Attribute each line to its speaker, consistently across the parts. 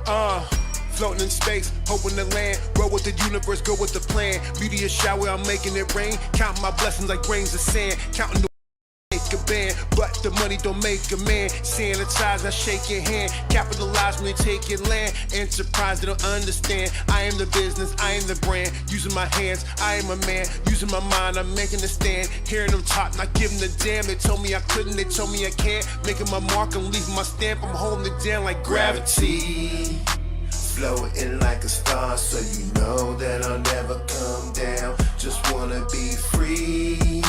Speaker 1: Floating in space, hoping to land. Roll with the universe, go with the plan. Meteor shower, I'm making it rain. Counting my blessings like grains of sand. Counting the make a band, but the money don't make a man. Sanitize, I shake your hand. Capitalize when they take your land. Enterprise, they don't understand. I am the business, I am the brand. Using my hands, I am a man. Using my mind, I'm making a stand. Hearing them talk, not giving a damn. They told me I couldn't, they told me I can't. Making my mark, I'm leaving my stamp. I'm holding it down like gravity. Floating like a star, so you know that I'll never come down. Just wanna be free.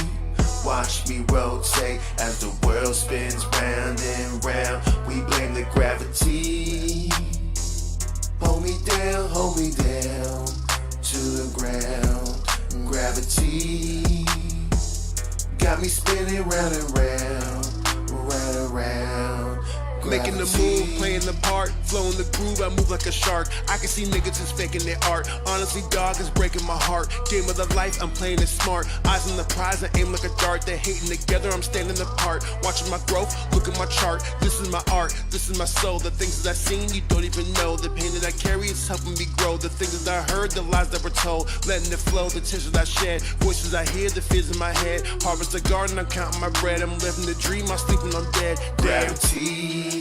Speaker 1: Watch me rotate as the world spins round and round. We blame the gravity. Hold me down to the ground. Gravity got me spinning round and round, round and round. Making the move, playing the part, flowing the groove, I move like a shark. I can see niggas is faking their art. Honestly, dog, it's breaking my heart. Game of the life, I'm playing it smart. Eyes on the prize, I aim like a dart. They're hating together, I'm standing apart. Watching my growth, look at my chart. This is my art, this is my soul. The things that I've seen, you don't even know. The pain that I carry is helping me grow. The things that I heard, the lies that were told. Letting it flow, the tensions I shed. Voices I hear, the fears in my head. Harvest the garden, I'm counting my bread. I'm living the dream, I'm sleeping, I'm dead. Gravity.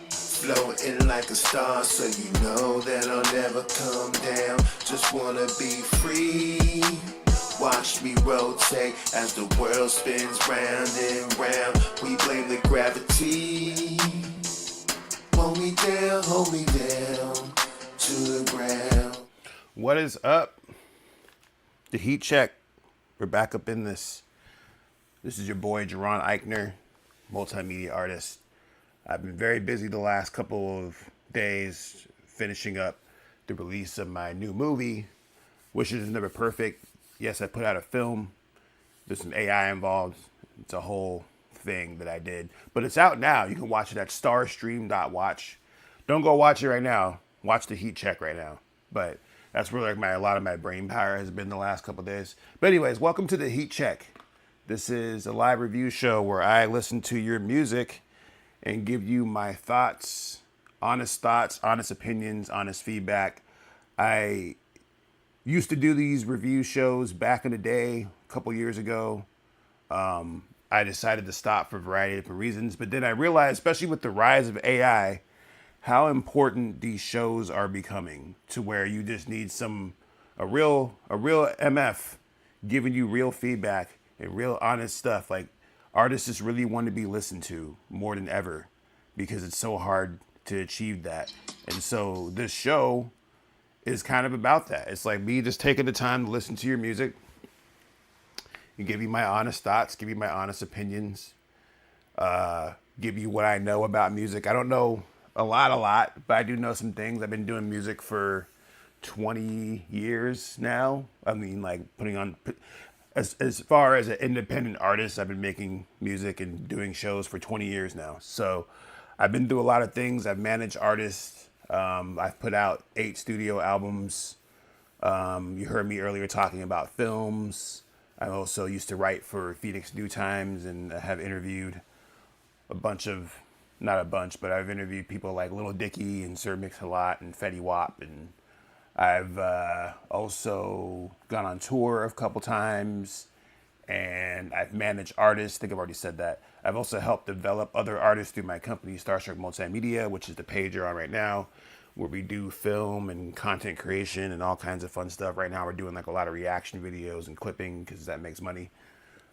Speaker 1: Floating like a star, so you know that I'll never come down. Just wanna be free. Watch me rotate as the world spins round and round. We blame the gravity. Hold me down to the ground.
Speaker 2: What is up? The Heat Check. We're back up in this. This is your boy Jaron Ikner, multimedia artist. I've been very busy the last couple of days finishing up the release of my new movie, Wishes Is Never Perfect. Yes, I put out a film. There's some AI involved. It's a whole thing that I did. But it's out now. You can watch it at starstream.watch. Don't go watch it right now. Watch the Heat Check right now. But that's where a lot of my brain power has been the last couple of days. But anyways, welcome to the Heat Check. This is a live review show where I listen to your music and give you my thoughts, honest opinions, honest feedback. I used to do these review shows back in the day, a couple years ago. I decided to stop for a variety of different reasons, but then I realized, especially with the rise of AI, how important these shows are becoming, to where you just need a real MF giving you real feedback and real honest stuff. Like, artists just really want to be listened to more than ever because it's so hard to achieve that. And so this show is kind of about that. It's like me just taking the time to listen to your music and give you my honest thoughts, give you my honest opinions, give you what I know about music. I don't know a lot, but I do know some things. I've been doing music for 20 years now. I mean, like putting on... As far as an independent artist, I've been making music and doing shows for 20 years now. So I've been through a lot of things. I've managed artists. I've put out 8 studio albums. You heard me earlier talking about films. I also used to write for Phoenix New Times, and I have interviewed not a bunch, but I've interviewed people like Lil Dicky and Sir Mix-a-Lot and Fetty Wap, and I've also gone on tour a couple times, and I've managed artists. I think I've already said that. I've also helped develop other artists through my company, Starstruck Multimedia, which is the page you're on right now, where we do film and content creation and all kinds of fun stuff. Right now we're doing like a lot of reaction videos and clipping because that makes money.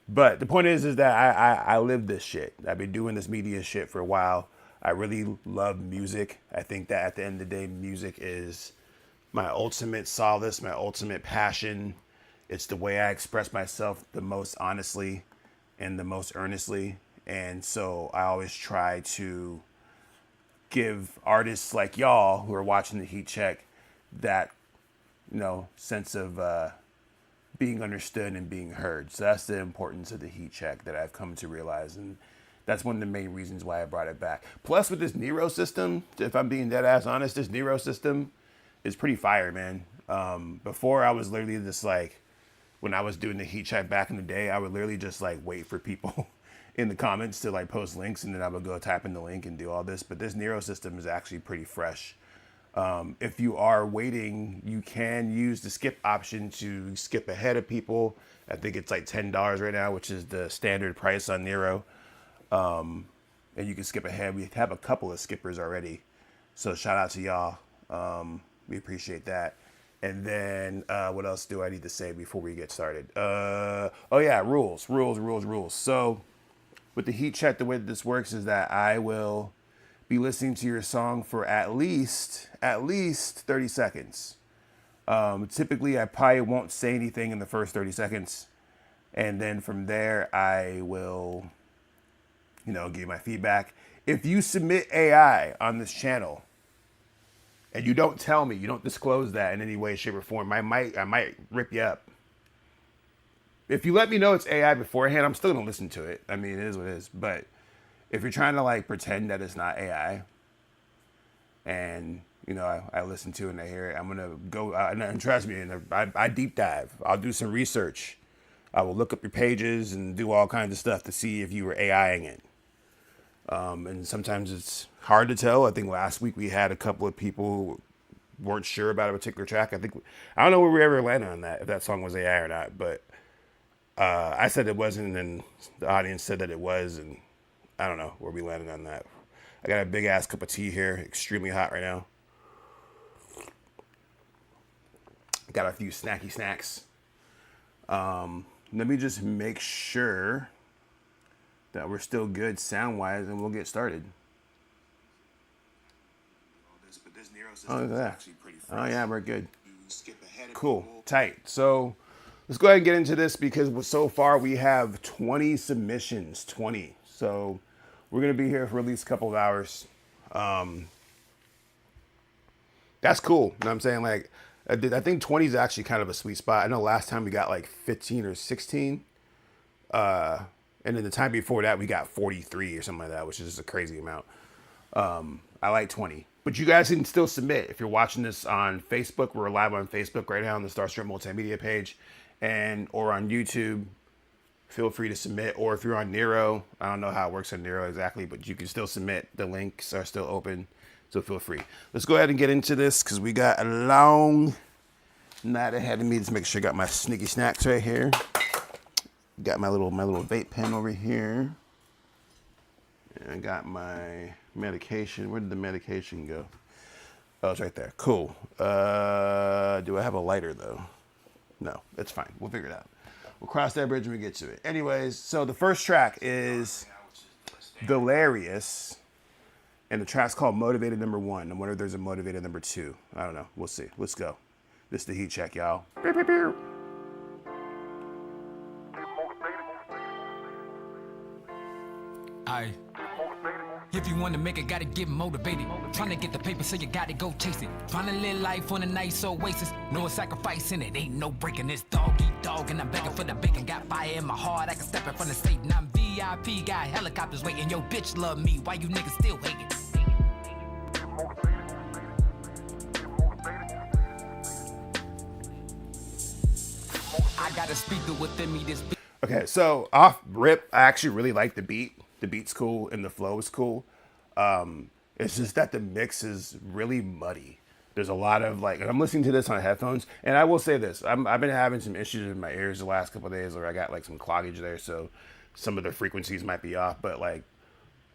Speaker 2: But the point is that I live this shit. I've been doing this media shit for a while. I really love music. I think that at the end of the day, music is my ultimate solace, my ultimate passion. It's the way I express myself the most honestly and the most earnestly. And so I always try to give artists like y'all who are watching the Heat Check that, sense of being understood and being heard. So that's the importance of the Heat Check that I've come to realize. And that's one of the main reasons why I brought it back. Plus with this Nero system, if I'm being dead ass honest, this Nero system is pretty fire, man. Before I was literally just like, when I was doing the Heat Check back in the day, I would literally just like wait for people in the comments to like post links, and then I would go type in the link and do all this. But this Nero system is actually pretty fresh. If you are waiting, you can use the skip option to skip ahead of people. I think it's like $10 right now, which is the standard price on Nero. And you can skip ahead. We have a couple of skippers already. So shout out to y'all. We appreciate that. And then what else do I need to say before we get started? Oh yeah, rules. So with the heat check, the way this works is that I will be listening to your song for at least 30 seconds. Typically, I probably won't say anything in the first 30 seconds. And then from there, I will, give you my feedback. If you submit AI on this channel and you don't tell me, you don't disclose that in any way, shape, or form, I might rip you up. If you let me know it's AI beforehand, I'm still gonna listen to it. I mean, it is what it is. But if you're trying to like pretend that it's not AI, and I listen to it and I hear it, I'm gonna go and trust me. And I deep dive. I'll do some research. I will look up your pages and do all kinds of stuff to see if you were AIing it. And sometimes it's hard to tell. I think last week we had a couple of people who weren't sure about a particular track. I don't know where we ever landed on that, if that song was AI or not. But I said it wasn't, and the audience said that it was, and I don't know where we landed on that. I got a big ass cup of tea here, extremely hot right now. Got a few snacky snacks. Let me just make sure that we're still good sound-wise, and we'll get started. Oh, yeah. Oh, yeah, we're good. Cool. Tight. So let's go ahead and get into this because so far we have 20 submissions. 20. So we're going to be here for at least a couple of hours. That's cool. You know what I'm saying? Like, I think 20 is actually kind of a sweet spot. I know last time we got like 15 or 16. And then the time before that, we got 43 or something like that, which is just a crazy amount. I like 20. But you guys can still submit. If you're watching this on Facebook, we're live on Facebook right now on the Starstruck Multimedia page, or on YouTube. Feel free to submit. Or if you're on Nero, I don't know how it works on Nero exactly, but you can still submit. The links are still open, so feel free. Let's go ahead and get into this because we got a long night ahead of me. Just make sure I got my sneaky snacks right here. Got my little vape pen over here. And I got my medication. Where did the medication go? Oh, it's right there. Cool. Do I have a lighter though? No, it's fine. We'll figure it out. We'll cross that bridge when we get to it. Anyways, so the first track is Delirious. And the track's called Motivated Number 1. I wonder if there's a Motivated Number 2. I don't know. We'll see. Let's go. This is the heat check, y'all. Beep, beep, beep.
Speaker 3: Aye. If you want to make it, gotta get motivated. Trying to get the paper, so you gotta go chase it. Trying to live life on a nice oasis. No sacrifice in it, ain't no breaking this dog eat dog. And I'm begging for the bacon. Got fire in my heart, I can step in front of Satan. I'm VIP, got helicopters waiting. Yo, bitch love me, why you niggas still hating? I got a speaker within me, this.
Speaker 2: Okay, so off rip, I actually really like the beat. The beat's cool and the flow is cool. It's just that the mix is really muddy. There's a lot of like, and I'm listening to this on headphones, and I will say this, I've been having some issues with my ears the last couple of days where I got like some cloggage there, so some of the frequencies might be off, but like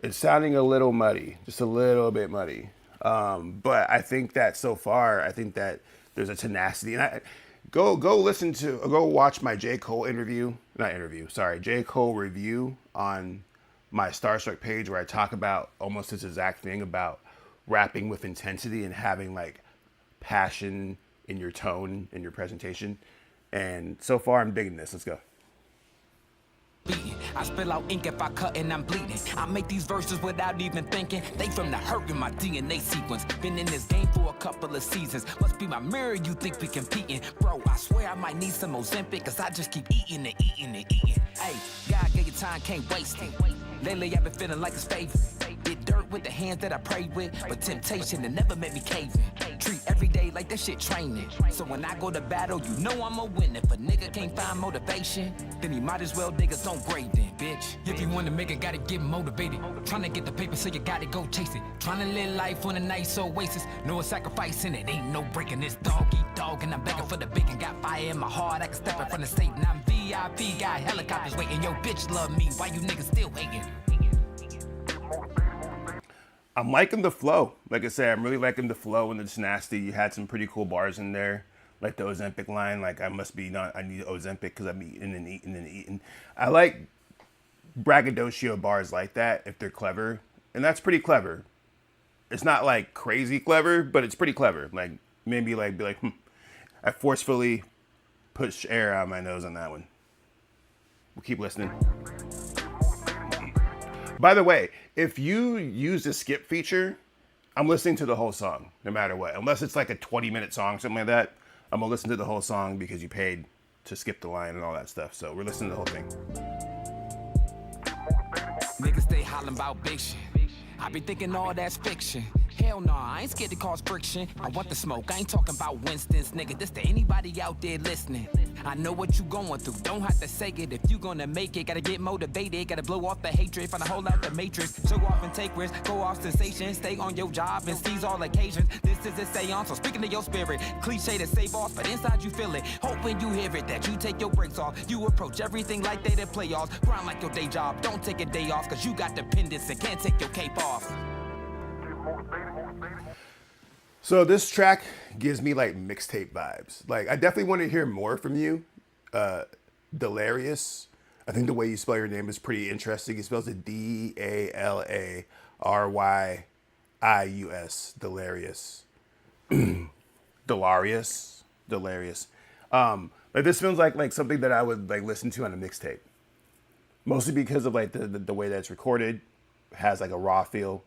Speaker 2: it's sounding a little muddy, just a little bit muddy. But I think that so far, I think that there's a tenacity, and I go watch my J. Cole J. Cole review on my Starstruck page where I talk about almost this exact thing about rapping with intensity and having like passion in your tone and your presentation. And so far I'm digging this. Let's go.
Speaker 3: I spill out ink if I cut and I'm bleeding. I make these verses without even thinking. They from the hurt in my DNA sequence. Been in this game for a couple of seasons. Must be my mirror you think we competing. Bro, I swear I might need some Ozempic, cause I just keep eating and eating and eating. Hey, God gave you time, can't waste it. Lately I've been feeling like it's favorite. Did dirt with the hands that I prayed with, but temptation that never made me cave in. Treat every day like that shit training. So when I go to battle, you know I'ma win. If a nigga can't find motivation, then he might as well dig his own grave then, bitch. If you wanna make it, gotta get motivated. Tryna get the paper, so you gotta go chase it. Tryna live life on a nice oasis. No sacrifice in it, ain't no breaking this dog eat dog. And I'm begging for the bacon. Got fire in my heart, I can step in front of Satan. I'm VIP, got helicopters waiting. Yo, bitch love me, why you niggas still hating?
Speaker 2: I'm liking the flow. Like I said, I'm really liking the flow and it's nasty. You had some pretty cool bars in there. Like the Ozempic line, like I need Ozempic because I'm eating and eating and eating. I like braggadocio bars like that if they're clever. And that's pretty clever. It's not like crazy clever, but it's pretty clever. Like maybe like be like, I forcefully push air out of my nose on that one. We'll keep listening. By the way, if you use the skip feature, I'm listening to the whole song, no matter what. Unless it's like a 20-minute song, something like that. I'm going to listen to the whole song because you paid to skip the line and all that stuff. So we're listening to the whole thing.
Speaker 3: Niggas stay hollering about big shit. I be thinking all that's fiction. Hell nah, I ain't scared to cause friction. I want the smoke, I ain't talking about Winston's, nigga. This to anybody out there listening. I know what you going through, don't have to say it. If you gonna make it, gotta get motivated. Gotta blow off the hatred, find a hole out the matrix. Show off and take risks, go off sensation. Stay on your job and seize all occasions. This is a seance, so speaking to your spirit. Cliche to say boss, but inside you feel it. Hope when you hear it that you take your breaks off. You approach everything like they the playoffs. Grind like your day job, don't take a day off. Cause you got dependence and can't take your cape off.
Speaker 2: So this track gives me like mixtape vibes. Like I definitely want to hear more from you. Delarious. I think the way you spell your name is pretty interesting. He spells it Dalaryus. Delarious. Delarious. Like this feels like something that I would like listen to on a mixtape. Mostly because of like the way that it's recorded. It has like a raw feel.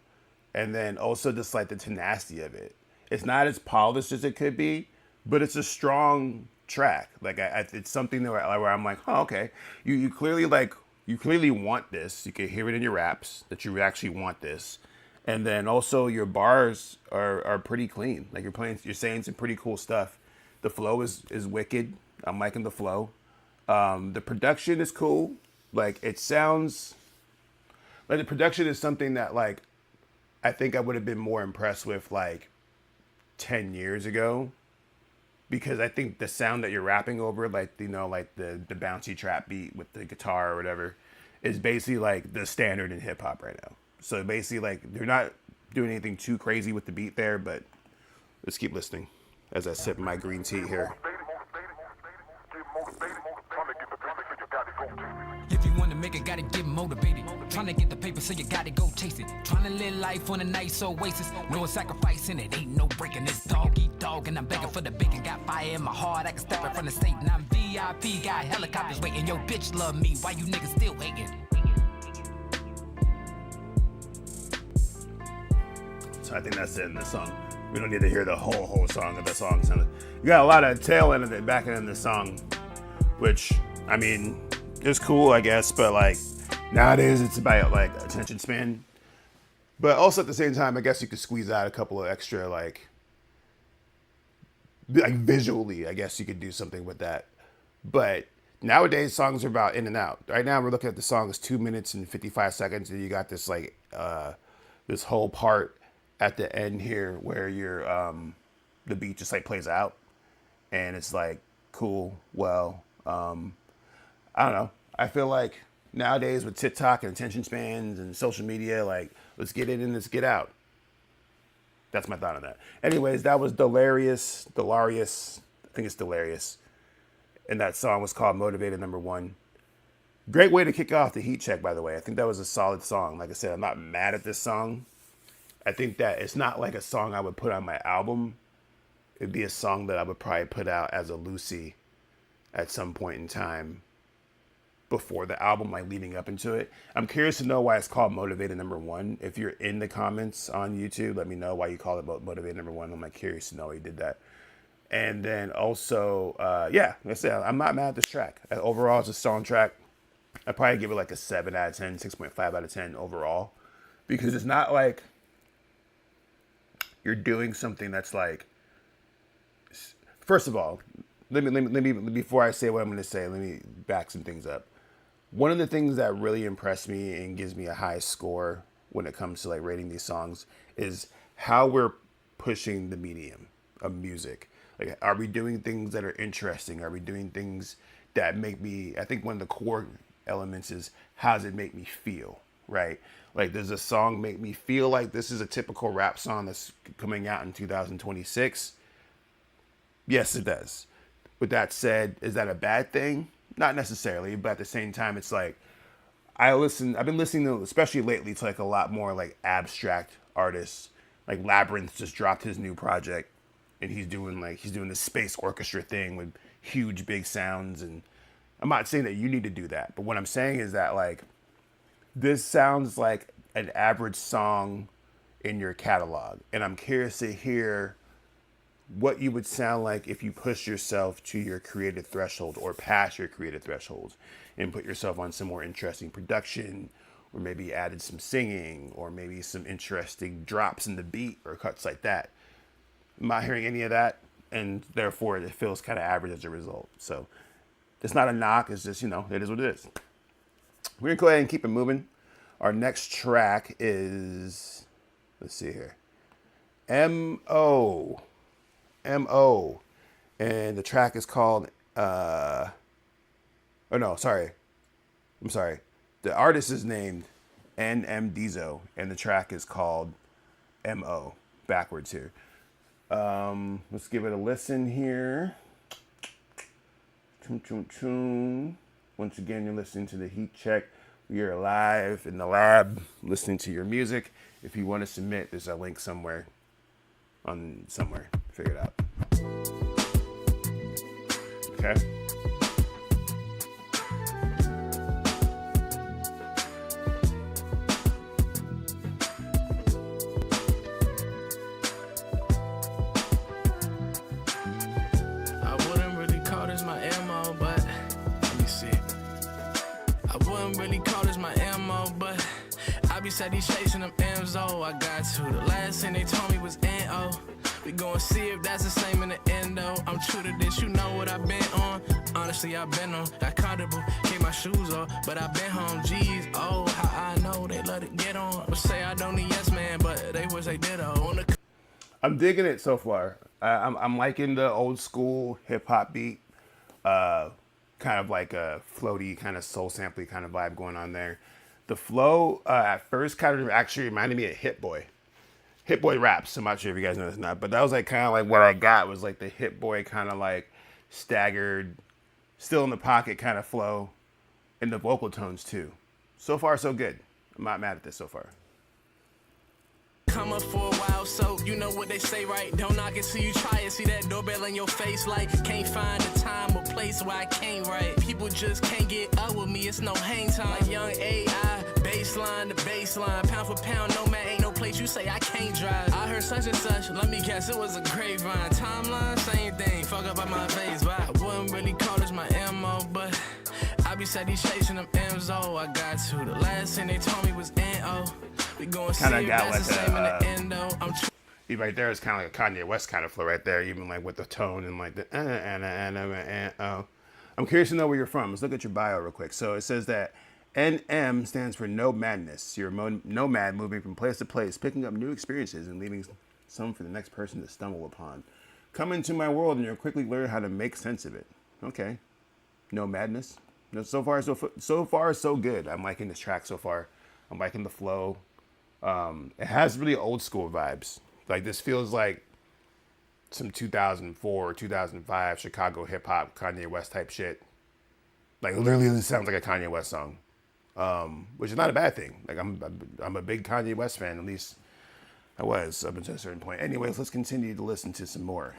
Speaker 2: And then also just like the tenacity of it. It's not as polished as it could be, but it's a strong track. Like it's something where I'm like, oh, okay. You clearly want this. You can hear it in your raps that you actually want this. And then also your bars are pretty clean. Like you're saying some pretty cool stuff. The flow is wicked. I'm liking the flow. The production is cool. Like it sounds like the production is something that like I think I would have been more impressed with like 10 years ago, because I think the sound that you're rapping over, like, you know, like the bouncy trap beat with the guitar or whatever, is basically like the standard in hip hop right now. So basically like they're not doing anything too crazy with the beat there, but let's keep listening as I sip my green tea here.
Speaker 3: If you wanna make it, gotta get motivated. Tryna get the paper, so you gotta go chase it. Tryna live life on a nice oasis. No sacrifice in it, ain't no breaking this dog eat dog. And I'm begging for the bacon. Got fire in my heart, I can step in front of Satan. I'm VIP, got helicopters waiting. Yo, bitch love me, why you niggas still hating?
Speaker 2: So I think that's it in the song. We don't need to hear the whole song of the song. You got a lot of tail end of it back in the song, which, I mean, is cool, I guess, but like nowadays it's about like attention span. But also at the same time, I guess you could squeeze out a couple of extra like visually, I guess you could do something with that. But nowadays songs are about in and out. Right now we're looking at the song is 2 minutes and 55 seconds, and you got this like this whole part at the end here where you're the beat just like plays out, and it's like cool. Well, I don't know. I feel like nowadays with TikTok and attention spans and social media, like let's get in and let's get out. That's my thought on that. Anyways, that was Delarious. I think it's Delarious. And that song was called Motivated Number 1. Great way to kick off the heat check, by the way. I think that was a solid song. Like I said, I'm not mad at this song. I think that it's not like a song I would put on my album. It'd be a song that I would probably put out as a Lucy at some point in time before the album, like leading up into it. I'm curious to know why it's called Motivated Number 1. If you're in the comments on YouTube, let me know why you call it Motivated Number 1. I'm like curious to know why you did that. And then also, yeah, like I said, I'm not mad at this track. Overall, it's a strong track. I'd probably give it like a 7 out of 10, 6.5 out of 10 overall. because it's not like you're doing something that's like. First of all, let me before I say what I'm going to say, let me back some things up. One of the things that really impressed me and gives me a high score when it comes to like rating these songs is how we're pushing the medium of music. Like, are we doing things that are interesting? Are we doing things that make me, I think one of the core elements is how does it make me feel, right? Like, does a song make me feel like this is a typical rap song that's coming out in 2026? Yes, it does. With that said, is that a bad thing? Not necessarily, but at the same time, it's like, I've been listening to, especially lately, to like a lot more like abstract artists. Like Labyrinth just dropped his new project, and he's doing this space orchestra thing with huge big sounds. And I'm not saying that you need to do that, but what I'm saying is that like, this sounds like an average song in your catalog, and I'm curious to hear what you would sound like if you push yourself to your creative threshold or past your creative thresholds and put yourself on some more interesting production, or maybe added some singing, or maybe some interesting drops in the beat or cuts like that. I'm not hearing any of that, and therefore it feels kind of average as a result. So it's not a knock, it's just, it is what it is. We're gonna go ahead and keep it moving. Our next track is, let's see here, M.O. And the track is called, I'm sorry. The artist is named N.M. Dizo, and the track is called M.O. backwards here. Let's give it a listen here. Once again, you're listening to the Heat Check. We are live in the lab listening to your music. If you want to submit, there's a link somewhere. Figure it out. Okay.
Speaker 4: I wouldn't really call this my MO, but let me see. I wouldn't really call this my MO, but I be steady chasing them M's. Oh, I got to. The last thing they told me was N.O. We gon' see if that's the same in the end, though. I'm true to this, you know what I've been on. Honestly, I've been on. Got comfortable, keep my shoes off, but I've been home. Jeez, oh, how I know they let it get on. But say I don't need yes, man, but they wish they did.
Speaker 2: I'm digging it so far. I'm liking the old school hip hop beat, kind of like a floaty, kind of soul sample kind of vibe going on there. The flow at first kind of actually reminded me of Hit Boy. Hit Boy raps. I'm not sure if you guys know this or not, but that was like kind of like what I got was like the Hit Boy kind of like staggered, still in the pocket kind of flow, and the vocal tones too. So far, so good. I'm not mad at this so far.
Speaker 4: Come up for a while, so you know what they say, right? Don't knock it till you try it. See that doorbell in your face, like can't find a time or place where I can't right. People just can't get up with me. It's no hang time. Like young AI, baseline to baseline, pound for pound. No man, ain't no place you say I can't drive. I heard such and such. Let me guess, it was a grapevine. Timeline, same thing. Fuck up on my face, but I wouldn't really call this my MO, but I be steady chasing them M's. Oh, I got to. The last thing they told me was N.O. We going to see if that's the same in the end, though.
Speaker 2: Right there is kind of like a Kanye West kind of flow right there, even like with the tone and like the I'm curious to know where you're from. Let's look at your bio real quick. So it says that NM stands for No Madness. You're a nomad moving from place to place, picking up new experiences and leaving some for the next person to stumble upon. Come into my world and you'll quickly learn how to make sense of it. Okay. No Madness. No, so far so good. I'm liking this track so far. I'm liking the flow. It has really old school vibes. Like this feels like some 2004 or 2005 Chicago hip hop Kanye West type shit. Like literally this sounds like a Kanye West song. Which is not a bad thing. Like I'm a big Kanye West fan, at least I was up until a certain point. Anyways, let's continue to listen to some more.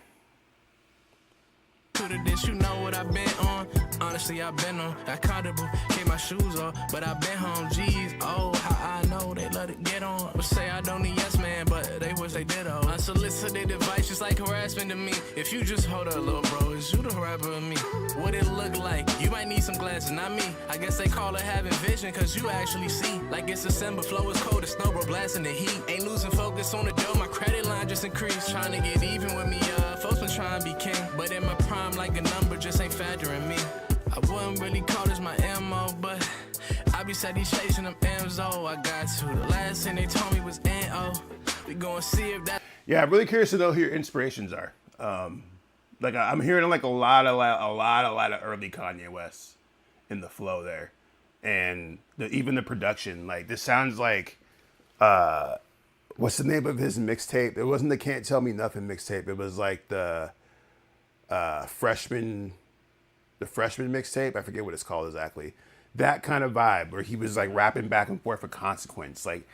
Speaker 4: To this, you know what I've been on. Honestly, I've been on. Got comfortable, keep my shoes off, but I've been home. Jeez, oh, how I know they let it get on. But say I don't need yes, man, but they wish they did. Oh, Unsolicited advice just like harassment to me. If you just hold up, little bro, is you the rapper of me? What it look like? You might need some glasses, not me. I guess they call it having vision, cause you actually see. Like it's December, flow is cold, the snow, bro, blasting the heat. Ain't losing focus on the dough, my credit line just increased. Trying to get even with me, folks been trying to be king. But in my prime, like a number, just ain't factoring me. I wouldn't really call this my MO, but I be steady chasing them M's, oh, I got to. The last thing they told me was N-O. We gonna see if that...
Speaker 2: Yeah, I'm really curious to know who your inspirations are. Like I'm hearing like a lot of early Kanye West in the flow there, and even the production. Like this sounds like what's the name of his mixtape? It wasn't the Can't Tell Me Nothing mixtape. It was like the freshman mixtape. I forget what it's called exactly. That kind of vibe where he was like rapping back and forth for Consequence. Like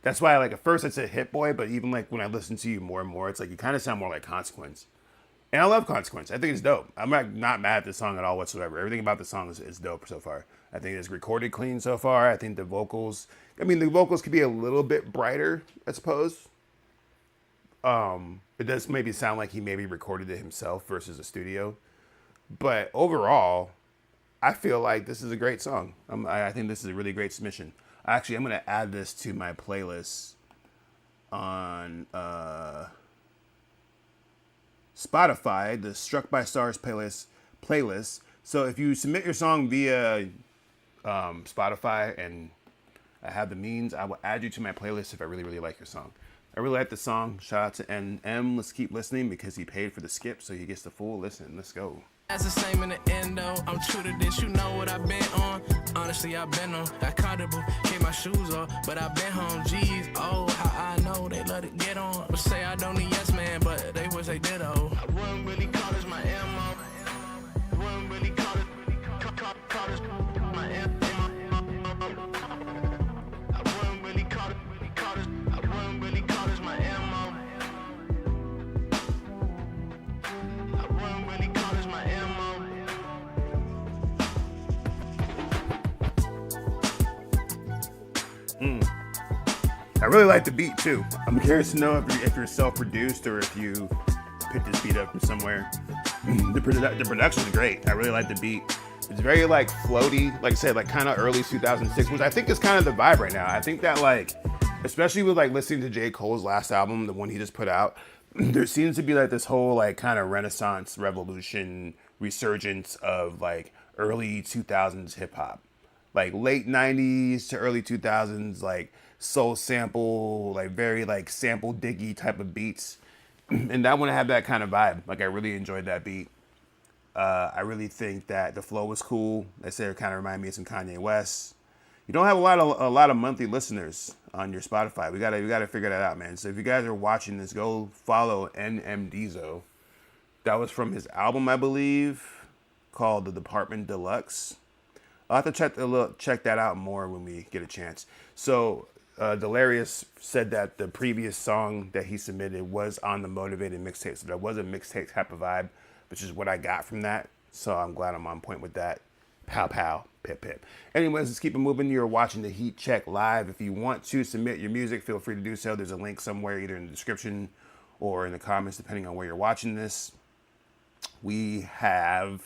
Speaker 2: that's why like at first I said Hit Boy, but even like when I listen to you more and more, it's like you kind of sound more like Consequence. And I love Consequence. I think it's dope. I'm not mad at this song at all whatsoever. Everything about the song is dope so far. I think it's recorded clean so far. I think the vocals could be a little bit brighter, I suppose. It does maybe sound like he maybe recorded it himself versus a studio. But overall, I feel like this is a great song. I think this is a really great submission. Actually, I'm going to add this to my playlist on Spotify, the Struck by Stars playlist. So if you submit your song via Spotify and I have the means, I will add you to my playlist if I really, really like your song. I really like the song. Shout out to NM. Let's keep listening because he paid for the skip, so he gets the full listen. Let's go.
Speaker 4: That's the same in the end, though. I'm true to this, you know what I've been on. Honestly, I've been on. Got comfortable, get my shoes off, but I've been home. Jeez, oh, how I know they let it get on. But say I don't need yes, man, but they wish they did, oh. I wouldn't really call this my MO. Wouldn't really call this my MO. I wouldn't really call this my MO. I wouldn't really call this my MO.
Speaker 2: I really like the beat too. I'm curious to know if you're self-produced or if you picked this beat up from somewhere. The production is great. I really like the beat. It's very like floaty, like I said, like kind of early 2006, which I think is kind of the vibe right now. I think that like, especially with like listening to J. Cole's last album, the one he just put out, there seems to be like this whole like kind of renaissance, revolution, resurgence of like early 2000s hip hop, like late 90s to early 2000s, like soul sample, like very like sample diggy type of beats. And that one had that kind of vibe. Like I really enjoyed that beat. I really think that the flow was cool. Like I said, it kind of reminded me of some Kanye West. You don't have a lot of monthly listeners on your Spotify. We gotta figure that out, man. So if you guys are watching this, go follow NMDzo. That was from his album, I believe, called The Department Deluxe. I'll have to check that out more when we get a chance. So Delirious said that the previous song that he submitted was on the Motivated mixtape. So that was a mixtape type of vibe, which is what I got from that. So I'm glad I'm on point with that. Pow, pow, pip, pip. Anyways, let's keep it moving. You're watching the Heat Check live. If you want to submit your music, feel free to do so. There's a link somewhere, either in the description or in the comments, depending on where you're watching this. We have,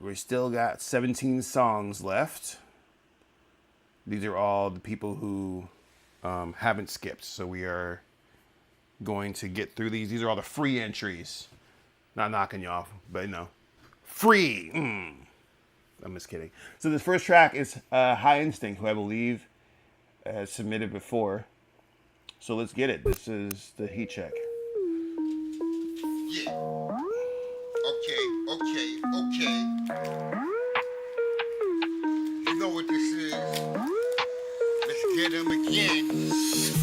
Speaker 2: we still got 17 songs left. These are all the people who haven't skipped. So we are going to get through these. These are all the free entries. Not knocking you off, but you know, free. I'm just kidding. So this first track is High Instinct, who I believe has submitted before. So let's get it. This is the Heat Check.
Speaker 5: Yeah. Okay. You know what this is. Let's get him again. Just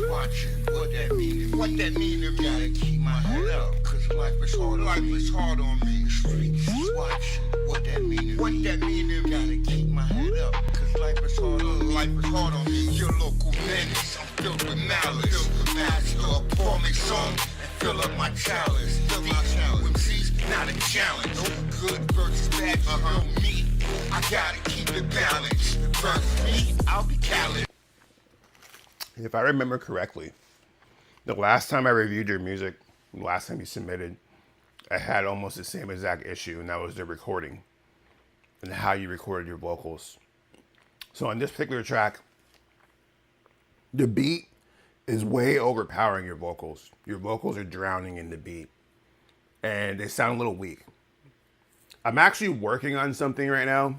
Speaker 5: watching what that mean. What that mean to me. Gotta keep my head up, cause life is hard. Life is hard on me. The streets just watching what that mean. What that mean to me. Gotta keep my head up, cause life is hard on me. Life is hard on me. Your local menace. I'm filled with malice. Master a pour me song and fill up my chalice. MC's not a challenge. No good versus bad. Me. I gotta keep it balanced. Versus me, I'll be callous.
Speaker 2: If I remember correctly, The last time I reviewed your music, last time you submitted, I had almost the same exact issue, and that was the recording and how you recorded your vocals. So on this particular track, the beat is way overpowering your vocals. Your vocals are drowning in the beat, and they sound a little weak. I'm actually working on something right now.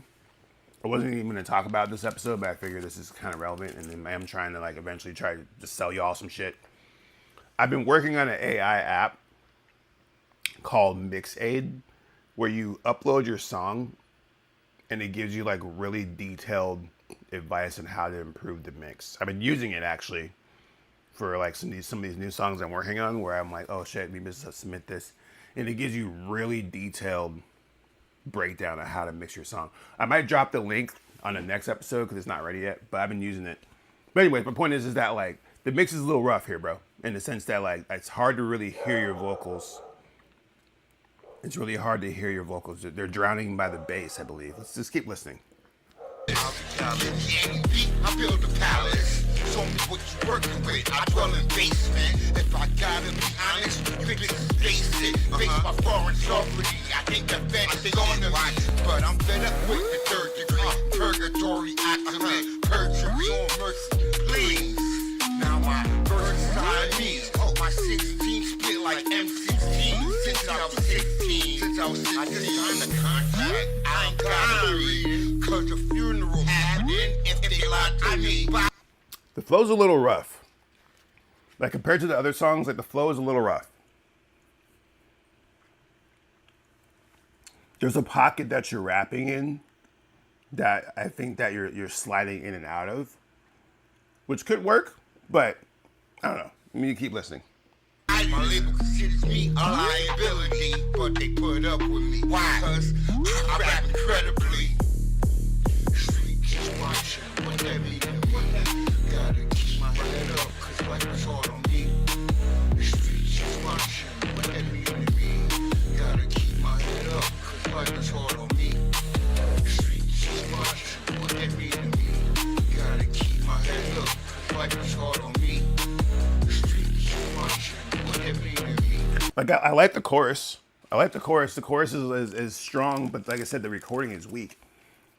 Speaker 2: I wasn't even going to talk about this episode, but I figured this is kind of relevant, and then I am trying to like eventually try to just sell y'all some shit. I've been working on an AI app called MixAid, where you upload your song, and it gives you like really detailed advice on how to improve the mix. I've been using it actually for like some of these new songs I'm working on, where I'm like, oh shit, maybe just submit this, and it gives you really detailed breakdown of how to mix your song. I might drop the link on the next episode because it's not ready yet, but I've been using it. But anyway, my point is that like the mix is a little rough here, bro, in the sense that like it's hard to really hear your vocals. It's really hard to hear your vocals. They're drowning by the bass, I believe. Let's just keep listening.
Speaker 5: I build a palace. Show me what you working with. I dwell in basement. If I gotta be honest, you can just face it. Face my foreign sovereignty. I think the fence is on the line. But I'm fed up with the third degree. Purgatory accident. Perjury on mercy. Please. Now my first side means my 16 split like M16. Since I was 16. I just signed a contract. I ain't gotta read. Cause the funeral happened. If they lied to me.
Speaker 2: The flow's a little rough. Like compared to the other songs, like the flow is a little rough. There's a pocket that you're rapping in that I think that you're sliding in and out of, which could work, but I don't know. I mean, you keep listening.
Speaker 5: My label considers me a liability, but they put up with me. Why? Because I rap incredibly. Street just watching what that mean to me. Gotta keep my head up, cause life is hard on me. The street just watching what that mean to me. Gotta keep my head up, cause life is hard on me. The street just watching what that mean to me. Gotta keep my head up, cause life is hard on me. The street just watching.
Speaker 2: Like I like the chorus. I like the chorus. The chorus is strong, but like I said, the recording is weak.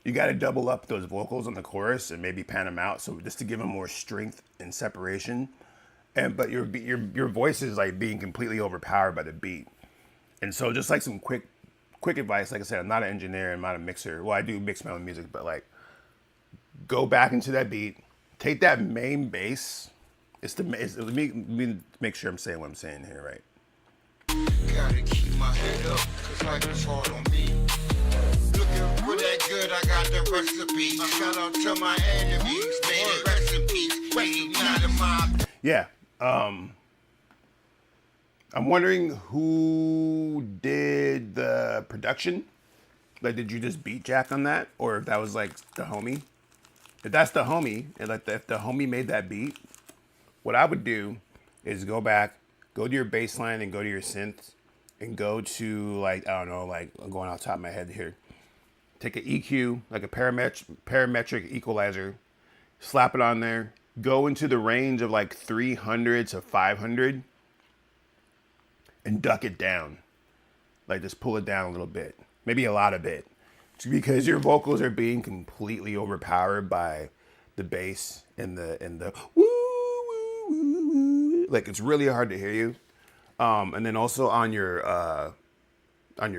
Speaker 2: You got to double up those vocals on the chorus and maybe pan them out, so just to give them more strength and separation. But your voice is like being completely overpowered by the beat. And so just like some quick advice. Like I said, I'm not an engineer. I'm not a mixer. Well, I do mix my own music, but like go back into that beat. Take that main bass. Let me make sure I'm saying what I'm saying here, right?
Speaker 5: Gotta keep my head up, cause life is hard on me. Looking for that good, I got the recipe. Shout out to my enemies, may they rest in peace. Wait, not a mob.
Speaker 2: Yeah. I'm wondering who did the production. Like, did you just beat Jack on that? Or if that was like the homie? If that's the homie, and like if the homie made that beat, what I would do is go back, go to your bass line and go to your synth and go to like, I don't know, like I'm going off the top of my head here. Take an EQ, like a parametric equalizer, slap it on there, go into the range of like 300 to 500 and duck it down. Like just pull it down a little bit, maybe a lot of it. Because your vocals are being completely overpowered by the bass and the woo, woo, woo, woo. Like it's really hard to hear you. And then also on your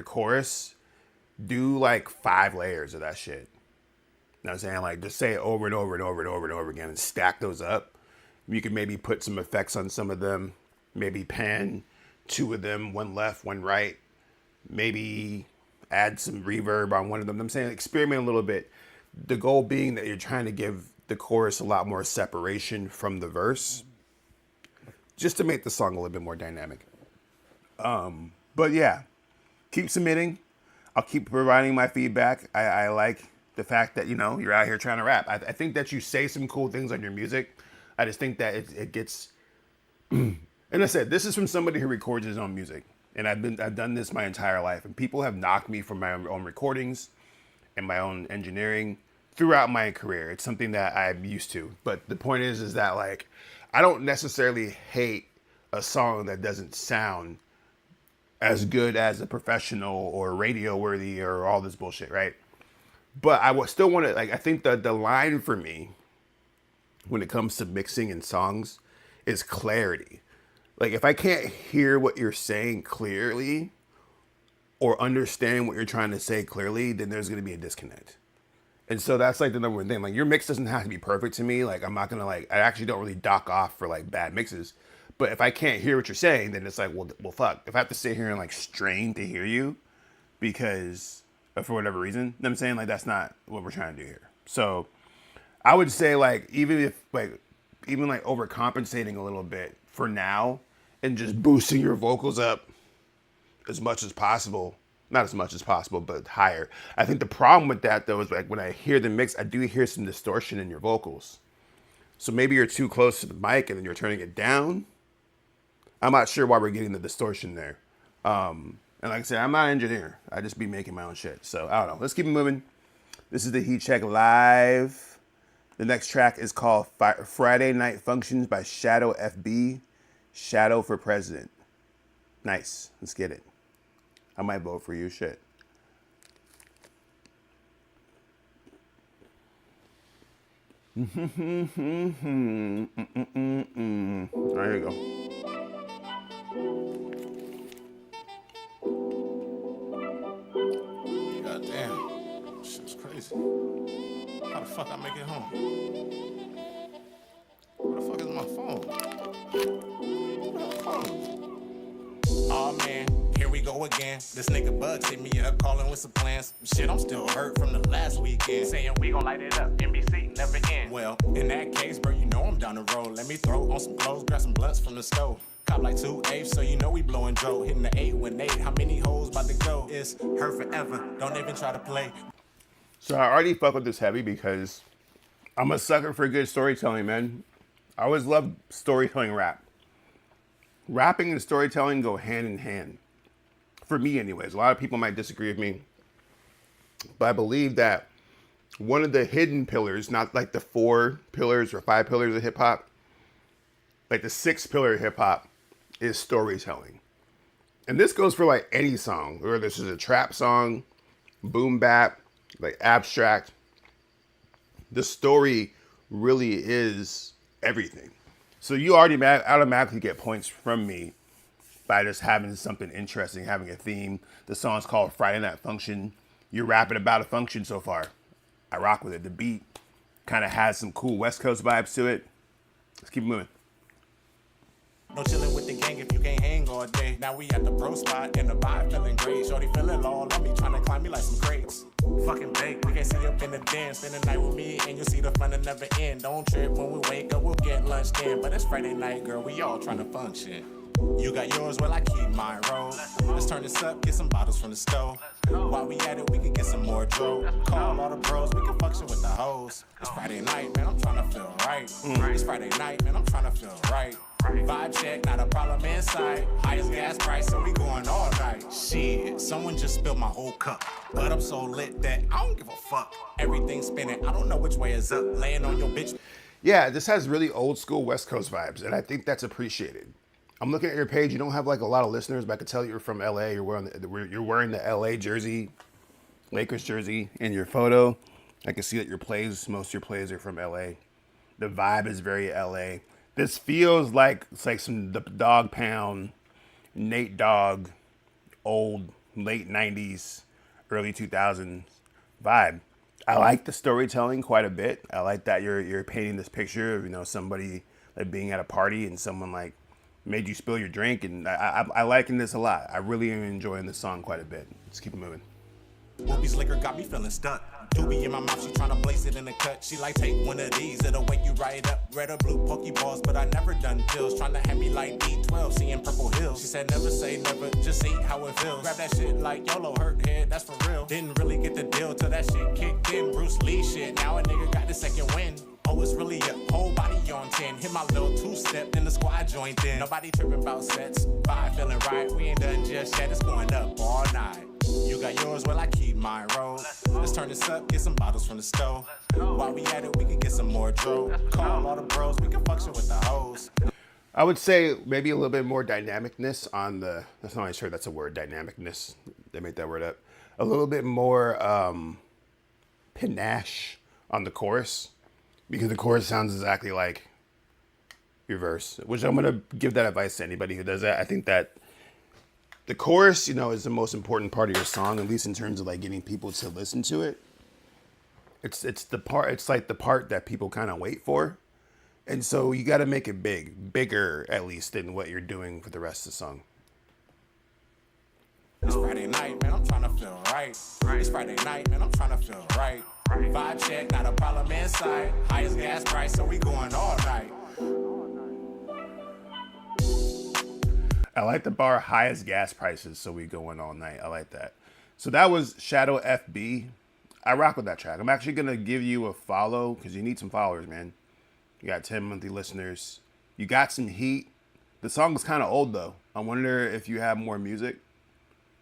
Speaker 2: chorus, do like 5 layers of that shit. You know what I'm saying? Like just say it over and over and over and over and over again and stack those up. You can maybe put some effects on some of them, maybe pan 2 of them, 1 left, 1 right, maybe add some reverb on one of them. I'm saying experiment a little bit. The goal being that you're trying to give the chorus a lot more separation from the verse, just to make the song a little bit more dynamic. But yeah, keep submitting. I'll keep providing my feedback. I like the fact that, you know, you're out here trying to rap. I think that you say some cool things on your music. I just think that it gets, and I said, this is from somebody who records his own music. And I've done this my entire life, and people have knocked me for my own recordings and my own engineering throughout my career. It's something that I'm used to. But the point is that like, I don't necessarily hate a song that doesn't sound as good as a professional or radio worthy or all this bullshit, right? But I would still want to, like, I think the line for me when it comes to mixing in songs is clarity. Like, if I can't hear what you're saying clearly or understand what you're trying to say clearly, then there's going to be a disconnect. And so that's like the number one thing. Like, your mix doesn't have to be perfect to me. Like, I'm not going to, like, I actually don't really dock off for like bad mixes. But if I can't hear what you're saying, then it's like, well, fuck. If I have to sit here and like strain to hear you because for whatever reason, you know what I'm saying? Like, that's not what we're trying to do here. So I would say, like, even overcompensating a little bit for now and just boosting your vocals up as much as possible. Not as much as possible, but higher. I think the problem with that, though, is like when I hear the mix, I do hear some distortion in your vocals. So maybe you're too close to the mic and then you're turning it down. I'm not sure why we're getting the distortion there. And like I said, I'm not an engineer. I just be making my own shit. So I don't know. Let's keep it moving. This is the Heat Check Live. The next track is called Friday Night Functions by Shadow FB. Shadow for President. Nice. Let's get it. I might vote for you. Shit. There you go.
Speaker 6: God damn. Shit's crazy. How the fuck I make it home? Where the fuck is my phone? Where the phone? Aw, man. Here we go again. This nigga Bugs hit me up, calling with some plans. Shit, I'm still hurt from the last weekend. Saying we gon' light it up, NBC, never end. Well, in that case, bro, you know I'm down the road. Let me throw on some clothes, grab some blunts from the stove. Cop like 2 apes, so you know we blowing dro. Hitting the 8 with 8, how many hoes about to go? It's her forever, don't even try to play.
Speaker 2: So I already fuck with this heavy because I'm a sucker for good storytelling, man. I always love storytelling rap. Rapping and storytelling go hand in hand. For me, anyways. A lot of people might disagree with me. But I believe that one of the hidden pillars, not like the 4 pillars or 5 pillars of hip hop, like the 6th pillar of hip hop is storytelling. And this goes for like any song, whether this is a trap song, boom bap, like abstract. The story really is everything. So you already automatically get points from me by just having something interesting, having a theme. The song's called Friday Night Function. You're rapping about a function so far. I rock with it. The beat kind of has some cool West Coast vibes to it. Let's keep moving.
Speaker 6: No chillin' with the gang if you can't hang all day. Now we at the bro spot and the vibe feeling great. Shorty feeling all on me, trying to climb me like some crates. Fucking bake, we can't sit up in the den. Spend the night with me and you'll see the fun that never end. Don't trip when we wake up, we'll get lunch then. But it's Friday night, girl, we all trying to function. You got yours, well I keep mine, roll. Let's turn this up, get some bottles from the stove. While we at it, we can get some more dro. Call all the bros, we can function with the hoes. It's Friday night, man, I'm trying to feel right. It's Friday night, man, I'm trying to feel right. Vibe check, not a problem inside. Highest gas price, so we going all night. Shit, someone just spilled my whole cup. But I'm so lit that I don't give a fuck. Everything's spinning, I don't know which way is up. Laying on your bitch.
Speaker 2: Yeah, this has really old school West Coast vibes, and I think that's appreciated. I'm looking at your page. You don't have like a lot of listeners, but I could tell you're from LA. You're wearing the LA jersey, Lakers jersey in your photo. I can see that most of your plays are from LA. The vibe is very LA. This feels like it's like some Dog Pound, Nate Dogg, old late 90s, early 2000s vibe. I like the storytelling quite a bit. I like that you're painting this picture of, somebody like being at a party and someone like made you spill your drink, and I liking this a lot. I really am enjoying this song quite a bit. Let's keep it moving.
Speaker 6: Boobies liquor got me feeling stuck. Doobie in my mouth, she tryna place it in the cut. She like, take one of these, it'll wake you right up. Red or blue Pokeballs, but I never done pills. Tryna have me like D12, seeing purple hills. She said never say never, just see how it feels. Grab that shit like YOLO, hurt head, that's for real. Didn't really get the deal till that shit kicked in. Bruce Lee shit, now a nigga got the second win. Oh, it's really a whole body on 10. Hit my little 2-step, then the squad joined in. Nobody tripping about sets, vibe feeling right. We ain't done just yet, it's going up all night. You got yours, well I keep mine, roll. Let's turn this up, get some bottles from the stove. While we at it, we can get some more dro. Call all the bros, we can function with the hoes.
Speaker 2: I would say maybe a little bit more dynamicness on the. That's not sure that's a word. Dynamicness. They made that word up. A little bit more panache on the chorus, because the chorus sounds exactly like your verse. Which I'm gonna give that advice to anybody who does that. I think that the chorus, is the most important part of your song, at least in terms of like getting people to listen to it. It's the part. It's like the part that people kind of wait for. And so you got to make it bigger at least than what you're doing for the rest of the song.
Speaker 6: It's Friday night, man, I'm trying to feel right. It's Friday night, man, I'm trying to feel right. Vibe check, not a problem inside. Highest gas price, so we going all night.
Speaker 2: I like the bar, highest gas prices, so we going all night. I like that. So that was Shadow FB. I rock with that track. I'm actually going to give you a follow because you need some followers, man. You got 10 monthly listeners. You got some heat. The song is kind of old though. I wonder if you have more music.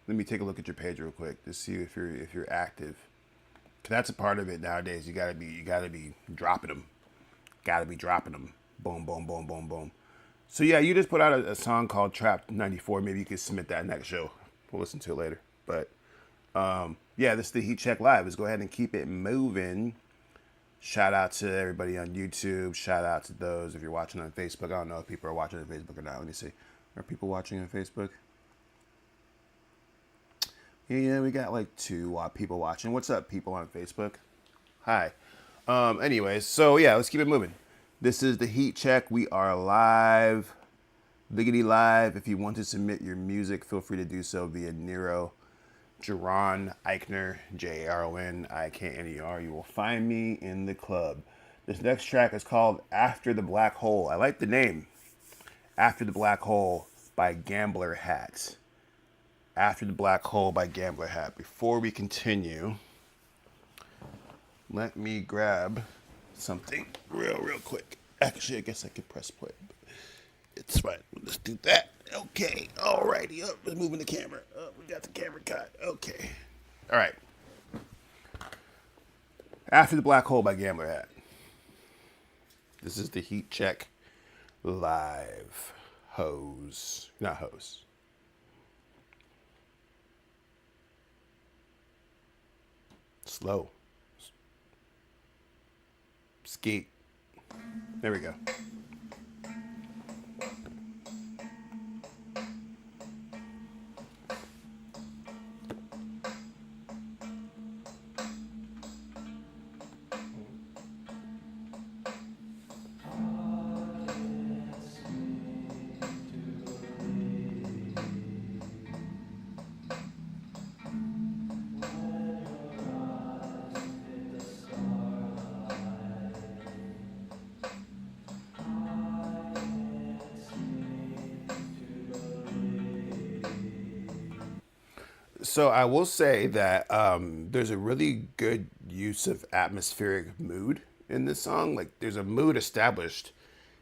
Speaker 2: Let me take a look at your page real quick to see if you're active. Cause that's a part of it nowadays. You gotta be dropping them. Gotta be dropping them. Boom, boom, boom, boom, boom. So yeah, you just put out a song called Trapped 94. Maybe you could submit that next show. We'll listen to it later. But yeah, this is the Heat Check Live. Let's go ahead and keep it moving. Shout out to everybody on YouTube. Shout out to those if you're watching on Facebook. I don't know if people are watching on Facebook or not. Let me see. Are people watching on Facebook? Yeah, we got like 2 people watching. What's up, people on Facebook? Hi. Anyways, so yeah, let's keep it moving. This is the Heat Check. We are live. Liggity live. If you want to submit your music, feel free to do so via Nero. Jaron Ikner, Jaron. You will find me in the club. This next track is called After the Black Hole. I like the name. After the Black Hole by Gambler Hat. After the Black Hole by Gambler Hat. Before we continue, let me grab something real quick. Actually, I guess I could press play. It's fine. Let's do that. Okay. Alrighty. Oh, let's move in the camera. Oh, we got the camera cut. Okay. All right. After the Black Hole by Gambler Hat. This is the Heat Check Live. Hose. Not hose. Slow. Skeet. There we go. So I will say that there's a really good use of atmospheric mood in this song. Like there's a mood established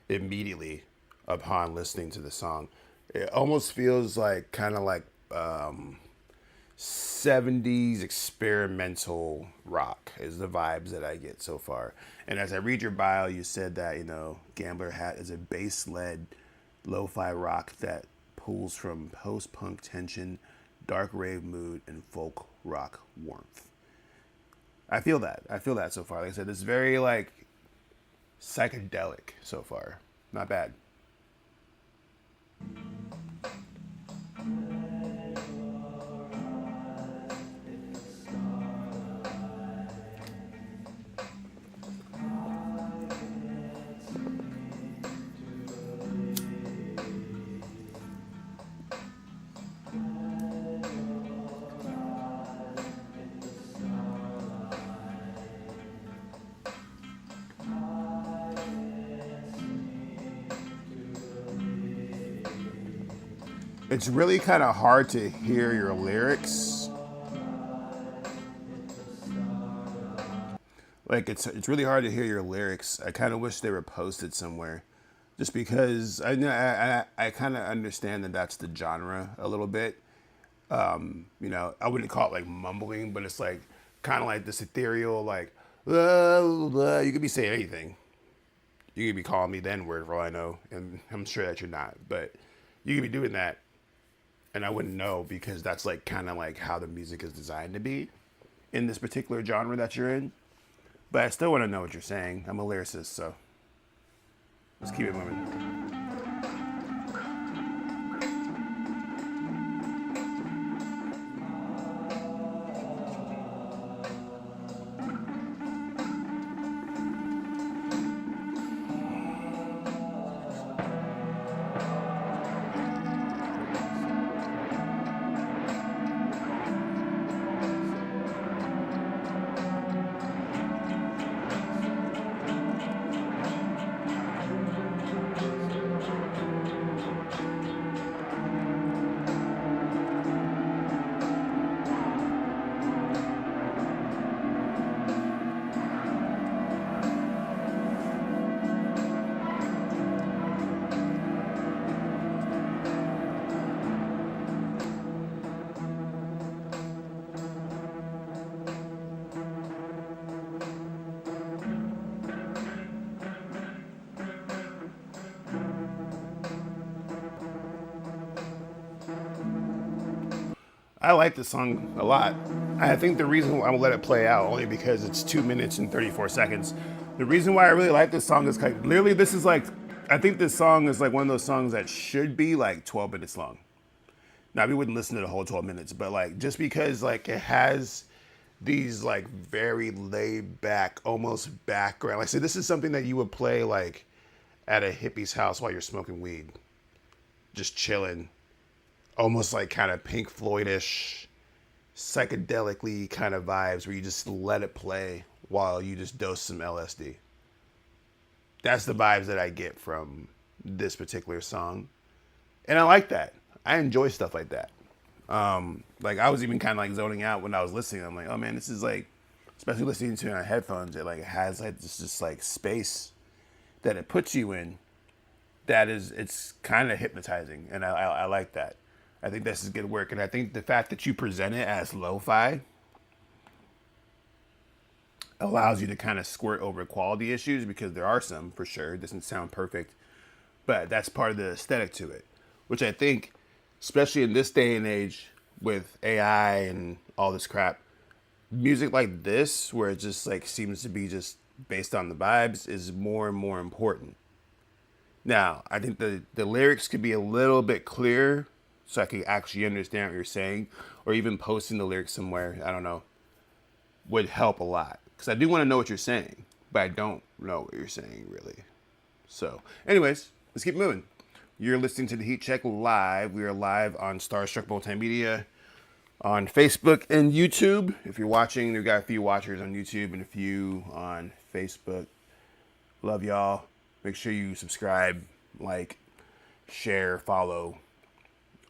Speaker 2: immediately upon listening to the song. It almost feels like kind of like 70s experimental rock is the vibes that I get so far. And as I read your bio, you said that, Gambler Hat is a bass-led lo-fi rock that pulls from post-punk tension, dark rave mood, and folk rock warmth. I feel that. So far. Like I said, it's very like psychedelic so far. Not bad. It's really kind of hard to hear your lyrics. Like it's really hard to hear your lyrics. I kind of wish they were posted somewhere, just because I kind of understand that that's the genre a little bit. I wouldn't call it like mumbling, but it's like kind of like this ethereal, like blah, blah, blah. You could be saying anything. You could be calling me the N-word for all I know, and I'm sure that you're not. But you could be doing that, and I wouldn't know because that's like kind of like how the music is designed to be in this particular genre that you're in. But I still want to know what you're saying. I'm a lyricist, so let's keep it moving. I like this song a lot. I think the reason I'm gonna let it play out only because it's 2 minutes and 34 seconds. The reason why I really like this song is like literally this is like I think this song is like one of those songs that should be like 12 minutes long. Now we wouldn't listen to the whole 12 minutes, but like just because like it has these like very laid back, almost background. Like I said, this is something that you would play like at a hippie's house while you're smoking weed, just chilling. Almost like kind of Pink Floyd-ish, psychedelically kind of vibes where you just let it play while you just dose some LSD. That's the vibes that I get from this particular song. And I like that. I enjoy stuff like that. Like I was even kind of like zoning out when I was listening. I'm like, oh man, this is like, especially listening to it on headphones, it like has like this like space that it puts you in that is, it's kind of hypnotizing. And I like that. I think this is good work. And I think the fact that you present it as lo-fi allows you to kind of squirt over quality issues because there are some for sure. It doesn't sound perfect, but that's part of the aesthetic to it, which I think, especially in this day and age with AI and all this crap, music like this, where it just like seems to be just based on the vibes, is more and more important. Now, I think the lyrics could be a little bit clearer so I could actually understand what you're saying, or even posting the lyrics somewhere, I don't know, would help a lot. Because I do want to know what you're saying, but I don't know what you're saying really. So, anyways, let's keep moving. You're listening to the Heat Check live. We are live on Starstruck Multimedia on Facebook and YouTube. If you're watching, we've got a few watchers on YouTube and a few on Facebook. Love y'all. Make sure you subscribe, like, share, follow,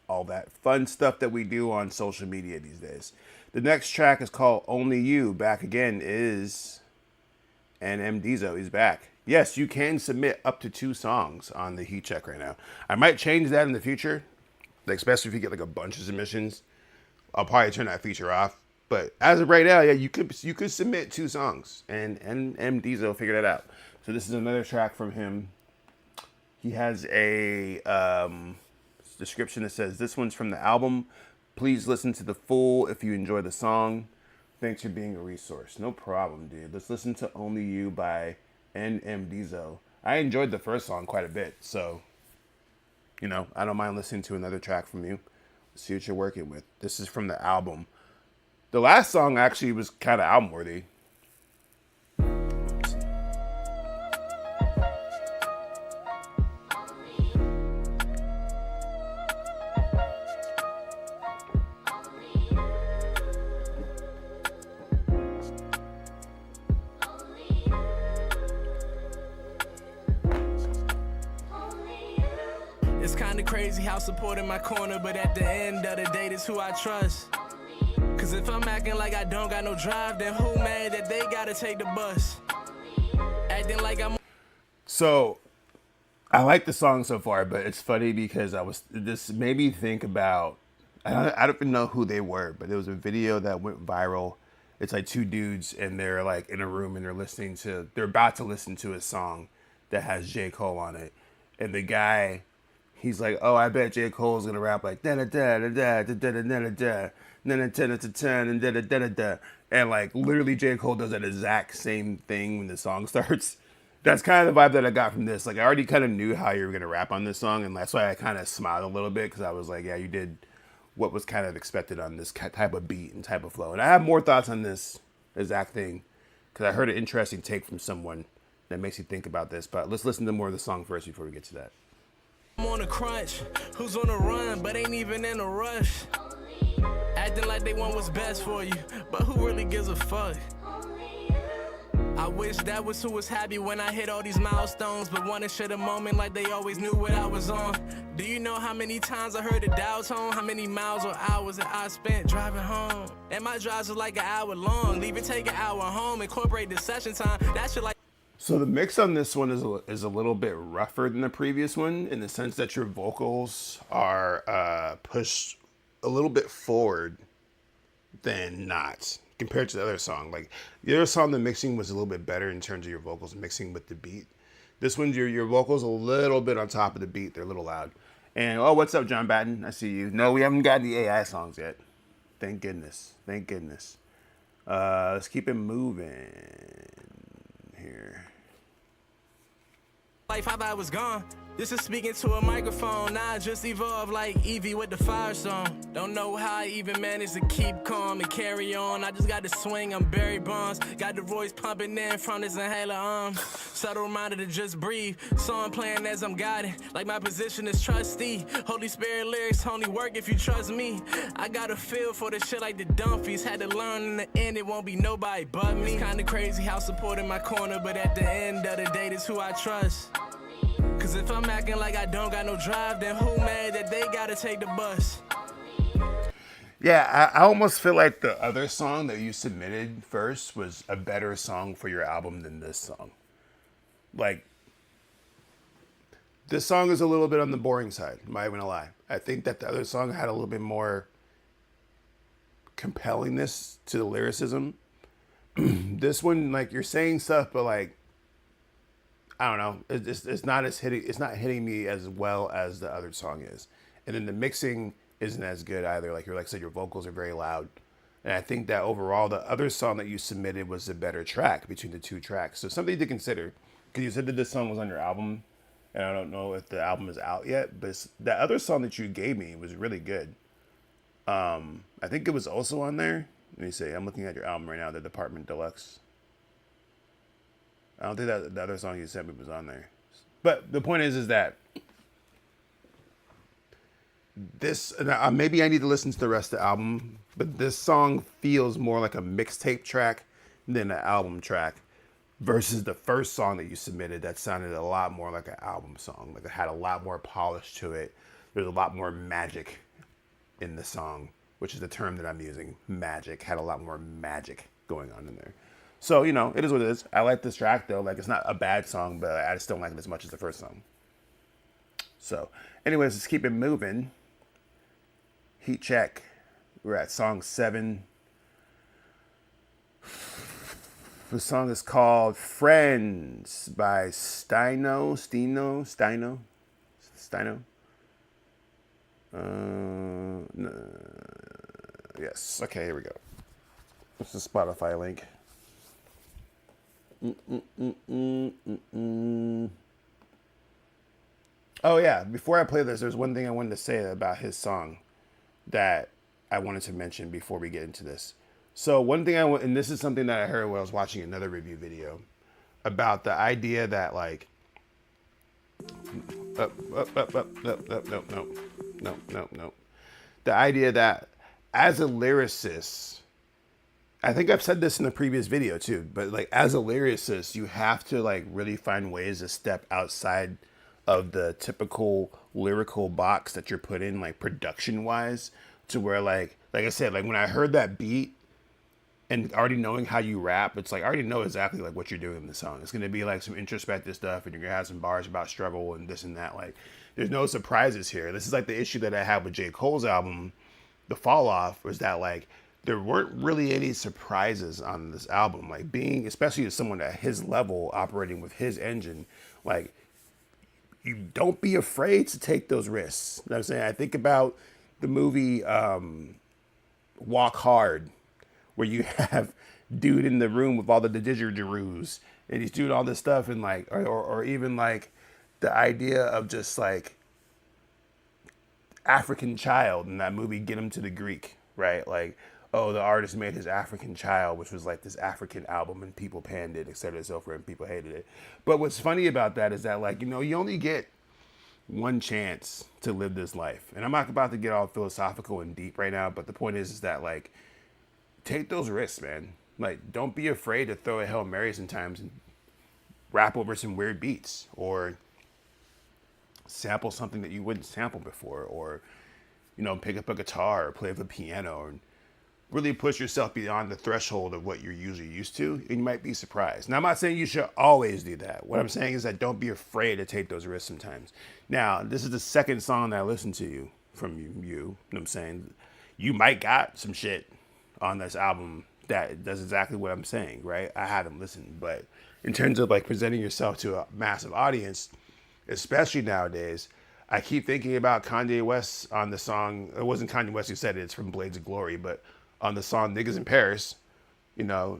Speaker 2: all that fun stuff that we do on social media these days. The next track is called Only You. Back again is NMDizo. He's back. Yes, you can submit up to 2 songs on the Heat Check right now. I might change that in the future, like especially if you get like a bunch of submissions. I'll probably turn that feature off. But as of right now, yeah, you could submit 2 songs, and NMDizo figured that out. So this is another track from him. He has a description that says, "This one's from the album. Please listen to the full if you enjoy the song. Thanks for being a resource." No problem, dude. Let's listen to Only You by NMDizo. I enjoyed the first song quite a bit, so, you know, I don't mind listening to another track from you. Let's see what you're working with. This is from the album. The last song actually was kind of album worthy.
Speaker 4: It's kinda crazy how support in my corner, but at the end of the day, this who I trust. Cause if I'm acting like I don't got no drive, then who mad that they gotta take the bus? Acting like I'm...
Speaker 2: So, I like the song so far, but it's funny because this made me think about, I don't even know who they were, but there was a video that went viral. It's like 2 dudes and they're like in a room and they're about to listen to a song that has J. Cole on it. And the guy, he's like, oh, I bet J. Cole's gonna rap like da da da da da da da da da da da da da da, and like literally J. Cole does that exact same thing when the song starts. That's kind of the vibe that I got from this. Like I already kind of knew how you were gonna rap on this song, and that's why I kind of smiled a little bit, because I was like, yeah, you did what was kind of expected on this type of beat and type of flow. And I have more thoughts on this exact thing, because I heard an interesting take from someone that makes you think about this. But let's listen to more of the song first before we get to that.
Speaker 4: I'm on a crunch, who's on a run, but ain't even in a rush. Acting like they want what's best for you, but who really gives a fuck? I wish that was who was happy when I hit all these milestones, but wanna share the moment like they always knew what I was on. Do you know how many times I heard the dial tone? How many miles or hours that I spent driving home? And my drives are like an hour long. Leave it, take an hour home, incorporate the session time. That shit like.
Speaker 2: So the mix on this one is a little bit rougher than the previous one, in the sense that your vocals are pushed a little bit forward than not, compared to the other song. Like the other song, the mixing was a little bit better in terms of your vocals mixing with the beat. This one's your vocals a little bit on top of the beat. They're a little loud. And oh, what's up, John Batten? I see you. No, we haven't got the AI songs yet. Thank goodness. Thank goodness. Let's keep it moving here.
Speaker 4: Life, I thought I was gone. This is speaking to a microphone. Now I just evolved like Evie with the fire song. Don't know how I even managed to keep calm and carry on. I just got to swing, I'm Barry Bonds. Got the voice pumping in from this inhaler. Subtle reminder to just breathe. Song playing as I'm guiding. Like my position is trustee. Holy Spirit lyrics only work if you trust me. I got a feel for the shit like the Dumfies. Had to learn in the end it won't be nobody but me. It's kinda crazy how supporting my corner, but at the end of the day, this who I trust. Cause if I'm acting like I don't got no drive, then who mad that they gotta take the bus?
Speaker 2: Yeah, I almost feel like the other song that you submitted first was a better song for your album than this song. Like, this song is a little bit on the boring side, am I even gonna lie. I think that the other song had a little bit more compellingness to the lyricism. This one, like, you're saying stuff, but like, I don't know. It's not as hitting. It's not hitting me as well as the other song is, and then the mixing isn't as good either. Like I said, your vocals are very loud, and I think that overall the other song that you submitted was a better track between the two tracks. So something to consider, because you said that this song was on your album, and I don't know if the album is out yet, but that other song that you gave me was really good. I think it was also on there. Let me see. I'm looking at your album right now, the Department Deluxe. I don't think that the other song you sent me was on there. But the point is that this, maybe I need to listen to the rest of the album, but this song feels more like a mixtape track than an album track, versus the first song that you submitted that sounded a lot more like an album song. Like it had a lot more polish to it. There's a lot more magic in the song, which is the term that I'm using. Magic. Had a lot more magic going on in there. So, you know, it is what it is. I like this track, though. Like, it's not a bad song, but I just don't like it as much as the first song. So, anyways, let's keep it moving. Heat check. We're at song 7. The song is called Friends by Stino. Yes. Okay, here we go. What's the Spotify link? Oh yeah, before I play this, there's one thing I wanted to say about his song that I wanted to mention before we get into this. So one thing and this is something that I heard when I was watching another review video about the idea that like, no. The idea that as a lyricist, I think I've said this in the previous video too, but like as a lyricist, you have to like really find ways to step outside of the typical lyrical box that you're put in, like production wise, to where like I said, like when I heard that beat and already knowing how you rap, it's like I already know exactly like what you're doing in the song. It's gonna be like some introspective stuff, and you're gonna have some bars about struggle and this and that. Like there's no surprises here. This is like the issue that I have with J. Cole's album, The Fall Off, was that like there weren't really any surprises on this album. Like being, especially as someone at his level operating with his engine, Like, you don't be afraid to take those risks. You know what I'm saying? I think about the movie Walk Hard, where you have dude in the room with all the didgeridoos, and he's doing all this stuff, and like, or even like the idea of just like African Child in that movie, Get Him to the Greek, right? Like, oh, the artist made his African Child, which was like this African album, and people panned it, et cetera, and so forth, and people hated it. But what's funny about that is that, like, you know, you only get one chance to live this life. And I'm not about to get all philosophical and deep right now, but the point is that, like, take those risks, man. Like, don't be afraid to throw a Hail Mary sometimes and rap over some weird beats, or sample something that you wouldn't sample before, or, you know, pick up a guitar or play the piano, and really push yourself beyond the threshold of what you're usually used to, and you might be surprised. Now, I'm not saying you should always do that. What I'm saying is that don't be afraid to take those risks sometimes. Now, this is the second song that I listened to from you. You know what I'm saying? You might got some shit on this album that does exactly what I'm saying, right? I haven't listened, but in terms of like presenting yourself to a massive audience, especially nowadays, I keep thinking about Kanye West on the song. It wasn't Kanye West who said it, it's from Blades of Glory, but on the song Niggas in Paris, you know,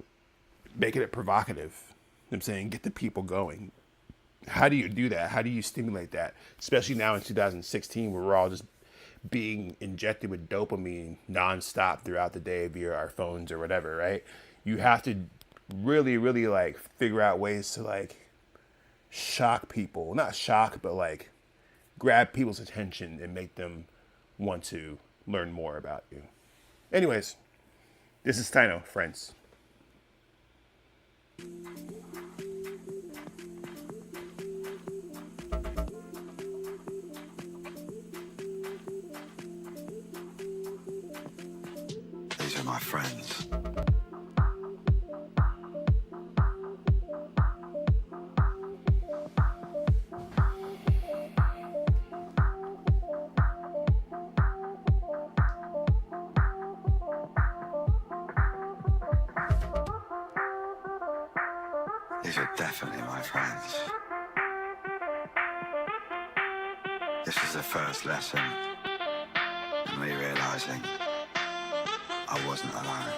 Speaker 2: making it provocative. You know what I'm saying? Get the people going. How do you do that? How do you stimulate that? Especially now in 2016, where we're all just being injected with dopamine nonstop throughout the day via our phones or whatever, right? You have to really, really like figure out ways to like shock people. Not shock, but like grab people's attention and make them want to learn more about you. Anyways, this is Tino, friends.
Speaker 7: These are my friends. These are definitely my friends. This is the first lesson in me realizing I wasn't alone.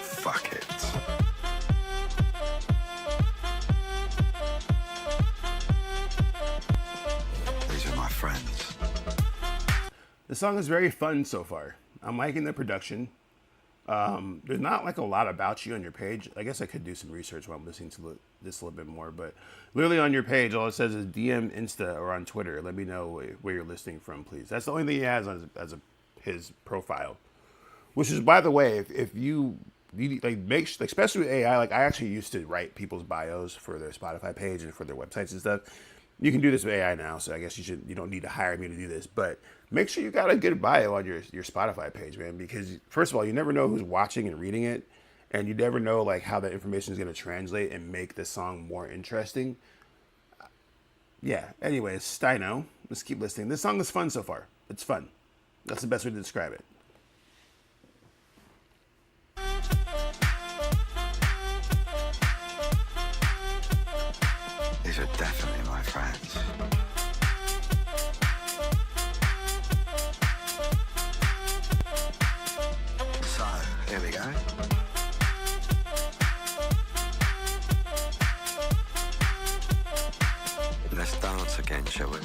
Speaker 7: Fuck it. These are my friends.
Speaker 2: The song is very fun so far. I'm liking the production. There's not like a lot about you on your page. I guess I could do some research while I'm listening to this a little bit more, but literally on your page, all it says is DM Insta or on Twitter. Let me know where you're listening from, please. That's the only thing he has as his profile. Which is, by the way, if you like make, especially with AI, like I actually used to write people's bios for their Spotify page and for their websites and stuff. You can do this with AI now, so I guess you don't need to hire me to do this. But make sure you got a good bio on your Spotify page, man, because first of all, you never know who's watching and reading it, and you never know like how that information is going to translate and make the song more interesting. Yeah. Anyways, Steino, let's keep listening. This song is fun so far. It's fun. That's the best way to describe it.
Speaker 7: These are definitely my friends. So, here we go. Let's dance again, shall we?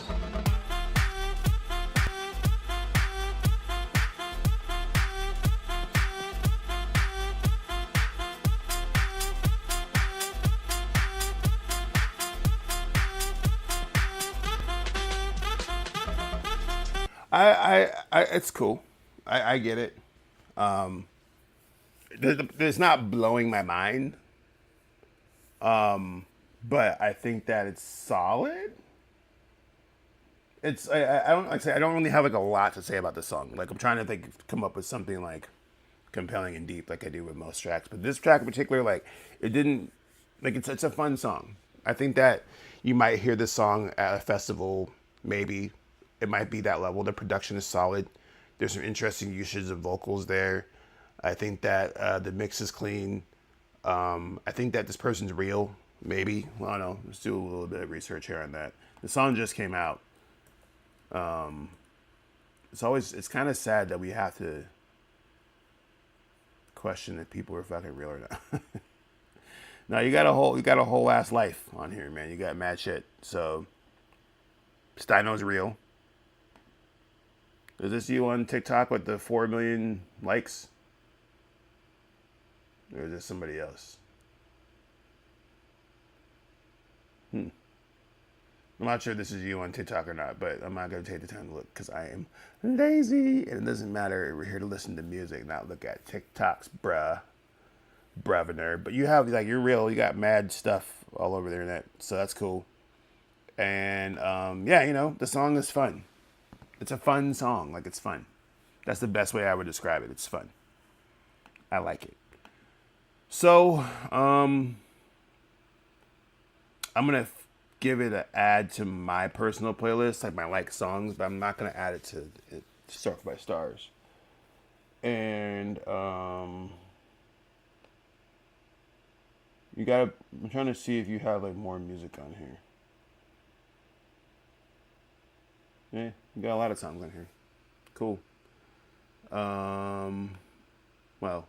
Speaker 2: It's cool. I get it. It's not blowing my mind. But I think that it's solid. I don't really have like a lot to say about this song. Like I'm trying to come up with something like compelling and deep, like I do with most tracks. But this track in particular, like it didn't, like it's a fun song. I think that you might hear this song at a festival, maybe. It might be that level. The production is solid. There's some interesting usage of vocals there. I think that the mix is clean. I think that this person's real. Maybe. Well, I don't know. Let's do a little bit of research here on that. The song just came out. It's kind of sad that we have to question if people are fucking real or not. No, you got a whole ass life on here, man. You got mad shit. So Steino's real. Is this you on TikTok with the 4 million likes? Or is this somebody else? I'm not sure if this is you on TikTok or not, but I'm not going to take the time to look because I am lazy. And it doesn't matter. We're here to listen to music, not look at TikToks, bruviner. But you have, like, you're real. You got mad stuff all over the internet. So that's cool. And, yeah, you know, the song is fun. It's a fun song. Like, it's fun. That's the best way I would describe it. It's fun. I like it. So, I'm going to give it an add to my personal playlist, like my like songs, but I'm not going to add it to Struck by Stars. And, I'm trying to see if you have, like, more music on here. Yeah, you got a lot of songs on here. Cool. Well,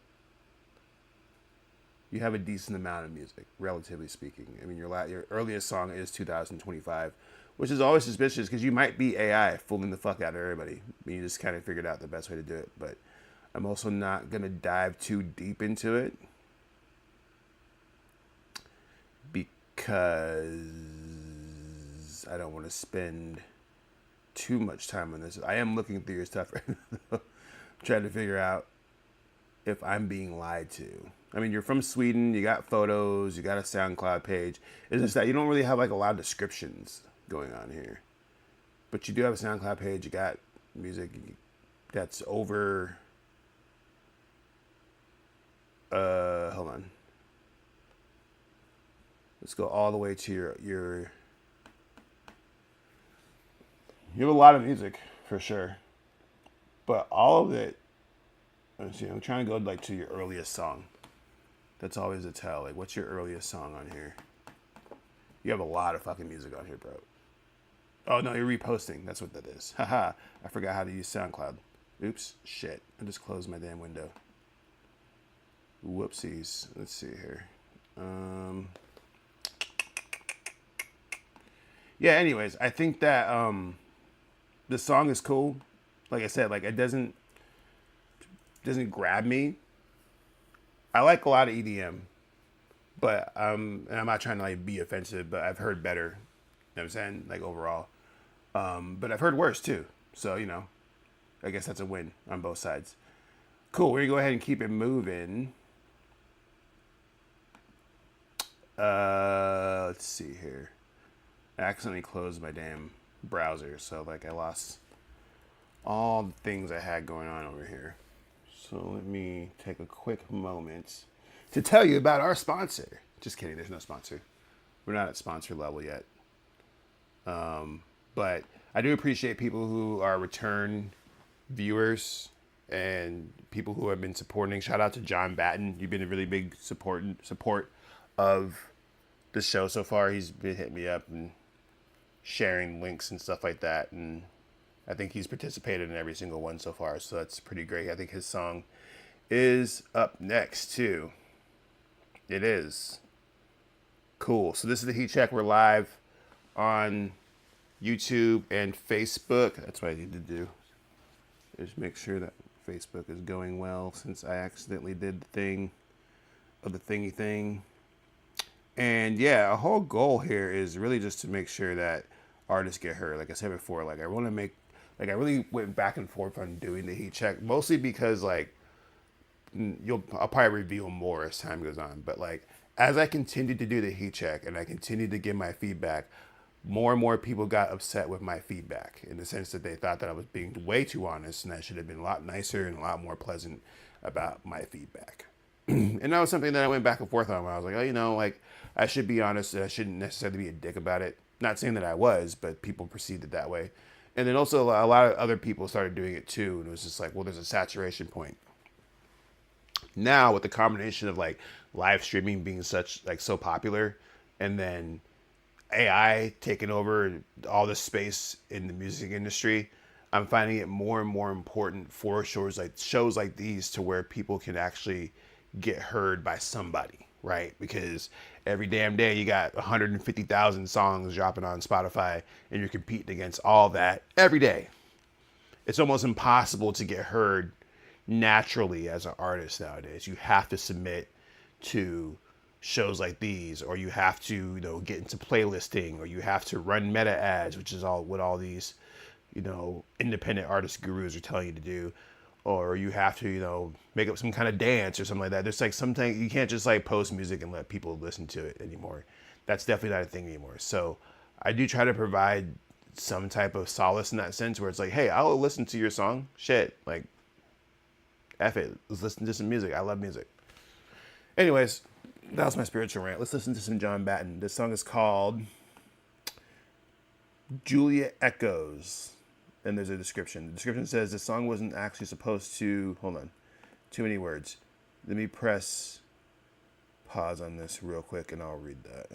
Speaker 2: you have a decent amount of music, relatively speaking. I mean, your earliest song is 2025, which is always suspicious because you might be AI fooling the fuck out of everybody. You just kind of figured out the best way to do it. But I'm also not going to dive too deep into it because I don't want to spend too much time on this. I am looking through your stuff right now, trying to figure out if I'm being lied to. I mean, you're from Sweden, you got photos, you got a SoundCloud page. It's just that you don't really have like a lot of descriptions going on here. But you do have a SoundCloud page, you got music that's over, hold on. Let's go all the way to your you have a lot of music, for sure. But all of it, let's see, I'm trying to go like to your earliest song. That's always a tell. Like, what's your earliest song on here? You have a lot of fucking music on here, bro. Oh, no, you're reposting. That's what that is. Haha, I forgot how to use SoundCloud. Oops, shit. I just closed my damn window. Whoopsies. Let's see here. Yeah, anyways, I think that the song is cool. Like I said, like it doesn't grab me. I like a lot of EDM, but and I'm not trying to like be offensive, but I've heard better. You know what I'm saying? Like overall. But I've heard worse too. So, you know, I guess that's a win on both sides. Cool, we're gonna go ahead and keep it moving. Let's see here. I accidentally closed my damn browser, so like I lost all the things I had going on over here. So let me take a quick moment to tell you about our sponsor. Just kidding, there's no sponsor. We're not at sponsor level yet. But I do appreciate people who are return viewers and people who have been supporting. Shout out to John Batten. You've been a really big support of the show so far. He's been hitting me up and sharing links and stuff like that, and I think he's participated in every single one so far, so that's pretty great. I think his song is up next too. It is. Cool. So this is the Heat Check. We're live on YouTube and Facebook. That's what I need to do. Just make sure that Facebook is going well, since I accidentally did the thing of the thingy thing. And yeah, a whole goal here is really just to make sure that artists get heard. Like I said before, like I want to make, like I really went back and forth on doing the Heat Check, mostly because like I'll probably reveal more as time goes on. But like as I continued to do the Heat Check and I continued to give my feedback, more and more people got upset with my feedback in the sense that they thought that I was being way too honest and I should have been a lot nicer and a lot more pleasant about my feedback. And that was something that I went back and forth on when I was like, oh, you know, like I should be honest and I shouldn't necessarily be a dick about it. Not saying that I was, but people perceived it that way. And then also a lot of other people started doing it too. And it was just like, well, there's a saturation point. Now with the combination of like live streaming being so popular, and then AI taking over all the space in the music industry, I'm finding it more and more important for shows like these to where people can actually get heard by somebody, right? Because every damn day you got 150,000 songs dropping on Spotify and you're competing against all that every day. It's almost impossible to get heard naturally as an artist nowadays. You have to submit to shows like these, or you have to, get into playlisting, or you have to run meta ads, which is all what all these, independent artist gurus are telling you to do, or you have to, make up some kind of dance or something like that. There's like something, you can't just like post music and let people listen to it anymore. That's definitely not a thing anymore. So I do try to provide some type of solace in that sense, where it's like, hey, I'll listen to your song. Shit, like, F it. Let's listen to some music. I love music. Anyways, that was my spiritual rant. Let's listen to some John Batten. This song is called Julia Echoes. And there's a description. The description says the song wasn't actually supposed to... Hold on. Too many words. Let me press pause on this real quick and I'll read that.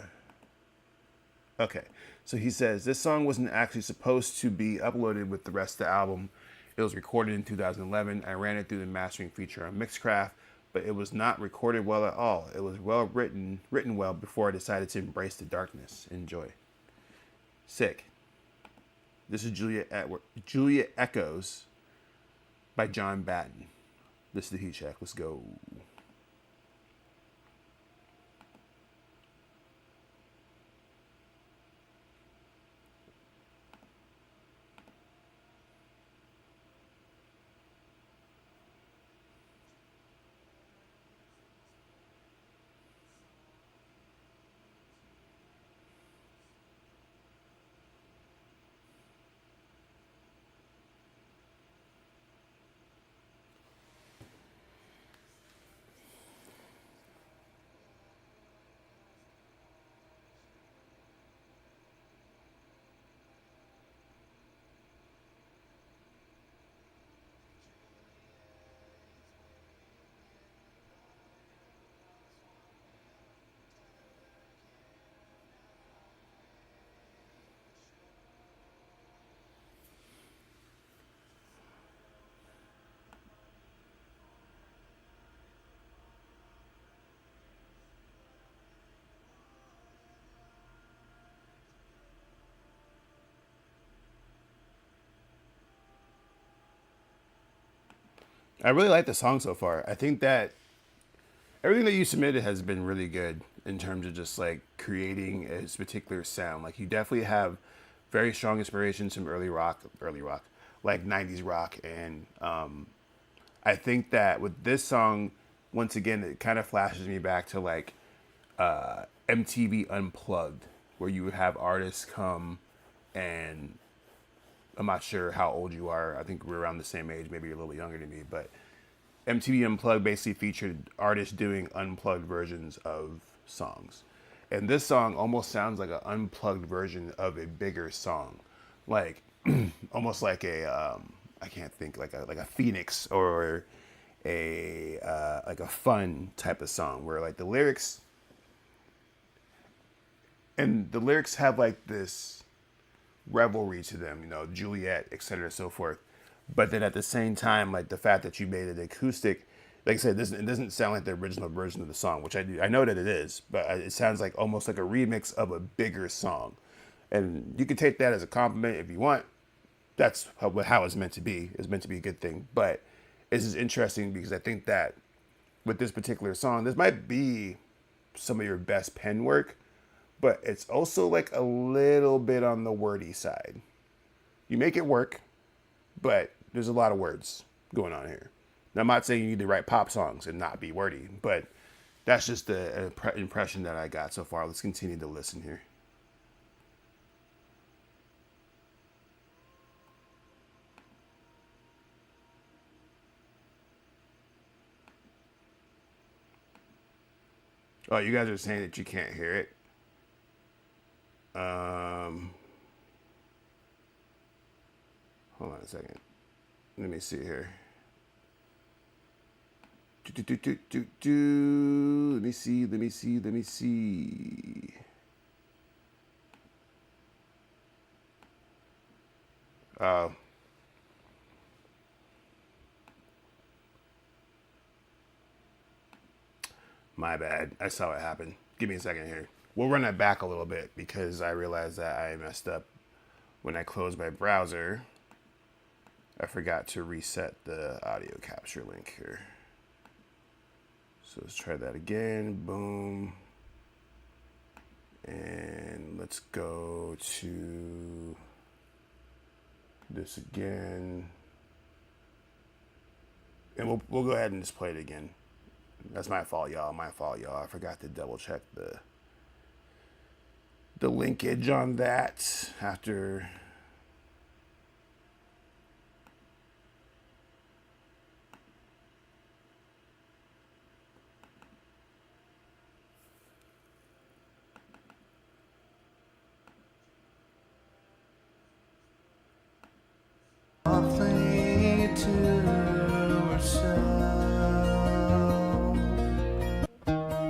Speaker 2: Okay. So he says, this song wasn't actually supposed to be uploaded with the rest of the album. It was recorded in 2011. I ran it through the mastering feature on Mixcraft, but it was not recorded well at all. It was well written well before I decided to embrace the darkness. Enjoy. Sick. This is Julia Echoes by John Batten. This is the heat check. Let's go. I really like the song so far. I think that everything that you submitted has been really good in terms of just like creating a particular sound. Like you definitely have very strong inspirations from early rock, like 90s rock. And I think that with this song, once again, it kind of flashes me back to like MTV Unplugged, where you would have artists come, and I'm not sure how old you are. I think we're around the same age. Maybe you're a little bit younger than me. But MTV Unplugged basically featured artists doing unplugged versions of songs. And this song almost sounds like an unplugged version of a bigger song. Like, almost like a, I can't think, like a Phoenix or like a Fun type of song where like the lyrics have like this revelry to them, Juliet, etc., so forth. But then at the same time, like the fact that you made it acoustic, like I said, it doesn't sound like the original version of the song, which I know that it is, but it sounds like almost like a remix of a bigger song. And you can take that as a compliment if you want. That's how it's meant to be. It's meant to be a good thing. But this is interesting because I think that with this particular song, this might be some of your best pen work, but it's also like a little bit on the wordy side. You make it work, but there's a lot of words going on here. Now, I'm not saying you need to write pop songs and not be wordy, but that's just the impression that I got so far. Let's continue to listen here. Oh, you guys are saying that you can't hear it. Hold on a second. Let me see here. Let me see. My bad. I saw what happened. Give me a second here. We'll run that back a little bit because I realized that I messed up when I closed my browser. I forgot to reset the audio capture link here. So let's try that again. Boom. And let's go to this again. And we'll go ahead and just play it again. That's my fault, y'all. My fault, y'all. I forgot to double check the linkage on that after.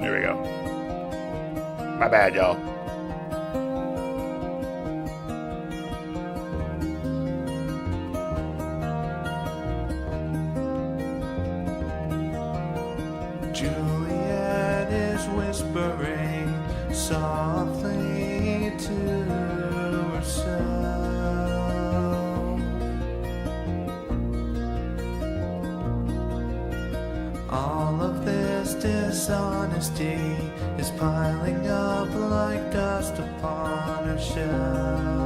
Speaker 2: There we go. My bad, y'all.
Speaker 8: Juliet is whispering softly to herself. All of this dishonesty is piling up like dust upon her shelf.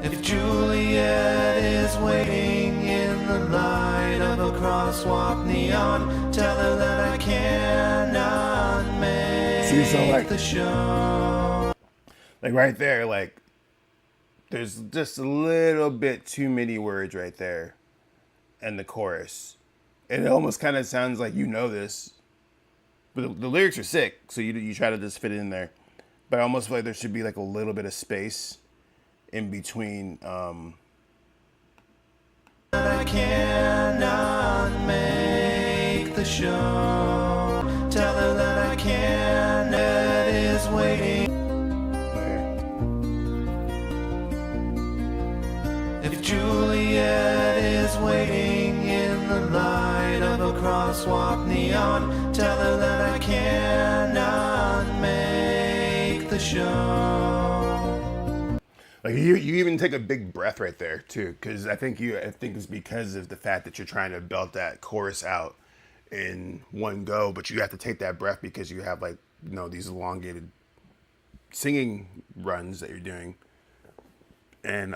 Speaker 8: If Juliet is waiting in the light of a crosswalk neon, tell her that I cannot make the show.
Speaker 2: Like right there, like there's just a little bit too many words right there in the chorus. And it almost kind of sounds like you know this. But the lyrics are sick, so you try to just fit it in there. But I almost feel like there should be like a little bit of space in between.
Speaker 8: I cannot make the show. Tell her that I can. That is waiting. If Juliet is waiting in the light of a crosswalk neon, tell her that I cannot make the show.
Speaker 2: Like you even take a big breath right there too, because I think it's because of the fact that you're trying to belt that chorus out in one go, but you have to take that breath because you have like these elongated singing runs that you're doing, and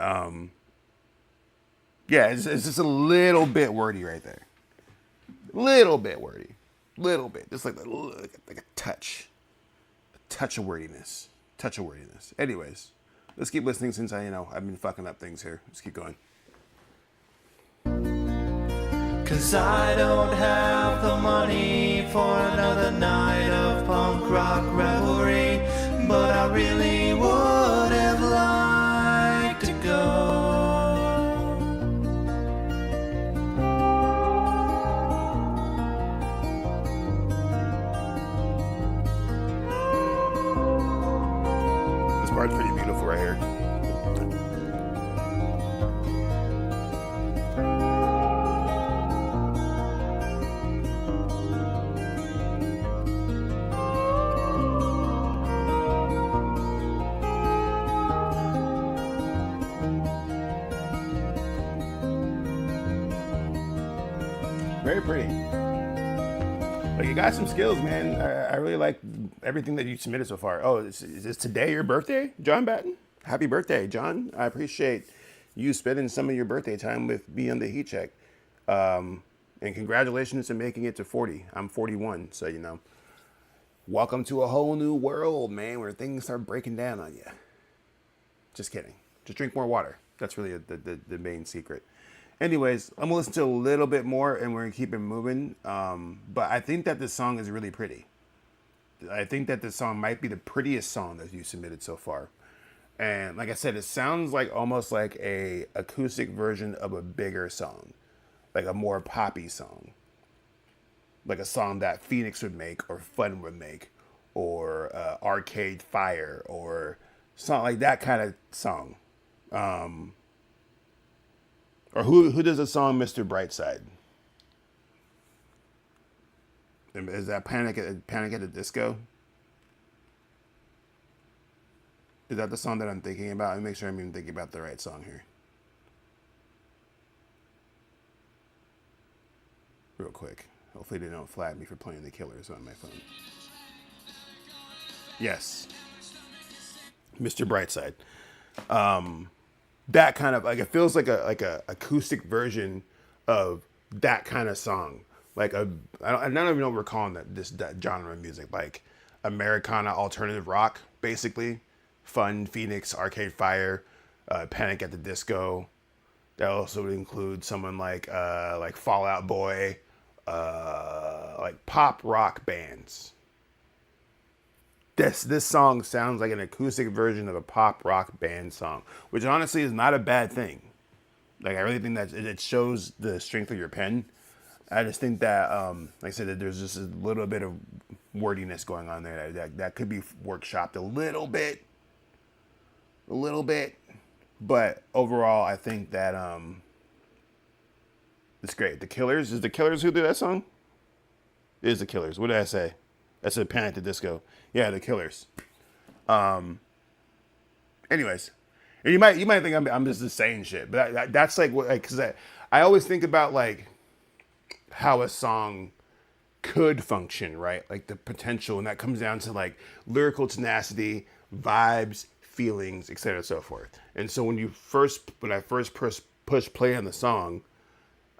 Speaker 2: yeah, it's just a little bit wordy right there, little bit wordy, just like a touch of wordiness, Anyways. Let's keep listening since I've been fucking up things here. Let's keep going.
Speaker 8: 'Cause I don't have the money for another night of punk rock revelry, but I really would have liked to go.
Speaker 2: This part's pretty beautiful right here. Very pretty. Like, you got some skills, man. I really like everything that you submitted so far. Oh, is this today your birthday, John Batten? Happy birthday, John. I appreciate you spending some of your birthday time with me on the Heat Check. And congratulations on making it to 40. I'm 41, so welcome to a whole new world, man, where things start breaking down on you. Just kidding. Just drink more water. That's really the main secret. Anyways, I'm gonna listen to a little bit more and we're gonna keep it moving. But I think that this song is really pretty. I think that this song might be the prettiest song that you submitted so far. And like I said, it sounds like almost like a acoustic version of a bigger song, like a more poppy song, like a song that Phoenix would make or Fun would make, or Arcade Fire, or something like that kind of song. Or who does the song Mr. Brightside? Is that Panic at the Disco? Is that the song that I'm thinking about? Let me make sure I'm even thinking about the right song here. Real quick. Hopefully they don't flag me for playing The Killers on my phone. Yes. Mr. Brightside. That kind of, like, it feels like a acoustic version of that kind of song. Like I don't even know what we're calling that genre of music. Like Americana alternative rock, basically. Fun, Phoenix, Arcade Fire, Panic at the Disco. That also would include someone like Fall Out Boy, like pop rock bands. This song sounds like an acoustic version of a pop rock band song, which honestly is not a bad thing. Like, I really think that it shows the strength of your pen. I just think that, like I said, that there's just a little bit of wordiness going on there that could be workshopped a little bit. But overall, I think that it's great. The Killers, is The Killers who did that song? It is The Killers. What did I say? I said Panic at the Disco. Yeah, The Killers. Anyways, and you might think I'm just saying shit, but that's like what, because I always think about like how a song could function, right? Like the potential, and that comes down to like lyrical tenacity, vibes, feelings, etc., and so forth. And so when I first pushed play on the song,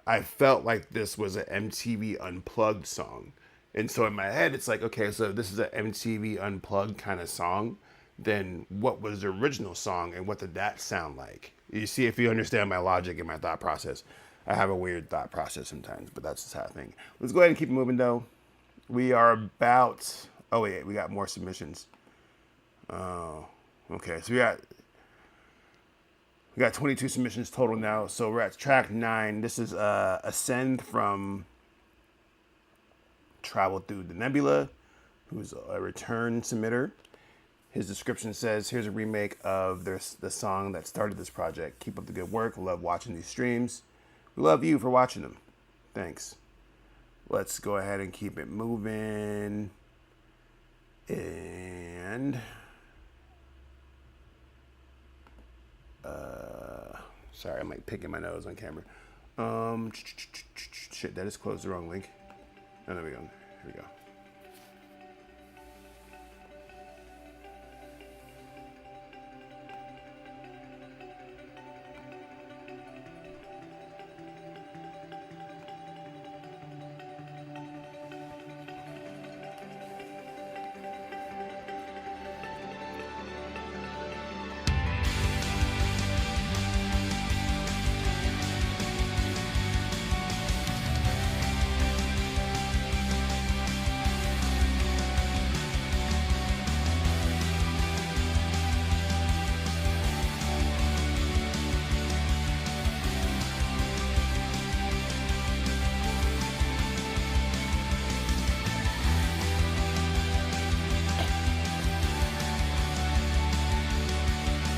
Speaker 2: I felt like this was an MTV Unplugged song. And so in my head, it's like, okay, so this is an MTV Unplugged kind of song. Then what was the original song, and what did that sound like? You see, if you understand my logic and my thought process. I have a weird thought process sometimes, but that's just how I think. Let's go ahead and keep moving, though. We are about... Oh, wait, we got more submissions. Oh, okay. So we got 22 submissions total now. So we're at track 9. This is Ascend from Travel Through the Nebula, who's a return submitter. His description says, here's a remake of the song that started this project. Keep up the good work. Love watching these streams. We love you for watching them. Thanks. Let's go ahead and keep it moving. And... sorry, I'm like picking my nose on camera. Shit, that just closed the wrong link. Oh, there we go. Here we go.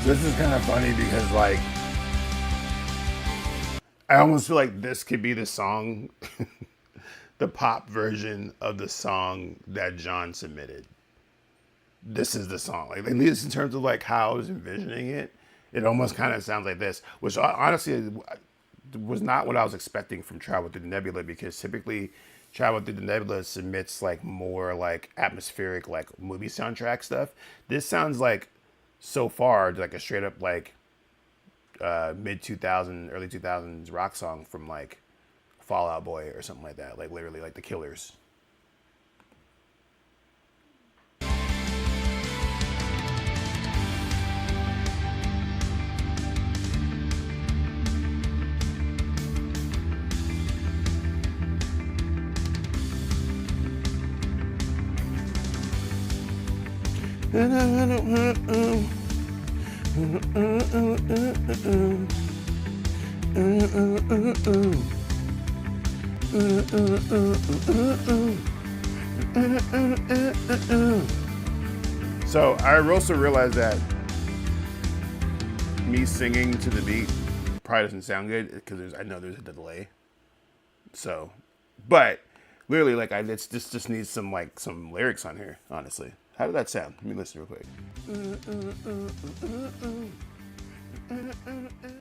Speaker 2: This is kind of funny because, like, I almost feel like this could be the song, the pop version of the song that John submitted. This is the song. Like, at least in terms of, like, how I was envisioning it, it almost kind of sounds like this, which honestly was not what I was expecting from Travel Through the Nebula, because typically Travel Through the Nebula submits, like, more, like, atmospheric, like, movie soundtrack stuff. This sounds like, so far, like a straight up like mid 2000s, early 2000s rock song from like Fall Out Boy or something like that. Like literally like The Killers. So I also realized that me singing to the beat probably doesn't sound good because I know there's a delay. So, but literally, like this just needs some lyrics on here. Honestly, how did that sound? Let me listen real quick.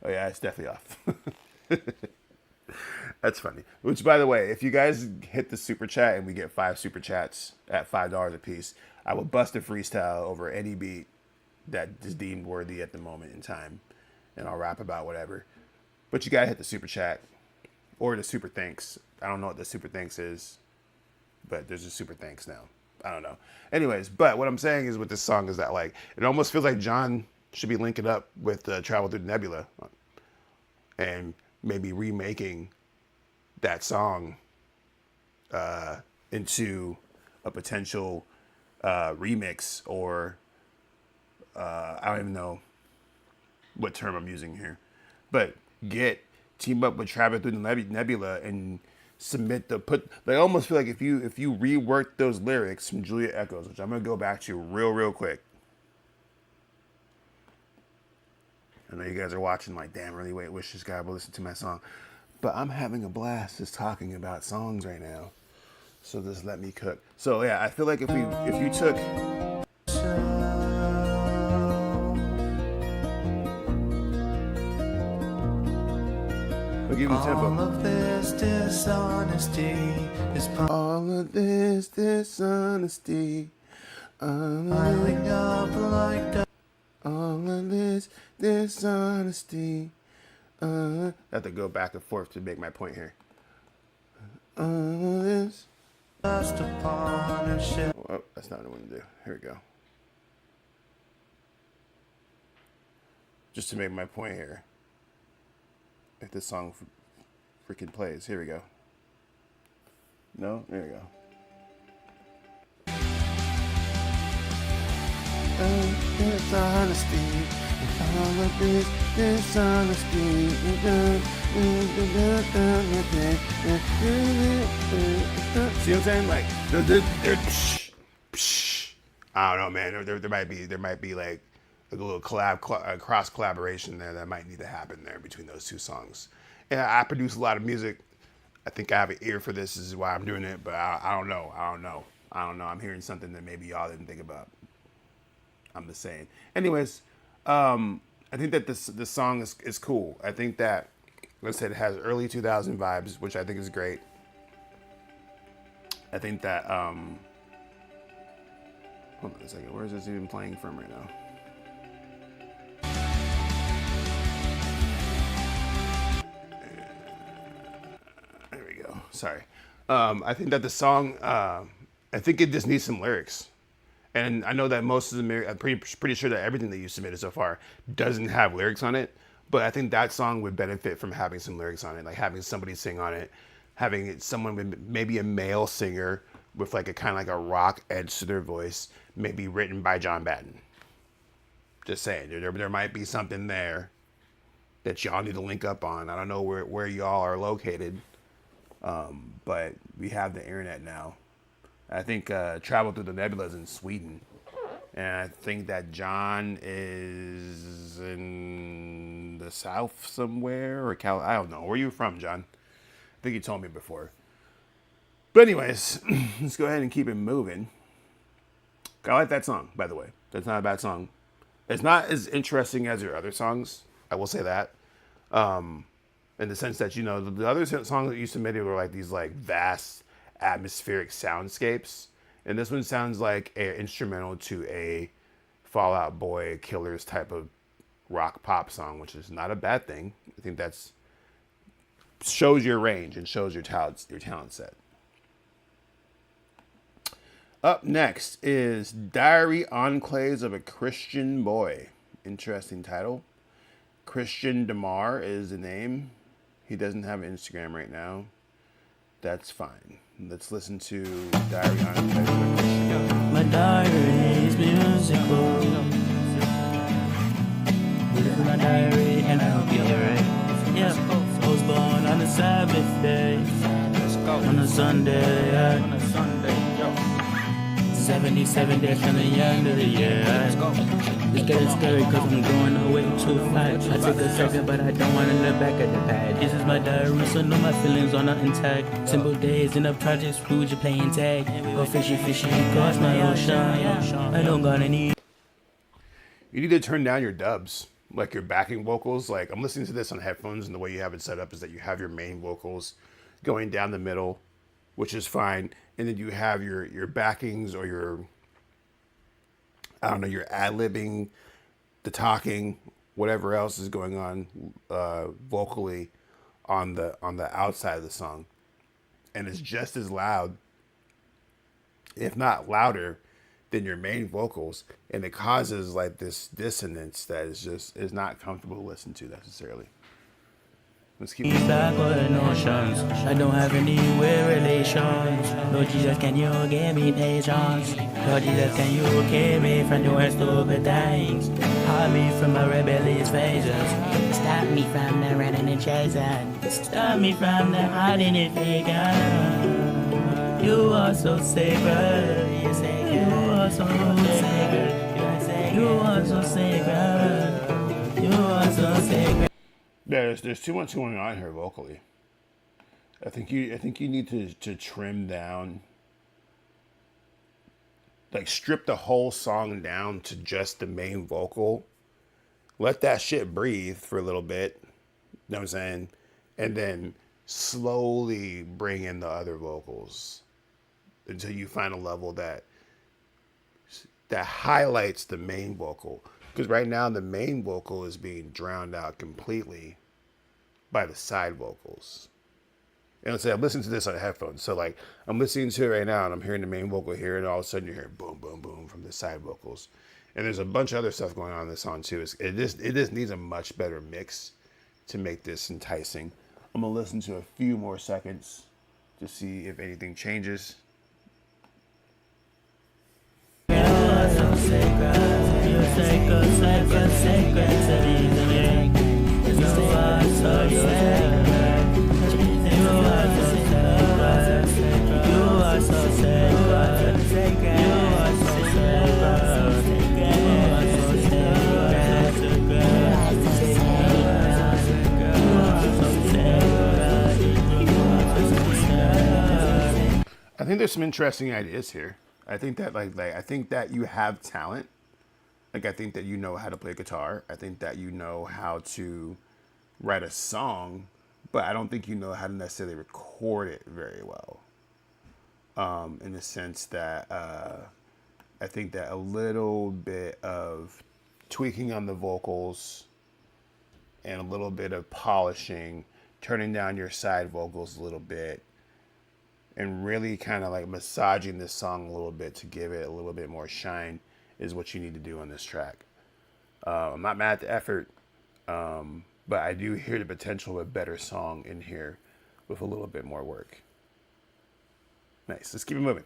Speaker 2: Oh yeah, it's definitely off. That's funny. Which, by the way, if you guys hit the super chat and we get 5 super chats at $5 a piece, I will bust a freestyle over any beat that is deemed worthy at the moment in time, and I'll rap about whatever. But you gotta hit the super chat or the super thanks. I don't know what the super thanks is, but there's a super thanks now. I don't know. Anyways, but what I'm saying is with this song is that like it almost feels like John should be linking up with Travel Through the Nebula and maybe remaking that song into a potential remix, or I don't even know what term I'm using here, but team up with Travel Through the Nebula and submit they almost feel like if you rework those lyrics from Julia Echoes, which I'm gonna go back to real quick. I know you guys are watching like, damn, really wish this guy would listen to my song. But I'm having a blast just talking about songs right now. So just let me cook. So yeah, I feel like if you took I'll give you the tempo.
Speaker 8: All of this dishonesty is
Speaker 2: All of this dishonesty.
Speaker 8: piling up like the
Speaker 2: All of this dishonesty. I have to go back and forth to make my point here. All of this.
Speaker 8: dust upon a ship.
Speaker 2: Oh, that's not what I want to do. Here we go. Just to make my point here. If this song freaking plays. Here we go. No? There we go. Dishonesty. All of this dishonesty. See what I'm saying? Like, I don't know, man. There might be like a little cross collaboration there that might need to happen there between those two songs. And I produce a lot of music. I think I have an ear for this. This is why I'm doing it. But I don't know. I'm hearing something that maybe y'all didn't think about. I'm just saying. Anyways, I think that this song is cool. I think that, like I said, it has early 2000 vibes, which I think is great. I think that, hold on a second. Where is this even playing from right now? There we go. Sorry. I think that the song, I think it just needs some lyrics. And I know that most of the, I'm pretty sure that everything that you submitted so far doesn't have lyrics on it. But I think that song would benefit from having some lyrics on it, like having somebody sing on it, having someone with maybe a male singer with like a kind of like a rock edge to their voice, maybe written by John Batten. Just saying, there might be something there that y'all need to link up on. I don't know where y'all are located, but we have the internet now. I think Travel Through the Nebula is in Sweden. And I think that John is in the South somewhere, or I don't know. Where are you from, John? I think you told me before. But anyways, let's go ahead and keep it moving. I like that song, by the way. That's not a bad song. It's not as interesting as your other songs. I will say that. In the sense that, you know, the other songs that you submitted were like these like vast atmospheric soundscapes. And this one sounds like an instrumental to a Fall Out Boy Killers type of rock pop song, which is not a bad thing. I think that's shows your range and shows your talent set. Up next is Diary Enclaves of a Christian Boy. Interesting title. Christian DeMar is the name. He doesn't have an Instagram right now. That's fine. Let's listen to Diary Enclaves of a Christian Boy.
Speaker 8: My diary is musical. Look at my diary and I hope you hear it. Yeah, I was born on a Sabbath day. On a Sunday, 77
Speaker 9: 7 days from the end of the year. Let's go. It's getting scary cause I'm going away too fast. I took a second but I don't wanna look back at the past. This is my diary so know my feelings are not intact. Simple days in the projects, Scrooge playing tag. Go fishy, across my ocean. I don't got any.
Speaker 2: You need to turn down your dubs, like your backing vocals. Like I'm listening to this on headphones, and the way you have it set up is that you have your main vocals going down the middle, which is fine, and then you have your backings or your, I don't know, your ad-libbing, the talking, whatever else is going on vocally on the outside of the song, and it's just as loud, if not louder, than your main vocals, and it causes like this dissonance that is not comfortable to listen to necessarily. Let's keep
Speaker 9: backward notions. I don't have any weird relations. Lord Jesus, can you give me patience? Lord Jesus, can you keep me from doing stupid things? Hide me from my rebellious phases. Stop me from the running and chasing. Stop me from the hiding and faking. You are so sacred. You are so sacred. You are so sacred. You are so sacred.
Speaker 2: Yeah, there's too much going on here vocally. I think you need to trim down, like strip the whole song down to just the main vocal. Let that shit breathe for a little bit. You know what I'm saying? And then slowly bring in the other vocals until you find a level that highlights the main vocal. Because right now the main vocal is being drowned out completely by the side vocals. And let's say I'm listening to this on headphones. So like I'm listening to it right now and I'm hearing the main vocal here, and all of a sudden you're hearing boom, boom, boom from the side vocals. And there's a bunch of other stuff going on in this song too. It just needs a much better mix to make this enticing. I'm gonna listen to a few more seconds to see if anything changes. I think there's some interesting ideas here. I think that I think that you have talent. Like I think that you know how to play guitar. I think that you know how to write a song, but I don't think you know how to necessarily record it very well. In the sense that I think that a little bit of tweaking on the vocals and a little bit of polishing, turning down your side vocals a little bit, and really kind of like massaging this song a little bit to give it a little bit more shine is what you need to do on this track. I'm not mad at the effort, but I do hear the potential of a better song in here with a little bit more work. Nice. Let's keep it moving.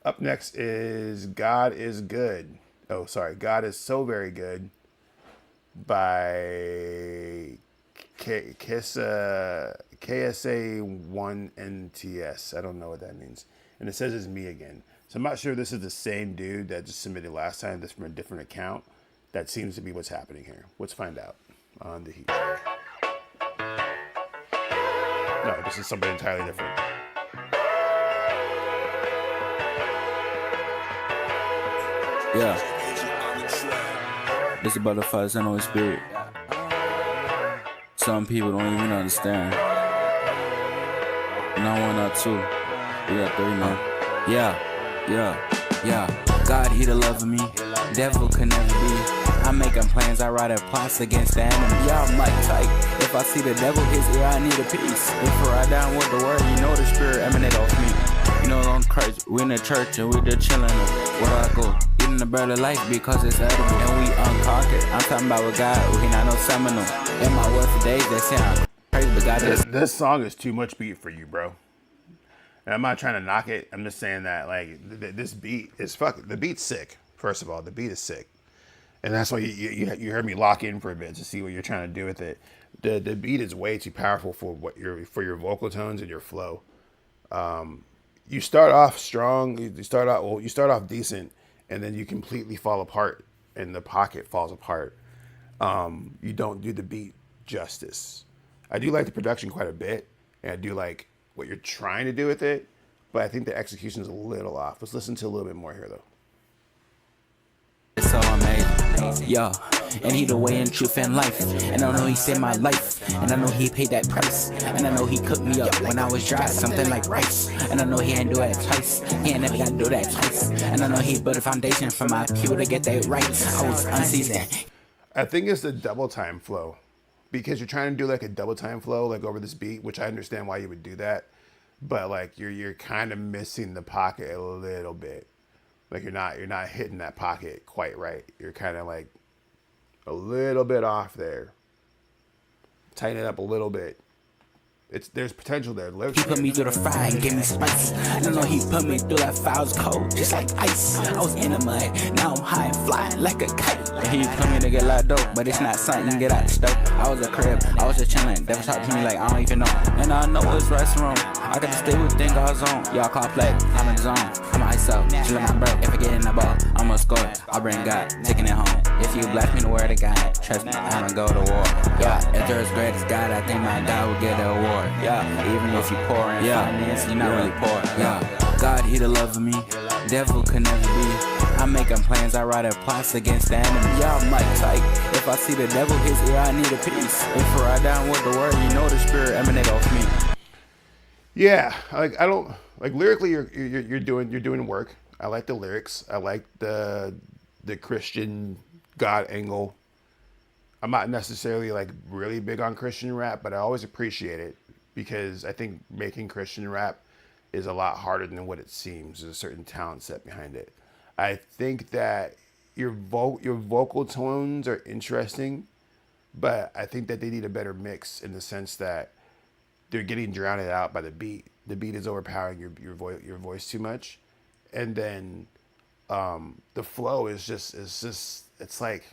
Speaker 2: Up next is God is Good. Oh, sorry. God is So Very Good by KSA1NTS. I don't know what that means. And it says it's me again. So I'm not sure this is the same dude that just submitted last time. This from a different account. That seems to be what's happening here. Let's find out on the heat. No, this is somebody entirely different.
Speaker 10: Yeah. This is about the Father, Son, Holy Spirit. Some people don't even understand. Not one, not two. We got three now. Yeah. God, he the love of me. Devil could never be. I'm making plans, I write plots against the enemy. Yeah, I'm like tight. If I see the devil, his ear, I need a piece. If I ride down with the word, you know the spirit emanate off me. You know, on Christ, we in the church and we just chilling. Where I go? Eating the bread of life because it's edible. And we unconquered. I'm talking about with God, he not no seminal. In my word for days, they say I'm crazy, but God is.
Speaker 2: This song is too much beat for you, bro. And I'm not trying to knock it. I'm just saying that, like, this beat is fucking. The beat's sick. First of all, the beat is sick, and that's why you heard me lock in for a bit to see what you're trying to do with it. The beat is way too powerful for your vocal tones and your flow. You start off strong. You start off decent, and then you completely fall apart and the pocket falls apart. You don't do the beat justice. I do like the production quite a bit, and I do like what you're trying to do with it, but I think the execution is a little off. Let's listen to a little bit more here, though.
Speaker 10: It's so amazing, yo. And he the way in truth and life. And I know he saved my life. And I know he paid that price. And I know he cooked me up when I was dry, something like rice. And I know he ain't do that twice. He ain't never gotta do that twice. And I know he built a foundation for my people to get that right. I was unseasoned.
Speaker 2: I think it's the double time flow, because you're trying to do like a double time flow like over this beat, which I understand why you would do that, but like you're kind of missing the pocket a little bit. Like you're not hitting that pocket quite right. You're kind of like a little bit off there. Tighten it up a little bit. There's potential there.
Speaker 10: He put me through the fire and gave me spice. And I know he put me through that fire, was cold, just like ice. I was in the mud, now I'm high and flying like a kite. And he put me to get locked dope, but it's not something to get out the stove. I was a crib, I was just chilling. Devil talk to me like I don't even know. And I know it's right or wrong. I got to stay with things I was on. Y'all call play, I'm in the zone. I'm ice up, chillin' my bro. If I get in the ball, I'ma score. I'll bring God, taking it home. If you blast me the word of God, trust me, I'ma go to war. Yeah, if there's greatest God, I think my God will get the award. Yeah, even if you pour in finance, you're not really poor. Yeah, God, he the love of me. Devil could never be. I'm making plans, I write plots against the enemy. Yeah, I'm like tight. If I see the devil his ear, I need a piece. If I ride down with the word, you know the spirit emanate off me.
Speaker 2: Yeah, like I don't like lyrically. You're doing work. I like the lyrics. I like the Christian God angle. I'm not necessarily like really big on Christian rap, but I always appreciate it because I think making Christian rap is a lot harder than what it seems. There's a certain talent set behind it. I think that your vocal tones are interesting, but I think that they need a better mix in the sense that they're getting drowned out by the beat. The beat is overpowering your voice too much, and then the flow is just it's like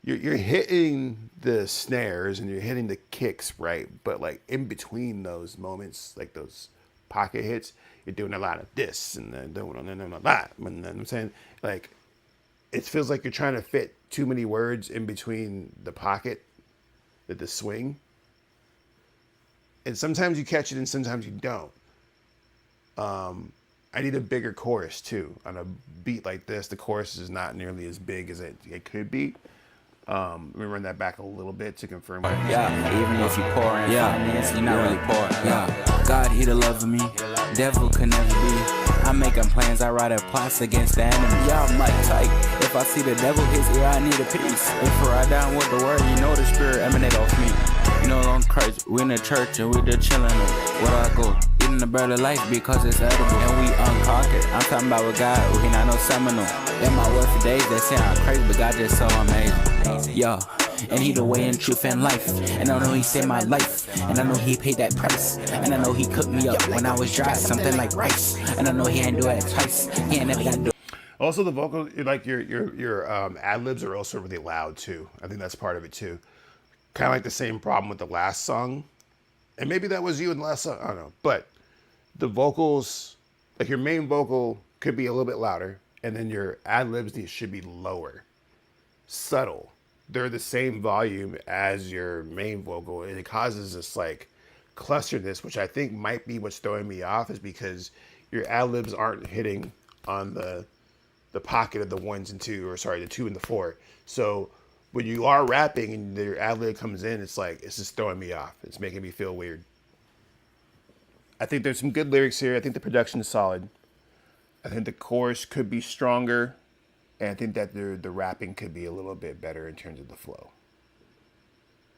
Speaker 2: you're hitting the snares and you're hitting the kicks right, but like in between those moments, like those pocket hits, you're doing a lot of this and then doing a lot. And then I'm saying, like, it feels like you're trying to fit too many words in between the pocket, the swing. And sometimes you catch it and sometimes you don't. I need a bigger chorus too. On a beat like this, the chorus is not nearly as big as it could be. Let me run that back a little bit to confirm.
Speaker 10: Yeah, even if you pour in finance, you're not really poor. Yeah, God, he the love of me. Devil could never be. I'm making plans, I write plots against the enemy. Yeah, I'm like tight. If I see the devil his ear, I need a piece. If I ride down with the word, you know the spirit emanate off me. You know I'm crazy. We in the church and we just chilling. Where do I go? Eating the bread of life because it's edible. And we unconquered. I'm talking about with God, who he not no seminal. In my word for days, they say I'm crazy, but God just so amazing. Yeah, and he the way in truth and life. And I know he saved my life. And I know he paid that price. And I know he cooked me up when I was dry, something like rice. And I know he ain't do that twice. He ain't never got to do it.
Speaker 2: Also, the vocal, like your ad libs are also really loud too. I think that's part of it too. Kind of like the same problem with the last song, and maybe that was you in the last song. I don't know, but the vocals, like your main vocal, could be a little bit louder, and then your ad libs should be lower, subtle. They're the same volume as your main vocal, and it causes this like clusterness, which I think might be what's throwing me off, is because your ad libs aren't hitting on the pocket of the 1s and 2, or sorry, the 2 and the 4. So when you are rapping and your ad lib comes in, it's like it's just throwing me off. It's making me feel weird. I think there's some good lyrics here. I think the production is solid. I think the chorus could be stronger. And I think that the rapping could be a little bit better in terms of the flow.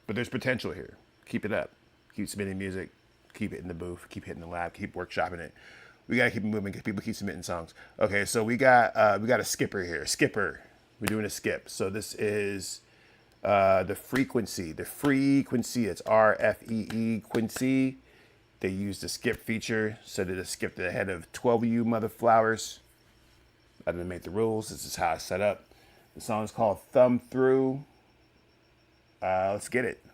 Speaker 2: But there's potential here. Keep it up. Keep submitting music. Keep it in the booth. Keep hitting the lab. Keep workshopping it. We got to keep it moving because people keep submitting songs. Okay, so we got a skipper here. Skipper. We're doing a skip. So this is the frequency. The frequency. It's RFEE Quincy. They used the skip feature, so they just skipped ahead of 12 of you mother flowers. I didn't make the rules. This is how it's set up. The song is called Thumb Through. Let's get it.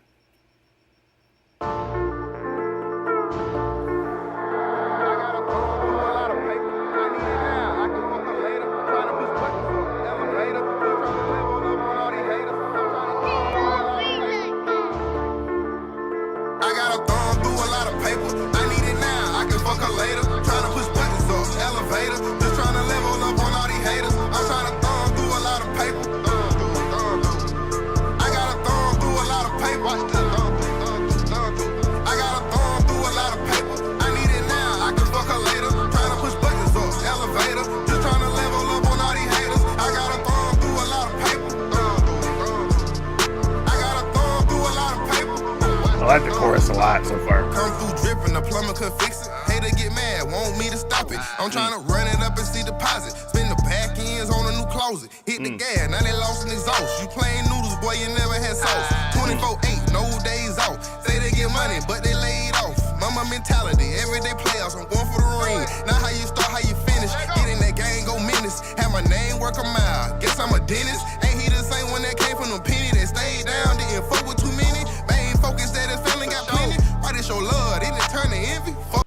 Speaker 2: lot so far.
Speaker 11: Come through dripping, the plumber could fix it. Hater get mad, want me to stop it. I'm trying to run it up and see deposit. Spend the back ends on a new closet. Hit the gas, now they lost in exhaust. You plain noodles, boy, you never had sauce. 24/8, no days off. Say they get money, but they laid off. Mama mentality, everyday playoffs. I'm going for the ring. Not how you start, how you finish. Get in that game, go menace. Have my name work a mile. Guess I'm a dentist. Ain't he the same one that came from the penny that stayed down? Didn't fuck with too many. Main focus that his family got plenty. Why they show love? Didn't it turn to envy? Fuck.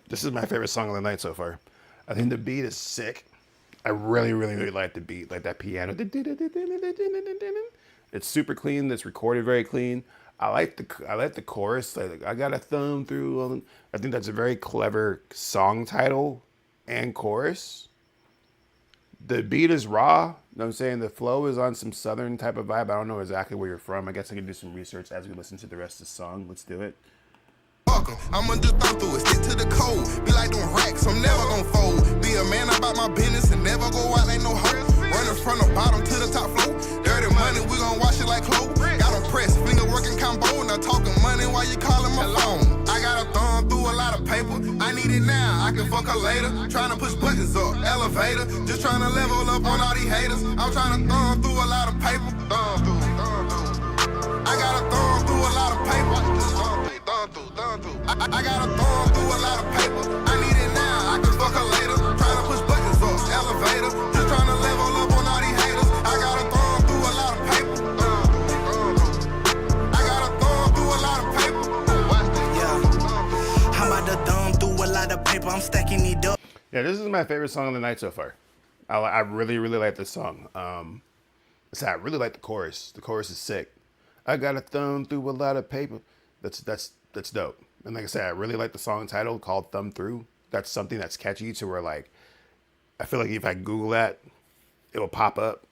Speaker 2: This is my favorite song of the night so far. I think the beat is sick. I really, really, really like the beat, like that piano. It's super clean. It's recorded very clean. I like the chorus. Like, I got a thumb through. I think that's a very clever song title and chorus. The beat is raw. You know what I'm saying? The flow is on some southern type of vibe. I don't know exactly where you're from. I guess I can do some research as we listen to the rest of the song. Let's do it.
Speaker 11: I'ma just thumb through it, stick to the code. Be like them racks, I'm never gon' fold. Be a man about my business and never go out like no hoe. Running from the bottom to the top floor. Dirty money, we gon' wash it like clothes. Got them pressed, finger working combo. Now talking money while you calling my phone. I got a thumb through a lot of paper. I need it now, I can fuck her later. Tryna push buttons up, elevator. Just tryna level up on all these haters. I'm tryna thumb through a lot of paper. Thumb through. I got a thumb through a lot of paper. I got a thumb through a lot of paper. I need it now, I can fuck her later. Tryna push buttons up, elevator. Just tryna level up on all these haters. I got a thumb through a lot of paper. I got a thumb through a lot of paper. Yeah, I'm about to thumb through a lot of paper. I'm stacking it up.
Speaker 2: Yeah, this is my favorite song of the night so far. I really, really like this song. I really like the chorus. The chorus is sick. I got a thumb through a lot of paper. That's dope. And like I said, I really like the song title called Thumb Through. That's something that's catchy to where, like, I feel like if I Google that, it'll pop up.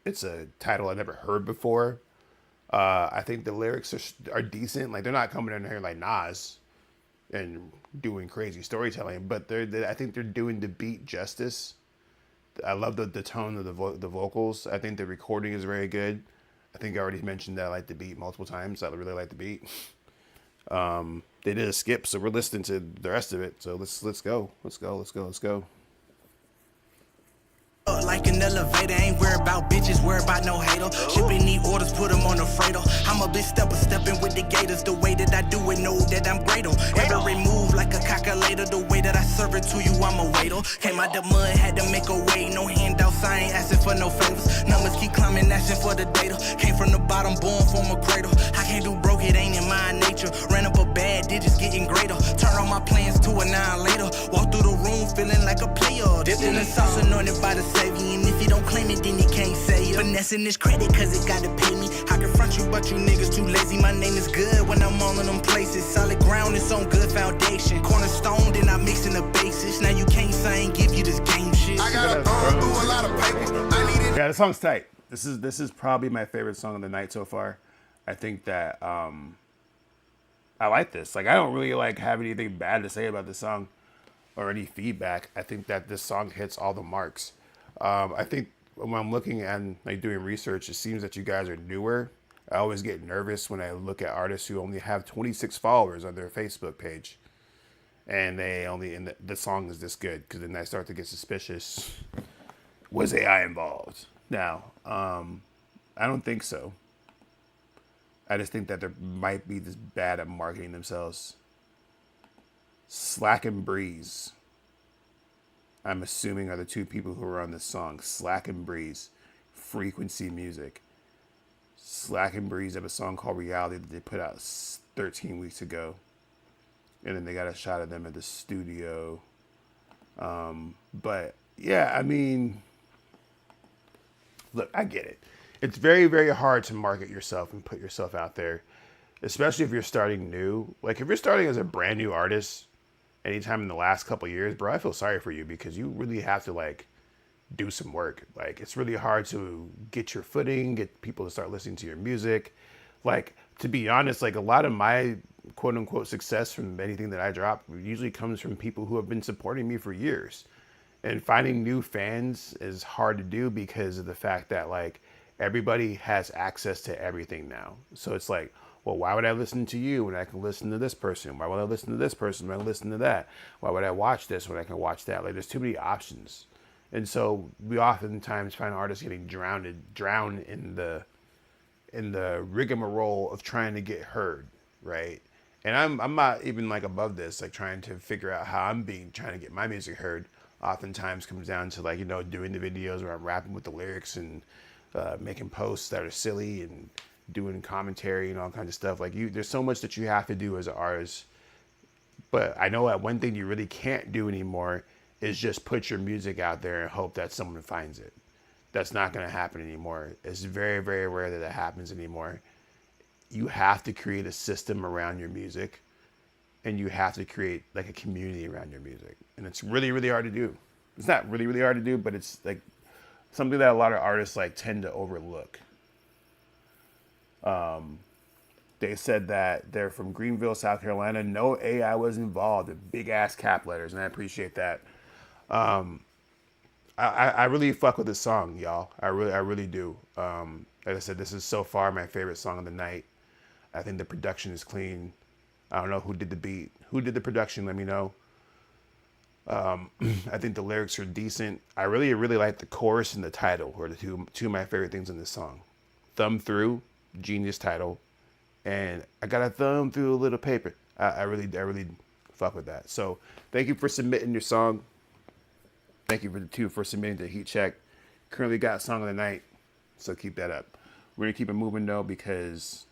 Speaker 2: It's a title I never heard before. I think the lyrics are decent. Like, they're not coming in here like Nas and doing crazy storytelling, but I think they're doing the beat justice. I love the tone of the vocals. I think the recording is very good. I think I already mentioned that I like the beat multiple times. I really like the beat. They did a skip, so we're listening to the rest of it. So let's go.
Speaker 4: Like an elevator, ain't worried about bitches, worried about no hater. Shipping need orders, put them on a freighter. I'm a bitch stepping with the gators. The way that I do it, know that I'm great on. Every move like a calculator. The way that I serve it to you, I'm a waiter. Came out the mud, had to make a way. No handouts, I ain't asking for no favors. Numbers keep climbing, asking for the data. Came from the bottom, born from a cradle. I can't do broke, it ain't in my nature. Ran up a bad digits, getting greater. Turn all my plans to a nine later. Walk through the room, feeling like a player. Dipped in the sauce, anointed by the Savior. And if you don't claim it, then you can't say it. Finessing this credit, cause it gotta pay me. I can front you, but you niggas too lazy. My name is good when I'm all in them places. Solid ground, it's on good foundation. Cornerstone, then I'm mixing the basis. Now you can't say I ain't give you this game shit.
Speaker 11: I got a thumb through a lot of paper. I need it.
Speaker 2: Yeah, the song's tight. This is probably my favorite song of the night so far. I think that I like this. Like, I don't really have anything bad to say about this song or any feedback. I think that this song hits all the marks. I think when I'm looking and doing research, it seems that you guys are newer. I always get nervous when I look at artists who only have 26 followers on their Facebook page, and the song is this good, because then I start to get suspicious. Was AI involved? Now, I don't think so. I just think that they might be this bad at marketing themselves. Slack and Breeze, I'm assuming, are the two people who are on this song. Slack and Breeze, Frequency Music. Slack and Breeze have a song called Reality that they put out 13 weeks ago. And then they got a shot of them at the studio. But yeah, I mean, look, I get it. It's very, very hard to market yourself and put yourself out there, especially if you're starting new. Like, if you're starting as a brand new artist anytime in the last couple of years, bro, I feel sorry for you, because you really have to do some work. Like, it's really hard to get your footing, get people to start listening to your music. Like, to be honest, a lot of my quote unquote success from anything that I drop usually comes from people who have been supporting me for years. And finding new fans is hard to do because of the fact that everybody has access to everything now. So it's Well, why would I listen to you when I can listen to this person? Why would I listen to this person when I listen to that? Why would I watch this when I can watch that? Like, there's too many options. And so we oftentimes find artists getting drowned in the rigmarole of trying to get heard, right? And I'm not even like above this, like trying to figure out how trying to get my music heard. Oftentimes comes down to, like, you know, doing the videos where I'm rapping with the lyrics and making posts that are silly and doing commentary and all kinds of stuff. Like, there's so much that you have to do as an artist. But I know that one thing you really can't do anymore is just put your music out there and hope that someone finds it. That's not going to happen anymore. It's very, very rare that that happens anymore. You have to create a system around your music, and you have to create like a community around your music. And it's really, really hard to do. It's not really, really hard to do, but it's like something that a lot of artists like tend to overlook. They said that they're from Greenville, South Carolina. No AI was involved. Big ass cap letters, and I appreciate that. I really fuck with this song, y'all. I really do. Like I said, this is so far my favorite song of the night. I think the production is clean. I don't know who did the beat. Who did the production? Let me know. I think the lyrics are decent. I really, really like the chorus and the title, or the two of my favorite things in this song. Thumb Through, genius title. And I got a thumb through a little paper. I really fuck with that. So thank you for submitting your song. Thank you for submitting to Heat Check. Currently got song of the night, so keep that up. We're gonna keep it moving though, because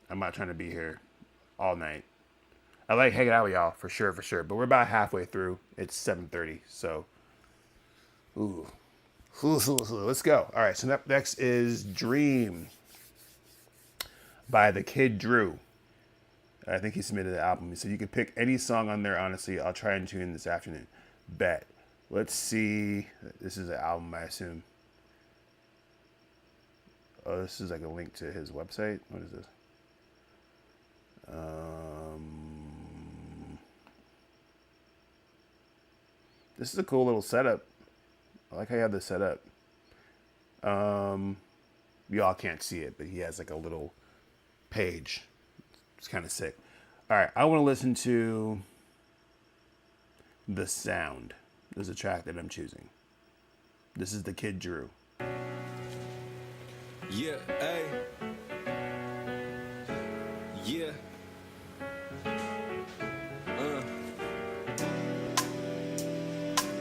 Speaker 2: I'm not trying to be here all night. I like hanging out with y'all for sure. But we're about halfway through. It's 7:30, so let's go. All right, so up next is Dream by the Kid Drew. I think he submitted the album. He said you can pick any song on there. Honestly, I'll try and tune in this afternoon. Bet. Let's see. This is an album, I assume. Oh, this is like a link to his website. What is this? This is a cool little setup. I like how you have this set up. Y'all can't see it, but he has like a little page. It's kind of sick. All right, I want to listen to The Sound. There's a track that I'm choosing. This is the Kid Drew.
Speaker 12: Yeah, hey. Yeah.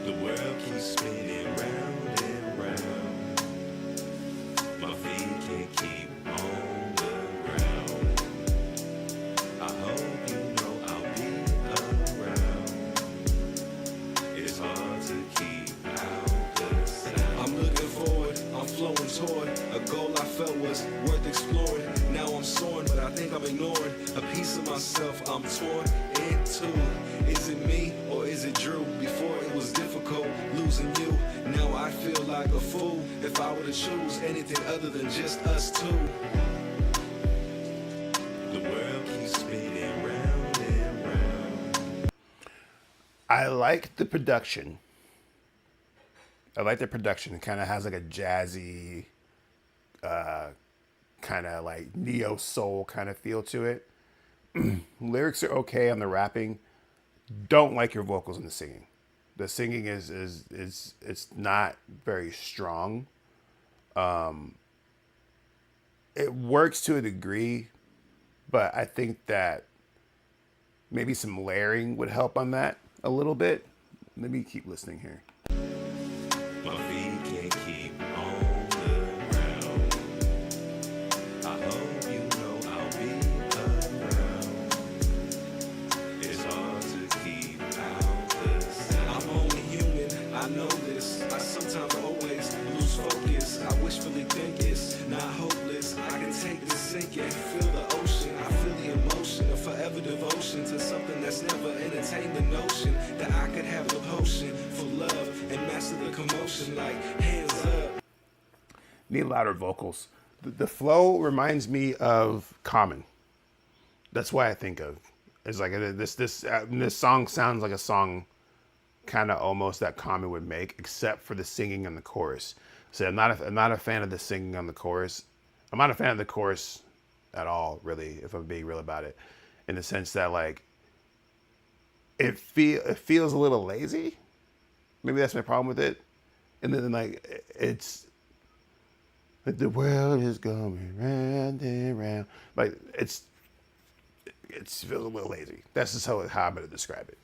Speaker 12: The world keeps spinning round and round. My feet can't keep on the ground. I hope you know I'll be around. It's hard to keep out the sound. I'm looking forward, I'm flowing toward a goal I felt was worth exploring. Now I'm soaring, but I think I'm ignoring a piece of myself I'm torn into. Is it me or is it Drew? Before it was difficult losing you. Now I feel like a fool if I were to choose anything other than just us two. The world keeps spinning round and round.
Speaker 2: I like the production. It kind of has like a jazzy, kind of like neo soul kind of feel to it. Lyrics are okay on the rapping. Don't like your vocals in the singing. The singing is it's not very strong. It works to a degree, but I think that maybe some layering would help on that a little bit. Let me keep listening here.
Speaker 12: My feet can't keep on the ground. I hope you know I'll be around. It's hard to keep out the sound. I'm only human, I know this. I sometimes always lose focus. I wishfully think it's not hopeless. I can take this sink and feel the ocean. I feel the emotion of forever devotion to something that's never entertained the notion that I could have the potion for love and master the commotion like hands up.
Speaker 2: Need louder vocals. The flow reminds me of Common. That's why I think of. It's like this song sounds like a song kind of almost that Common would make, except for the singing and the chorus. So I'm not a fan of the singing on the chorus. I'm not a fan of the chorus at all, really, if I'm being real about it, in the sense that like it feels a little lazy. Maybe that's my problem with it. And then like it's like the world is going round and round. Like it feels a little lazy. That's just how I'm gonna describe it.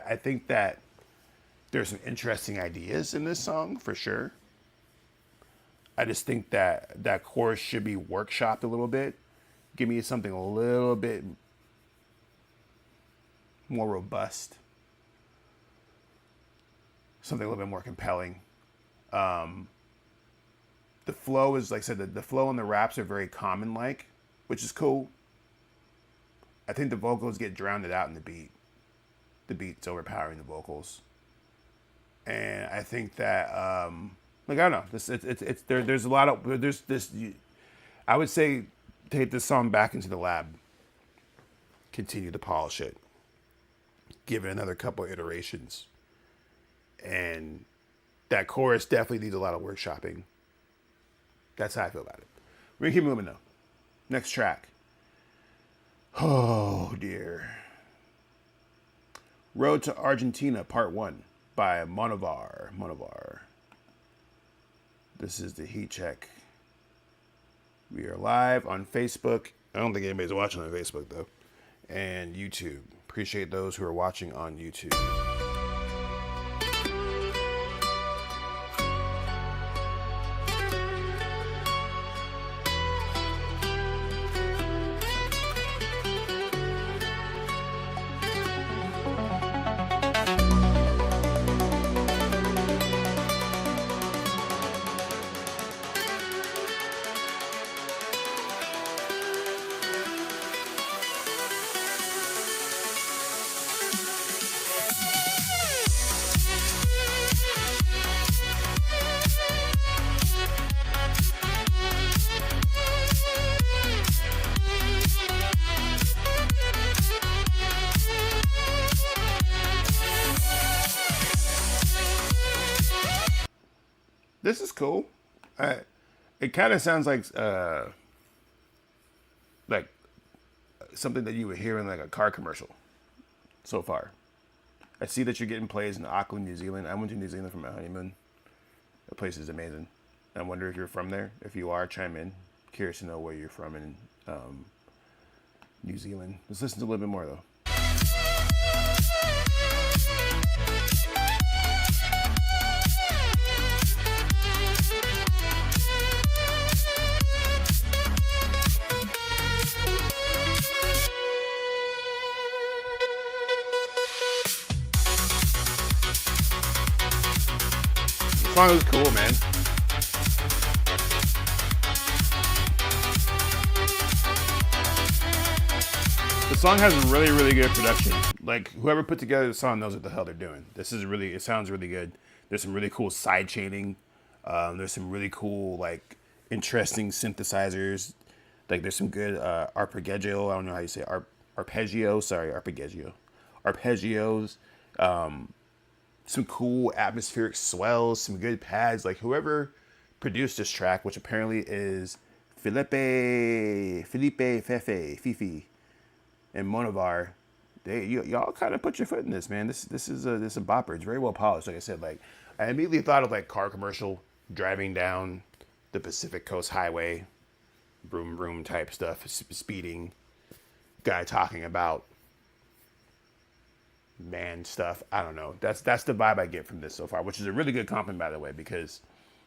Speaker 2: I think that there's some interesting ideas in this song for sure. I just think that chorus should be workshopped a little bit. Give me something a little bit more robust. Something a little bit more compelling. The flow is, like I said, the flow and the raps are very common-like, which is cool. I think the vocals get drowned out in the beat. The beat's overpowering the vocals. And I think that, like, I don't know, there's a lot of, there's this, I would say, take this song back into the lab. Continue to polish it. Give it another couple iterations. And that chorus definitely needs a lot of workshopping. That's how I feel about it. We're going to keep moving, though. Next track. Oh, dear. Road to Argentina, Part 1 by Monovar. This is the heat check. We are live on Facebook. I don't think anybody's watching on Facebook, though. And YouTube. Appreciate those who are watching on YouTube. This is cool. It kind of sounds like something that you would hear in like a car commercial so far. I see that you're getting plays in Auckland, New Zealand. I went to New Zealand for my honeymoon. The place is amazing. I wonder if you're from there. If you are, chime in. Curious to know where you're from in New Zealand. Let's listen to a little bit more though. The song is cool, man. The song has really, really good production. Like, whoever put together the song knows what the hell they're doing. It sounds really good. There's some really cool side chaining. There's some really cool, like, interesting synthesizers. Like, there's some good arpeggio. I don't know how you say arpeggio. Sorry, arpeggio. Arpeggios. Some cool atmospheric swells, some good pads. Like whoever produced this track, which apparently is Fifi, and Monovar, y'all kind of put your foot in this, man. This is a bopper. It's very well polished. Like I said, like I immediately thought of like car commercial driving down the Pacific Coast Highway, vroom vroom type stuff, speeding, guy talking about man stuff. I don't know. That's the vibe I get from this so far, which is a really good compliment, by the way, because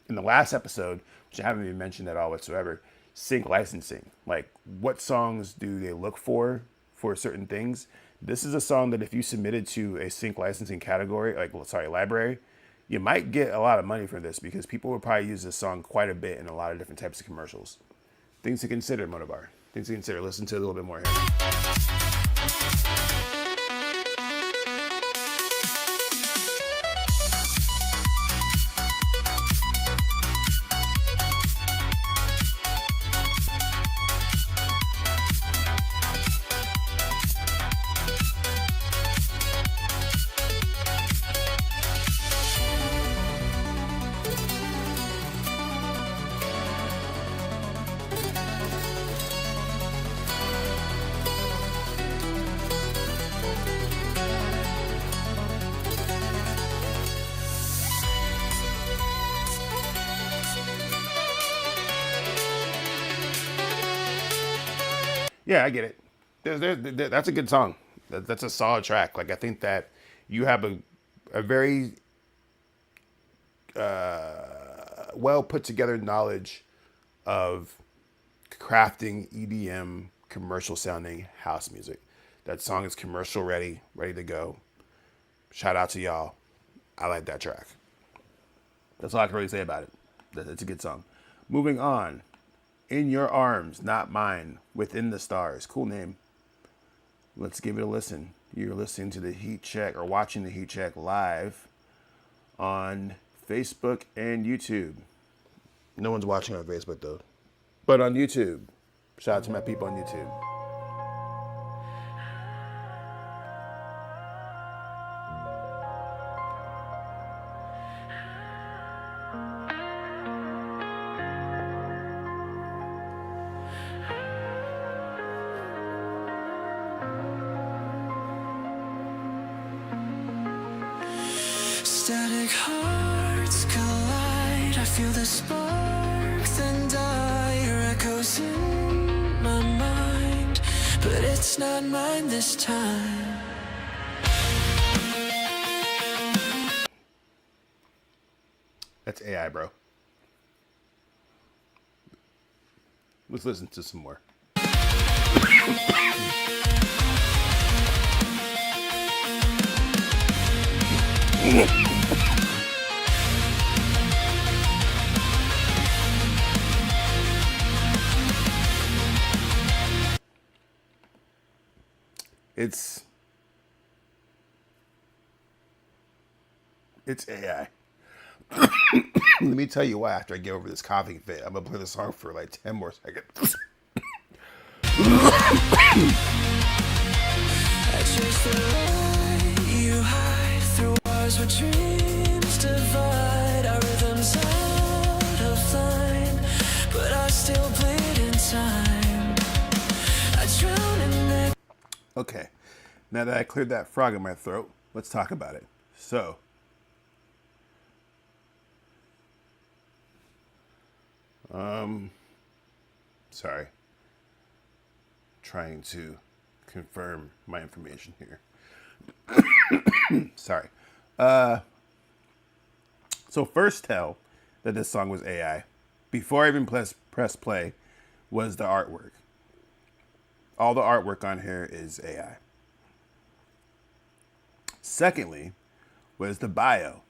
Speaker 2: in the last episode, which I haven't even mentioned at all whatsoever, sync licensing. Like, what songs do they look for certain things? This is a song that if you submitted to a sync licensing category, library, you might get a lot of money for this because people would probably use this song quite a bit in a lot of different types of commercials. Things to consider, Monovar. Things to consider. Listen to it a little bit more here. Yeah, I get it. That's a good song. That's a solid track. Like, I think that you have a very well put together knowledge of crafting EDM commercial sounding house music. That song is commercial ready to go. Shout out to y'all. I like that track. That's all I can really say about it. It's a good song. Moving on. In Your Arms, Not Mine, Within the Stars. Cool name. Let's give it a listen. You're listening to the Heat Check or watching the Heat Check live on Facebook and YouTube. No one's watching on Facebook though, but on YouTube. Shout out to my people on YouTube.
Speaker 8: Static hearts collide. I feel the spark, then die. Echoes in my mind, but it's not mine this time.
Speaker 2: That's AI, bro. Let's listen to some more. It's AI. Let me tell you why after I get over this coughing fit. I'm going to play the song for like 10 more seconds.
Speaker 8: I chase the light you hide through wars where dreams divide. Our rhythms out of line, but I still bleed in time. I drown in the...
Speaker 2: Okay, now that I cleared that frog in my throat, let's talk about it. So, sorry. Trying to confirm my information here. Sorry. So first tell that this song was AI, before I even press play, was the artwork. All the artwork on here is AI. Secondly, was the bio.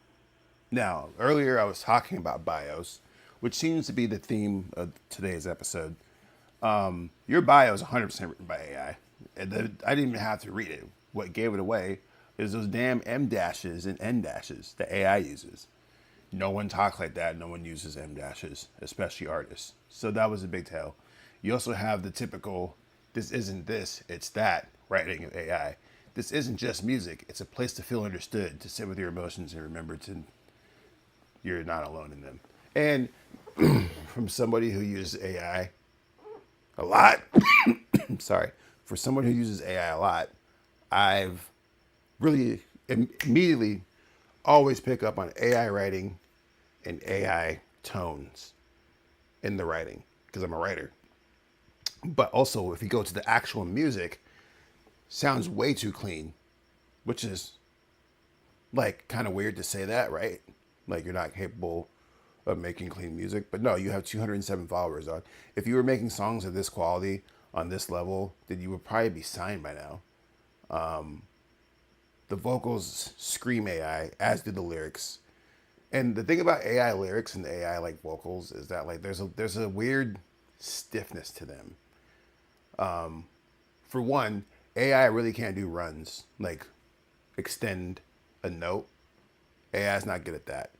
Speaker 2: Now, earlier I was talking about bios, which seems to be the theme of today's episode. Your bio is 100% written by AI. I didn't even have to read it. What gave it away is those damn M dashes and N dashes that AI uses. No one talks like that. No one uses M dashes, especially artists. So that was a big tell. You also have the typical, this isn't this, it's that writing of AI. This isn't just music. It's a place to feel understood, to sit with your emotions and remember you're not alone in them. And from somebody who uses AI a lot, sorry, for someone who uses AI a lot, I've really immediately always pick up on AI writing and AI tones in the writing because I'm a writer. But also, if you go to the actual music, sounds way too clean, which is like kind of weird to say that, right? Like you're not capable of making clean music, but no, you have 207 followers on. If you were making songs of this quality on this level, then you would probably be signed by now. The vocals scream AI, as do the lyrics. And the thing about AI lyrics and AI like vocals is that like there's a weird stiffness to them. For one, AI really can't do runs, like extend a note. AI is not good at that.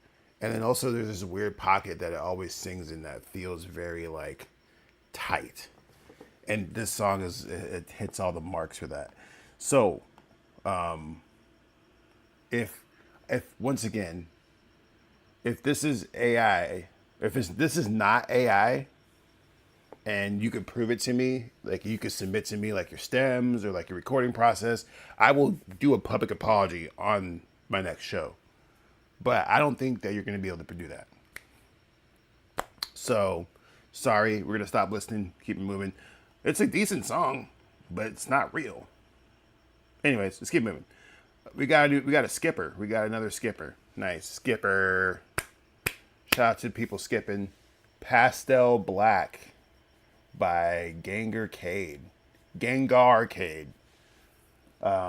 Speaker 2: And then also there's this weird pocket that it always sings in that feels very like tight. And this song it hits all the marks for that. So, if once again, if this is AI, this is not AI, and you could prove it to me, like you could submit to me like your stems or like your recording process, I will do a public apology on my next show. But I don't think that you're going to be able to do that. So, sorry, we're going to stop listening, keep it moving. It's a decent song, but it's not real. Anyways, let's keep moving. We got a skipper. We got another skipper. Nice skipper. Shout out to people skipping. Pastel Black by Gangarcade. Gangarcade.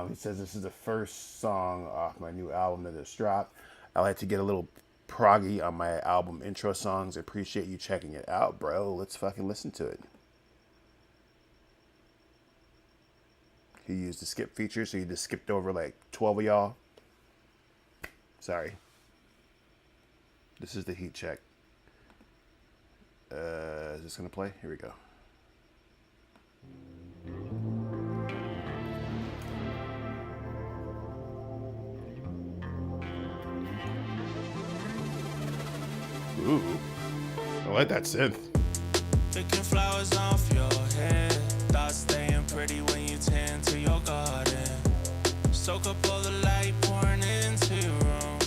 Speaker 2: He says this is the first song off my new album that just dropped. I like to get a little proggy on my album intro songs. Appreciate you checking it out, bro. Let's fucking listen to it. He used the skip feature, so he just skipped over like 12 of y'all. Sorry. This is the heat check. Is this gonna play? Here we go. Ooh, I like that synth.
Speaker 8: Picking flowers off your head. Thoughts staying pretty when you tend to your garden. Soak up all the light pouring into your room.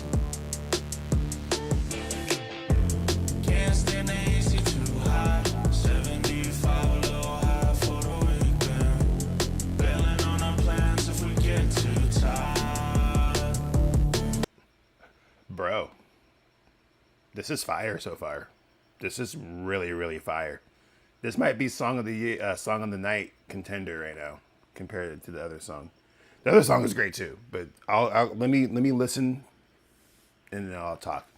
Speaker 8: Can't stand the AC too high. 75 a little high for the weekend. Bailing on our plans if we get too tired.
Speaker 2: Bro, this is fire so far. This is really, really fire. This might be song of the year, song of the night contender right now compared to the other song. The other song is great too, but let me listen, and then I'll talk.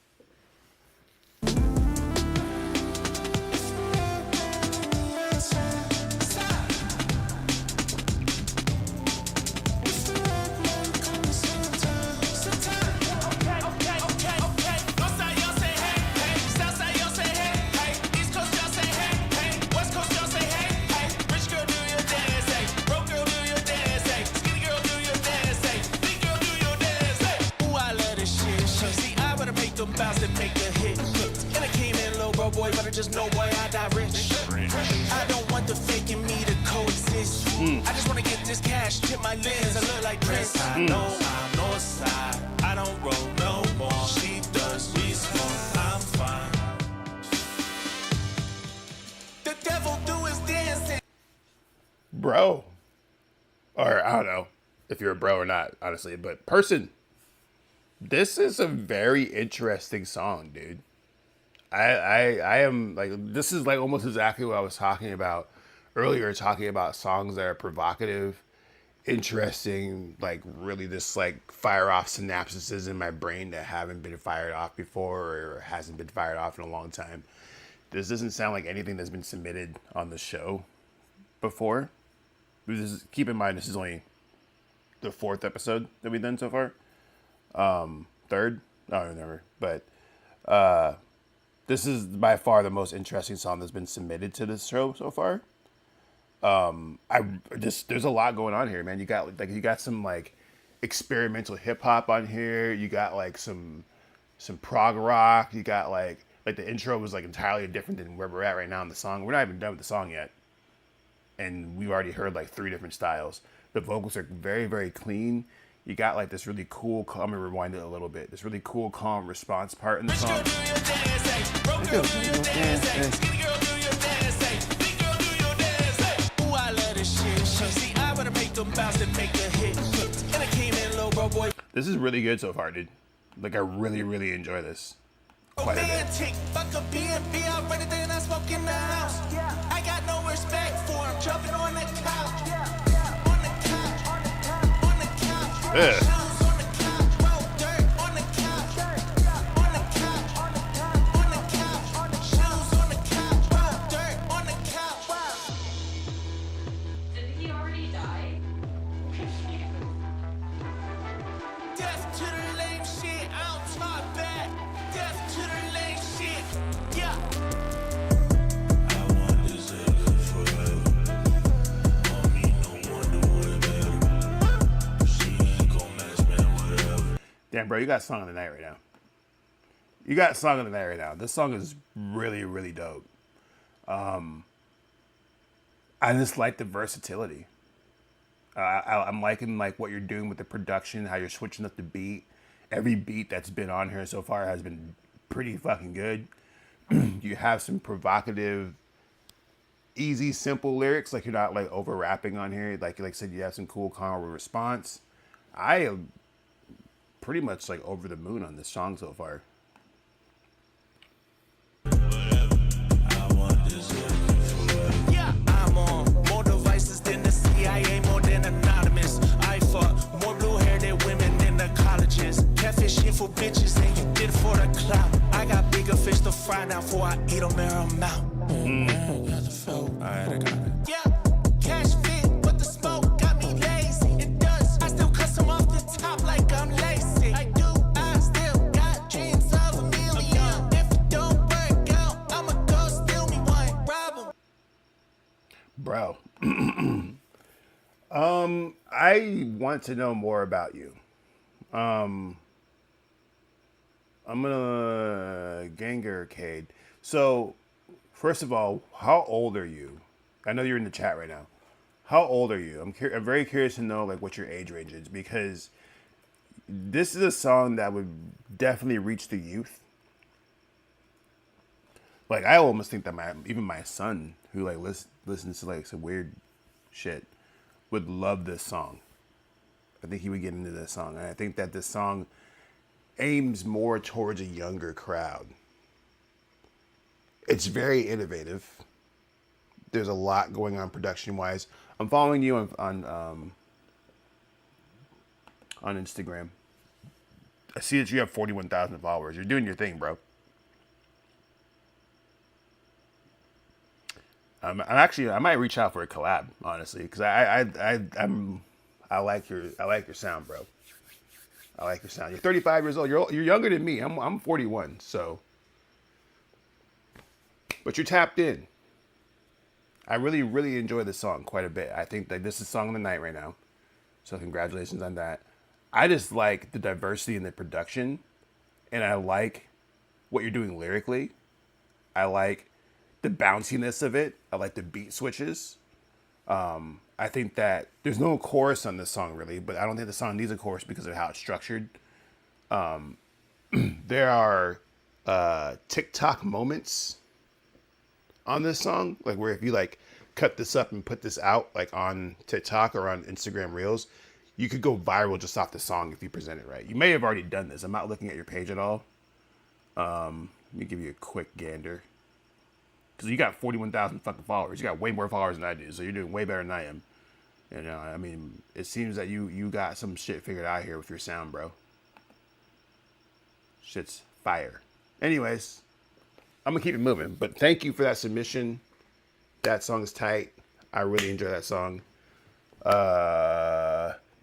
Speaker 8: Just know, boy, I die rich. I don't want the fake in me to coexist. I just want to get this cash, tip my lens. I look like Prince. I know I'm north side. I don't roll no more. She does, we smoke. I'm fine. The devil do his dancing.
Speaker 2: Bro. Or I don't know if you're a bro or not, honestly, but person, this is a very interesting song, dude. I am like, this is like almost exactly what I was talking about earlier, talking about songs that are provocative, interesting, like really just like fire off synapses in my brain that haven't been fired off before or hasn't been fired off in a long time. This doesn't sound like anything that's been submitted on the show before. Keep in mind, this is only the 4th episode that we've done so far. 3rd? I don't remember. But this is by far the most interesting song that's been submitted to this show so far. There's a lot going on here, man. You got some like experimental hip hop on here. You got like some prog rock. You got like the intro was like entirely different than where we're at right now in the song. We're not even done with the song yet, and we've already heard like 3 different styles. The vocals are very, very clean. You got like this really cool, I'm gonna rewind it a little bit. This really cool, calm response part in the song. This is really good so far, dude. Like I really, really enjoy this quite a bit.
Speaker 8: I got no respect for him jumping on the couch.
Speaker 2: Ugh. Damn, bro, you got song of the night right now. You got song of the night right now. This song is really, really dope. I just like the versatility. I'm liking like what you're doing with the production, how you're switching up the beat. Every beat that's been on here so far has been pretty fucking good. You have some provocative easy, simple lyrics. Like you're not like over rapping on here. Like I said, you have some cool, calm response. I am pretty much like over the moon on this song so far.
Speaker 8: Yeah, I'm on more devices than the CIA, more than anonymous. I fuck more blue-haired women than the colleges. Catfishing for bitches and you did it for the clout. I got bigger fish to fry now before I eat them, air them out. Alright, I got it. Yeah, cash fit, but the smoke got me lazy. It does. I still custom off the top like I'm lazy. I do. I still got dreams of a million. If it don't work out, I'ma go steal me one. Rob 'em.
Speaker 2: Bro. I want to know more about you. I'm gonna Ganger Arcade. So, first of all, how old are you? I know you're in the chat right now. How old are you? I'm very curious to know like what your age range is, because this is a song that would definitely reach the youth. Like I almost think that even my son, who like listens to like some weird shit, would love this song. I think he would get into this song, and I think that this song aims more towards a younger crowd. It's very innovative. There's a lot going on production-wise. I'm following you on Instagram. I see that you have 41,000 followers. You're doing your thing, bro. I might reach out for a collab, honestly, because I like your sound, bro. I like your sound. You're 35 years old. You're younger than me. I'm 41, so. But you're tapped in. I really, really enjoy this song quite a bit. I think that this is song of the night right now. So congratulations on that. I just like the diversity in the production, and I like what you're doing lyrically. I like the bounciness of it. I like the beat switches. I think that there's no chorus on this song really, but I don't think the song needs a chorus because of how it's structured. There are TikTok moments on this song, like where if you like cut this up and put this out like on TikTok or on Instagram Reels, you could go viral just off the song if you present it right. You may have already done this. I'm not looking at your page at all. Let me give you a quick gander. Because you got 41,000 fucking followers. You got way more followers than I do, so you're doing way better than I am. You know, I mean, it seems that you got some shit figured out here with your sound, bro. Shit's fire. Anyways, I'm going to keep it moving. But thank you for that submission. That song is tight. I really enjoy that song.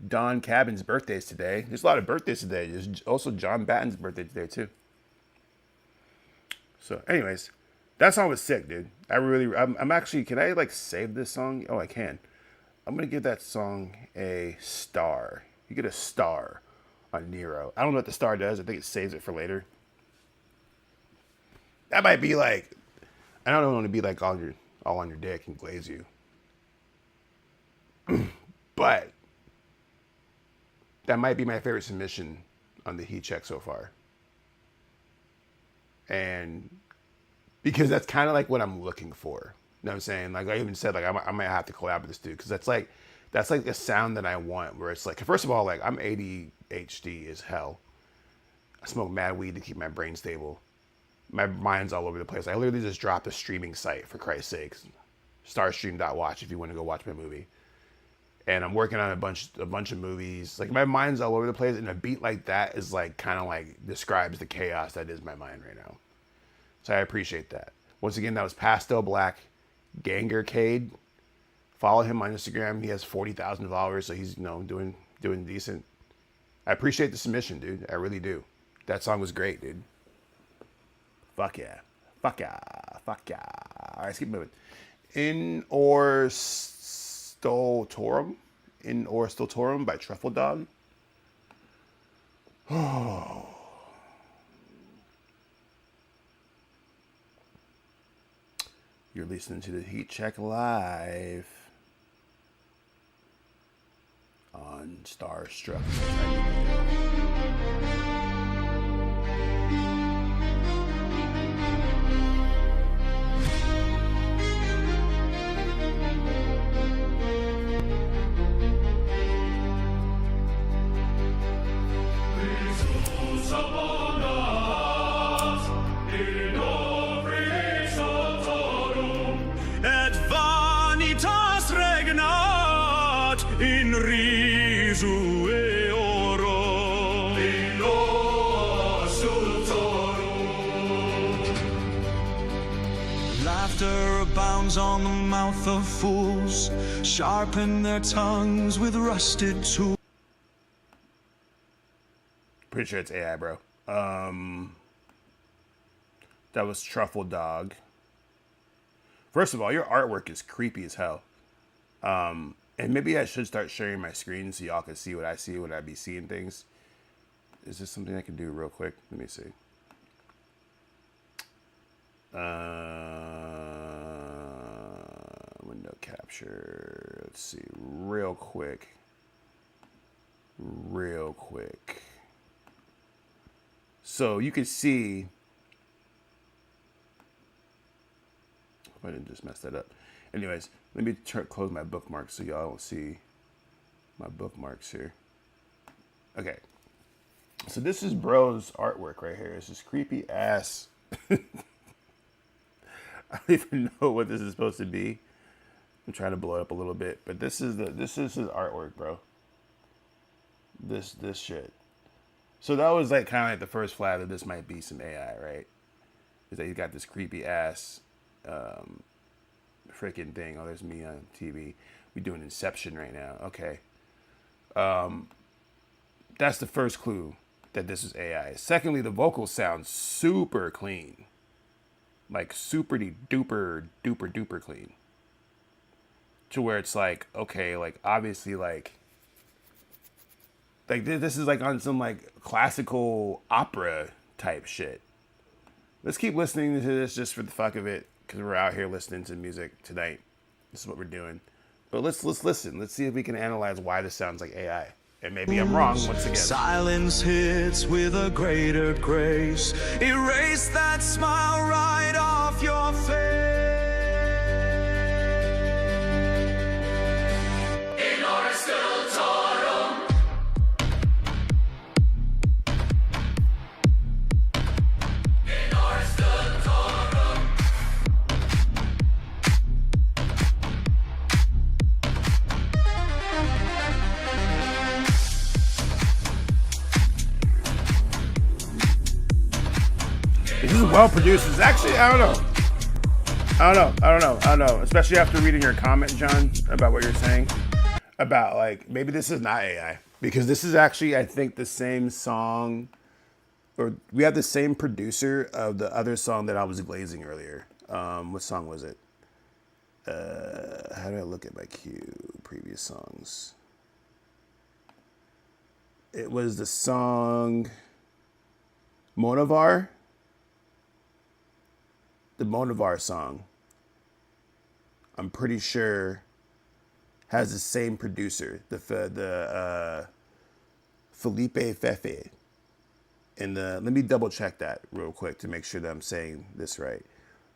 Speaker 2: Don Cabin's birthday is today. There's a lot of birthdays today. There's also John Batten's birthday today, too. So, anyways, that song was sick, dude. I'm actually, can I, like, save this song? Oh, I can. I'm going to give that song a star. You get a star on Nero. I don't know what the star does. I think it saves it for later. That might be like, I don't want to be like all on your dick and glaze you. But that might be my favorite submission on the heat check so far. And because that's kind of like what I'm looking for. You know what I'm saying? Like I even said, like I might have to collab with this dude because that's like the sound that I want. Where it's like, first of all, like I'm ADHD as hell. I smoke mad weed to keep my brain stable. My mind's all over the place. I literally just dropped a streaming site, for Christ's sakes. Starstream.watch if you want to go watch my movie. And I'm working on a bunch of movies. Like my mind's all over the place, and a beat like that is like kind of like describes the chaos that is my mind right now. So I appreciate that. Once again, that was Pastel Black Gangercade. Follow him on Instagram. He has 40,000 followers, so he's doing decent. I appreciate the submission, dude. I really do. That song was great, dude. Fuck yeah. Fuck yeah. Fuck yeah. All right, let's keep moving. In Or Stultorum by Truffle Dog. Oh. You're listening to the Heat Check Live on Starstruck.
Speaker 8: Laughter abounds on the mouth of fools, sharpen their tongues with rusted tools.
Speaker 2: Pretty sure it's AI, bro. That was Truffle Dog. First of all, your artwork is creepy as hell. And maybe I should start sharing my screen so y'all can see what I see when I be seeing things. Is this something I can do real quick? Let me see. Window capture. Let's see. Real quick. So you can see. I didn't just mess that up. Anyways, let me close my bookmarks so y'all don't see my bookmarks here. Okay. So this is bro's artwork right here. It's this creepy ass. I don't even know what this is supposed to be. I'm trying to blow it up a little bit, but this is his artwork, bro. This shit. So that was like kind of like the first flag that this might be some AI, right? Is that he's got this creepy ass freaking thing. Oh, there's me on TV. We doing Inception right now. Okay. That's the first clue that this is AI. Secondly, the vocals sound super clean. Like super duper clean. To where it's like, okay, like obviously like this is like on some like classical opera type shit. Let's keep listening to this just for the fuck of it, because we're out here listening to music tonight. This is what we're doing. But let's listen. Let's see if we can analyze why this sounds like AI. And maybe I'm wrong once again.
Speaker 8: Silence hits with a greater grace. Erase that smile right off your face.
Speaker 2: This is well produced. It's actually, I don't know. Especially after reading your comment, John, about what you're saying. About like, maybe this is not AI. Because this is actually, I think, the same song. Or we have the same producer of the other song that I was glazing earlier. What song was it? How do I look at my queue? Previous songs. It was the song Monovar. The Monovar song, I'm pretty sure, has the same producer, the Felipe Fefe. And let me double check that real quick to make sure that I'm saying this right.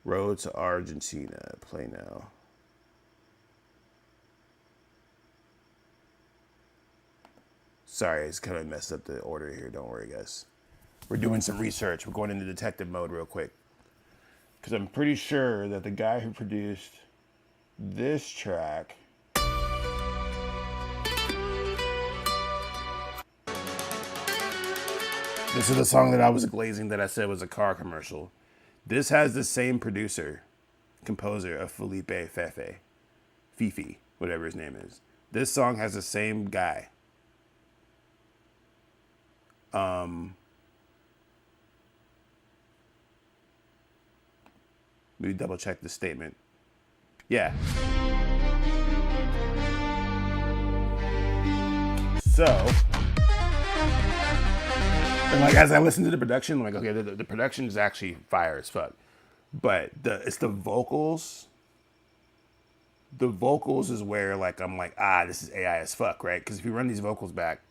Speaker 2: Road to Argentina, play now. Sorry, it's kind of messed up the order here. Don't worry, guys. We're doing some research. We're going into detective mode real quick. Because I'm pretty sure that the guy who produced this track this is the song that I was glazing that I said was a car commercial. This has the same producer, composer of Felipe Fefe. Fifi, whatever his name is. This song has the same guy. Let me double check the statement. Yeah. So, and like as I listen to the production, I'm like, okay, the production is actually fire as fuck. But it's the vocals. The vocals is where like I'm like, this is AI as fuck, right? Because if you run these vocals back.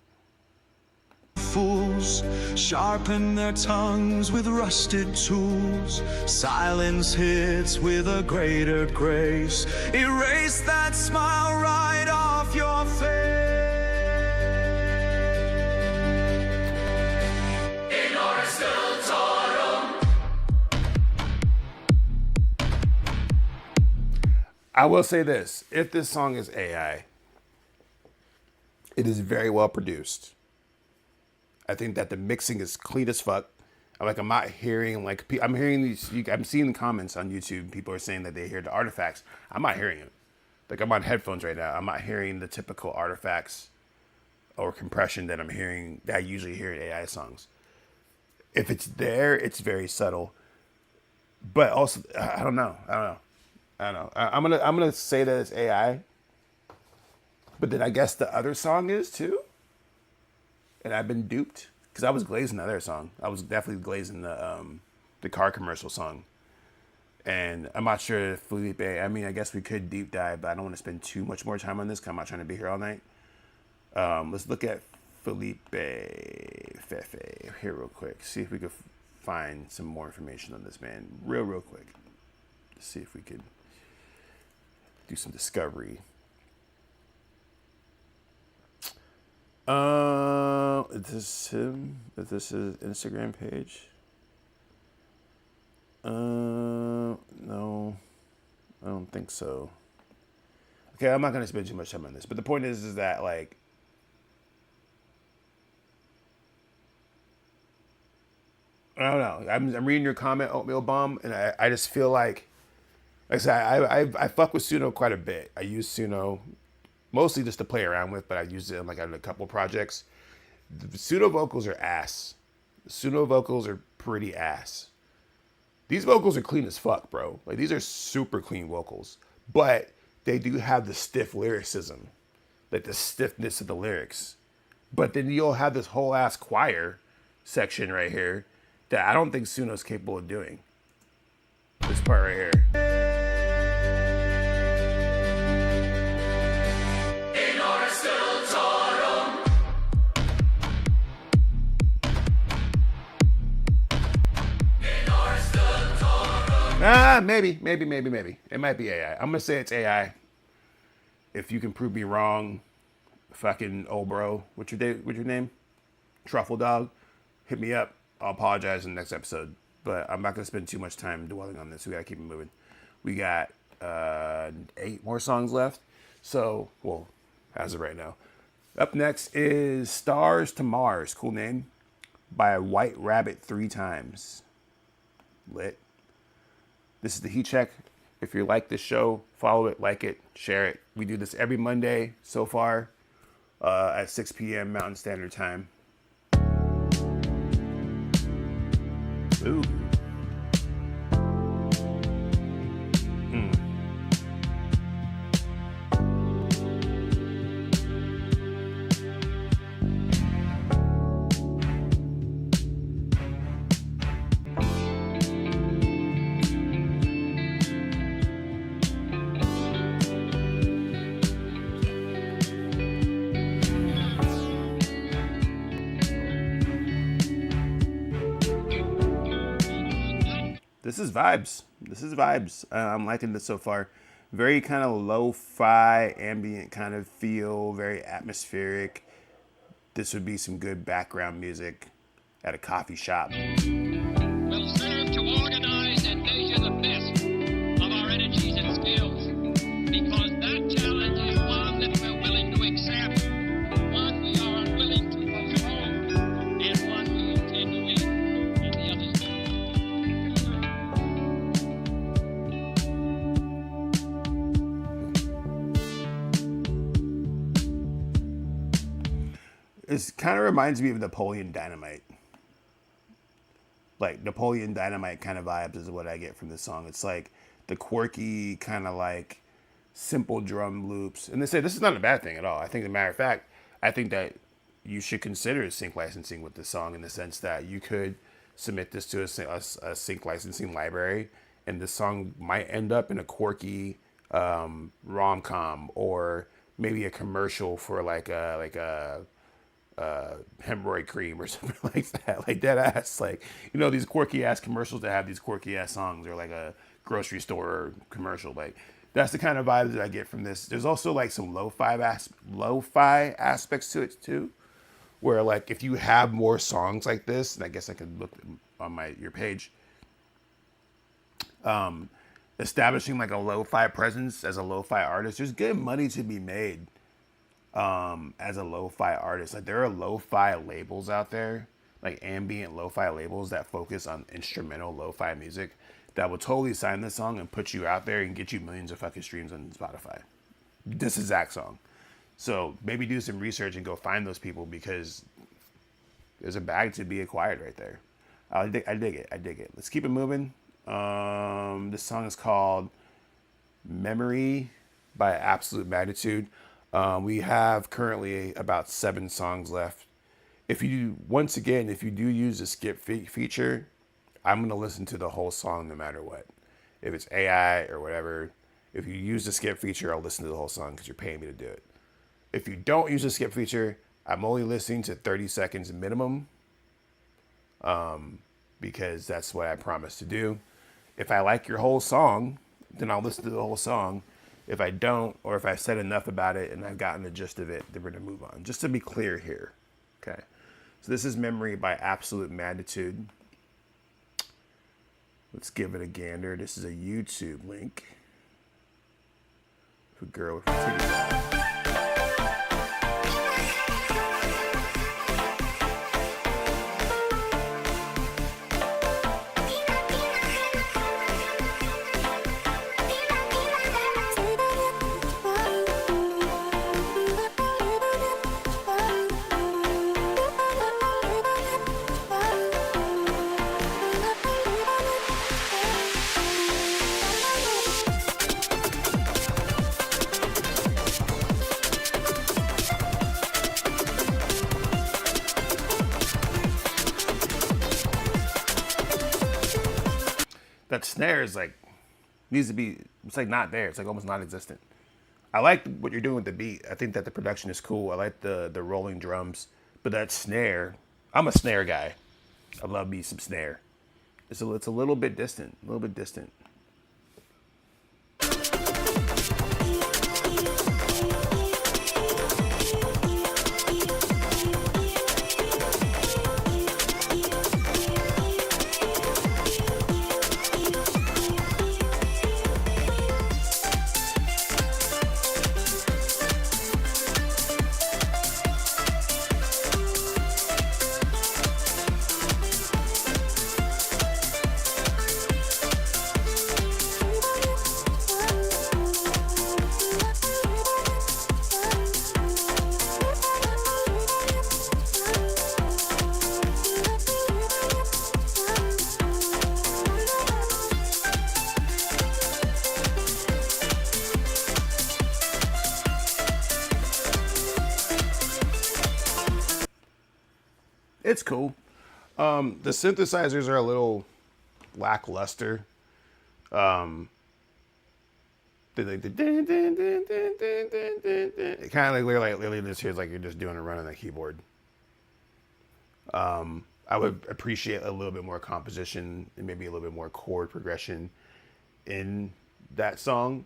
Speaker 8: Fools sharpen their tongues with rusted tools. Silence hits with a greater grace. Erase that smile right off your face.
Speaker 2: I will say this. If this song is AI, it is very well produced. I think that the mixing is clean as fuck. I'm not hearing like I'm hearing these. I'm seeing the comments on YouTube. People are saying that they hear the artifacts. I'm not hearing it. Like I'm on headphones right now. I'm not hearing the typical artifacts or compression that I'm hearing that I usually hear in AI songs. If it's there, it's very subtle. But also, I don't know. I'm gonna say that it's AI. But then I guess the other song is too. And I've been duped because I was glazing the other song. I was definitely glazing the car commercial song. And I'm not sure if Felipe. I mean, I guess we could deep dive, but I don't want to spend too much more time on this because I'm not trying to be here all night. Let's look at Felipe Fefe here real quick. See if we could find some more information on this man real quick. See if we could do some discovery. Is this him? Is this his Instagram page? No, I don't think so. Okay, I'm not gonna spend too much time on this, but the point is that like, I don't know. I'm reading your comment, Oatmeal Bomb, and I just feel like I said, I fuck with Suno quite a bit. I use Suno mostly just to play around with, but I used it on a couple projects. The Suno vocals are ass. The Suno vocals are pretty ass. These vocals are clean as fuck, bro. Like these are super clean vocals, but they do have the stiff lyricism, like the stiffness of the lyrics. But then you'll have this whole ass choir section right here that I don't think Suno's capable of doing. This part right here. Maybe. It might be AI. I'm gonna say it's AI. If you can prove me wrong, fucking old bro, what's your name? Truffle Dog, hit me up. I'll apologize in the next episode, but I'm not gonna spend too much time dwelling on this. We gotta keep it moving. We got 8 more songs left. So, well, as of right now. Up next is Stars to Mars, cool name, by White Rabbit 3 times. Lit. This is the Heat Check. If you like this show, follow it, like it, share it. We do this every Monday so far at 6 p.m. Mountain Standard Time. Ooh. This is vibes. I'm liking this so far. Very kind of lo-fi, ambient kind of feel, very atmospheric. This would be some good background music at a coffee shop.
Speaker 13: Will serve to organize and measure the best of our energies and skills, because that challenge is one that we're willing to accept, one we are unwilling to postpone, and one we intend to win on the other side.
Speaker 2: It kind of reminds me of Napoleon Dynamite. Like Napoleon Dynamite kind of vibes is what I get from this song. It's like the quirky kind of like simple drum loops. And they say this is not a bad thing at all. I think, as a matter of fact, I think that you should consider sync licensing with this song in the sense that you could submit this to a sync licensing library, and this song might end up in a quirky rom-com or maybe a commercial for like a hemorrhoid cream or something like that, like dead ass, like, you know, these quirky ass commercials that have these quirky ass songs, or like a grocery store commercial. Like that's the kind of vibe that I get from this. There's also like some lo-fi aspects to it too, where like if you have more songs like this, and I guess I could look on your page, establishing like a lo-fi presence as a lo-fi artist, there's good money to be made as a lo-fi artist. Like there are lo-fi labels out there. like ambient lo-fi labels that focus on instrumental lo-fi music that will totally sign this song and put you out there and get you millions of fucking streams on Spotify. This exact song. So maybe do some research and go find those people, because there's a bag to be acquired right there. I dig it. I dig it. Let's keep it moving. This song is called Memory by Absolute Magnitude. We have currently about 7 songs left. If you do use the skip feature, I'm going to listen to the whole song no matter what. If it's AI or whatever, if you use the skip feature, I'll listen to the whole song because you're paying me to do it. If you don't use the skip feature, I'm only listening to 30 seconds minimum, because that's what I promised to do. If I like your whole song, then I'll listen to the whole song. If I don't, or if I've said enough about it and I've gotten the gist of it, then we're going to move on. Just to be clear here. Okay. So this is Memory by Absolute Magnitude. Let's give it a gander. This is a YouTube link. For a girl with her titties out. That snare is like, needs to be, it's like not there. It's like almost non-existent. I like what you're doing with the beat. I think that the production is cool. I like the rolling drums, but that snare, I'm a snare guy. I love me some snare. It's a little bit distant, It's cool. The synthesizers are a little lackluster. It kind of like literally this here is like you're just doing a run on the keyboard. I would appreciate a little bit more composition and maybe a little bit more chord progression in that song.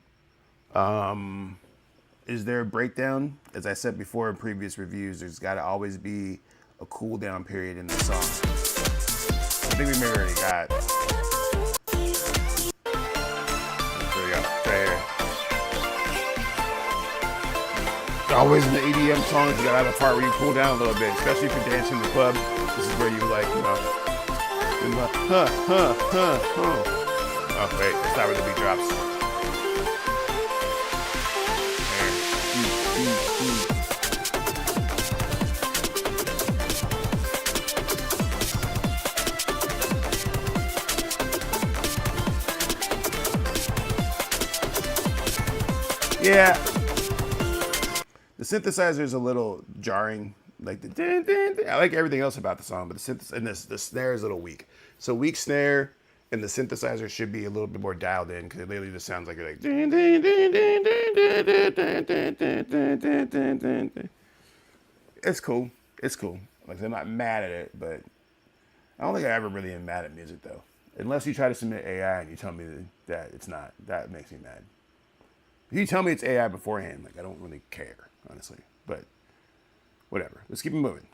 Speaker 2: Is there a breakdown? As I said before in previous reviews, there's got to always be a cool down period in the song. I think we maybe already got. There we go. Right here. Always in the EDM songs, you gotta have a part where you cool down a little bit, especially if you're dancing in the club. This is where you like, Oh wait, that's not where the beat drops. Yeah, the synthesizer is a little jarring. Like the din, din, din. I like everything else about the song, but the snare is a little weak. So weak snare and the synthesizer should be a little bit more dialed in, because it literally just sounds like you're like din, din, din, din, din, din, din, din, din, din, din, din, din. It's cool. It's cool. Like, I'm not mad at it, but I don't think I ever really am mad at music though. Unless you try to submit AI and you tell me that it's not. That makes me mad. If you tell me it's AI beforehand, like, I don't really care, honestly. But whatever. Let's keep it moving.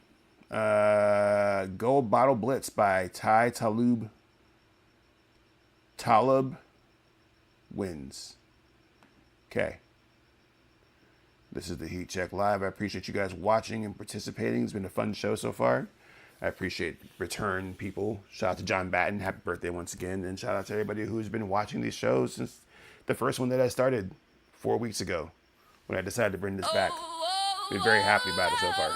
Speaker 2: Gold Bottle Blitz by Talib wins. Okay. This is the Heat Check Live. I appreciate you guys watching and participating. It's been a fun show so far. I appreciate return people. Shout out to John Batten. Happy birthday once again. And shout out to everybody who's been watching these shows since the first one that I started 4 weeks ago when I decided to bring this back. Been very happy about it so far.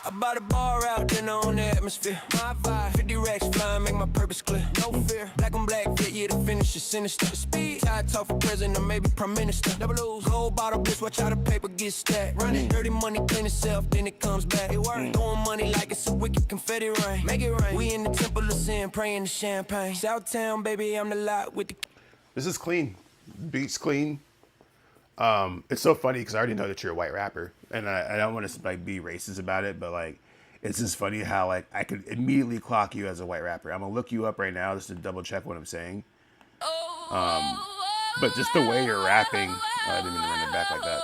Speaker 8: I bought a bar out, dinner on the atmosphere. My vibe, 50 racks flying, make my purpose clear. No fear, black on black fit, yeah, the finish is sinister. Speed, tied talk for president or maybe prime minister. Double O's, gold bottle, bitch, watch how the paper gets stacked. Running, dirty money, clean itself, then it comes back. It work, throwing money like it's a wicked confetti rain. Make it rain, we in the temple of sin, praying to champagne. Southtown, baby, I'm the lot with the...
Speaker 2: This is clean. Beats clean. It's so funny because I already know that you're a white rapper, and I don't want to like be racist about it, but like it's just funny how like I could immediately clock you as a white rapper. I'm gonna look you up right now just to double check what I'm saying. But just the way you're rapping, I didn't even run it back like that.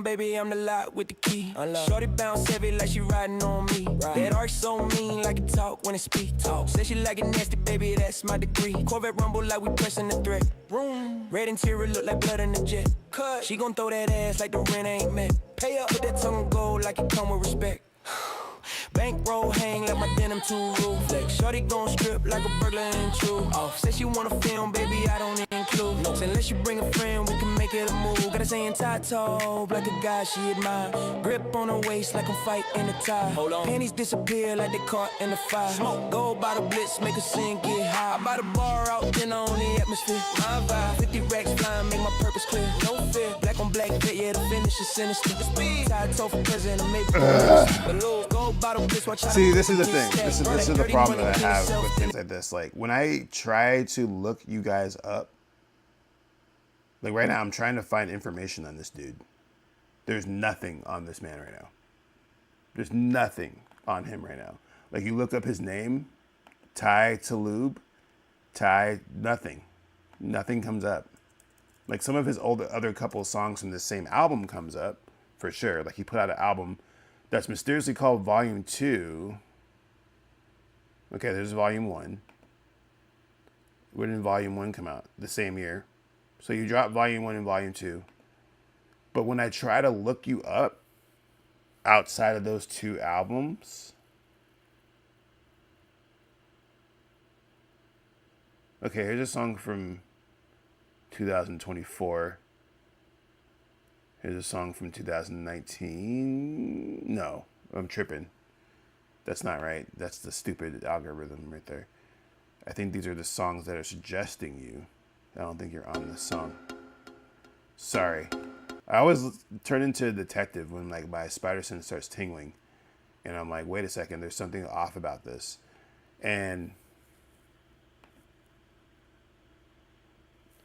Speaker 8: Baby, I'm the lot with the key. Shorty bounce heavy like she riding on me. That arch so mean like it talk when it speak. Say she like it nasty, baby, that's my degree. Corvette rumble like we pressing the threat. Red interior look like blood in the jet. She gon' throw that ass like the rent ain't met. Pay up, put that tongue on gold like it come with respect. Bankroll hang like my denim too flex. Shorty gon' strip like a burglar and true. Off. Say she wanna film, baby, I don't include. No. Say unless you bring a friend, we can make it a move. Gotta say in tie top like a guy she admire. Grip on her waist like I'm fighting the tie. Hold on. Panties disappear like they caught in the fire. Smoke, go by the blitz, make a sin get high. I buy the bar out, then on the atmosphere. My vibe, 50 racks flying, make my purpose clear. No fear, black on black fit, yeah, the finish is sinister. Speed, tie toe for president, or maybe go by the.
Speaker 2: See, this is the thing. This is the problem that I have with things like this. Like, when I try to look you guys up, like right now, I'm trying to find information on this dude. There's nothing on this man right now. There's nothing on him right now. Like, you look up his name, Ty Talib, nothing. Nothing comes up. Like, some of his other couple of songs from the same album comes up, for sure. Like, he put out an album that's mysteriously called Volume 2. Okay, there's Volume 1. When did Volume 1 come out? The same year. So you drop Volume 1 and Volume 2. But when I try to look you up outside of those two albums... Okay, here's a song from 2024. Here's a song from 2019. No, I'm tripping. That's not right. That's the stupid algorithm right there. I think these are the songs that are suggesting you. I don't think you're on this song. Sorry. I always turn into a detective when like my spider sense starts tingling. And I'm like, wait a second, there's something off about this. And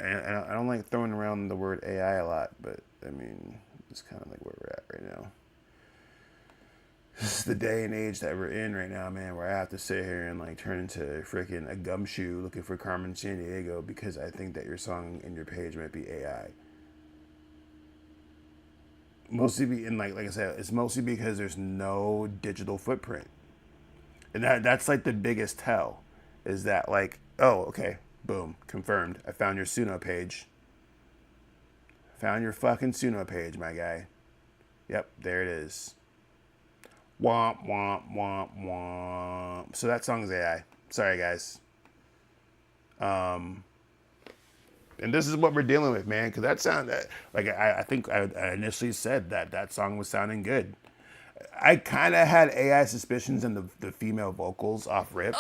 Speaker 2: I don't like throwing around the word AI a lot, but I mean, it's kind of like where we're at right now. This is the day and age that we're in right now, man, where I have to sit here and like turn into freaking a gumshoe looking for Carmen Sandiego because I think that your song and your page might be AI. Mostly like I said, it's mostly because there's no digital footprint. And that's like the biggest tell is that like, oh, okay, boom, confirmed. I found your Suno page. Found your fucking Suno page, my guy. Yep, there it is. Womp, womp, womp, womp. So that song is AI. Sorry, guys. And this is what we're dealing with, man. Because that sound, like I think I initially said that song was sounding good. I kind of had AI suspicions in the female vocals off rip.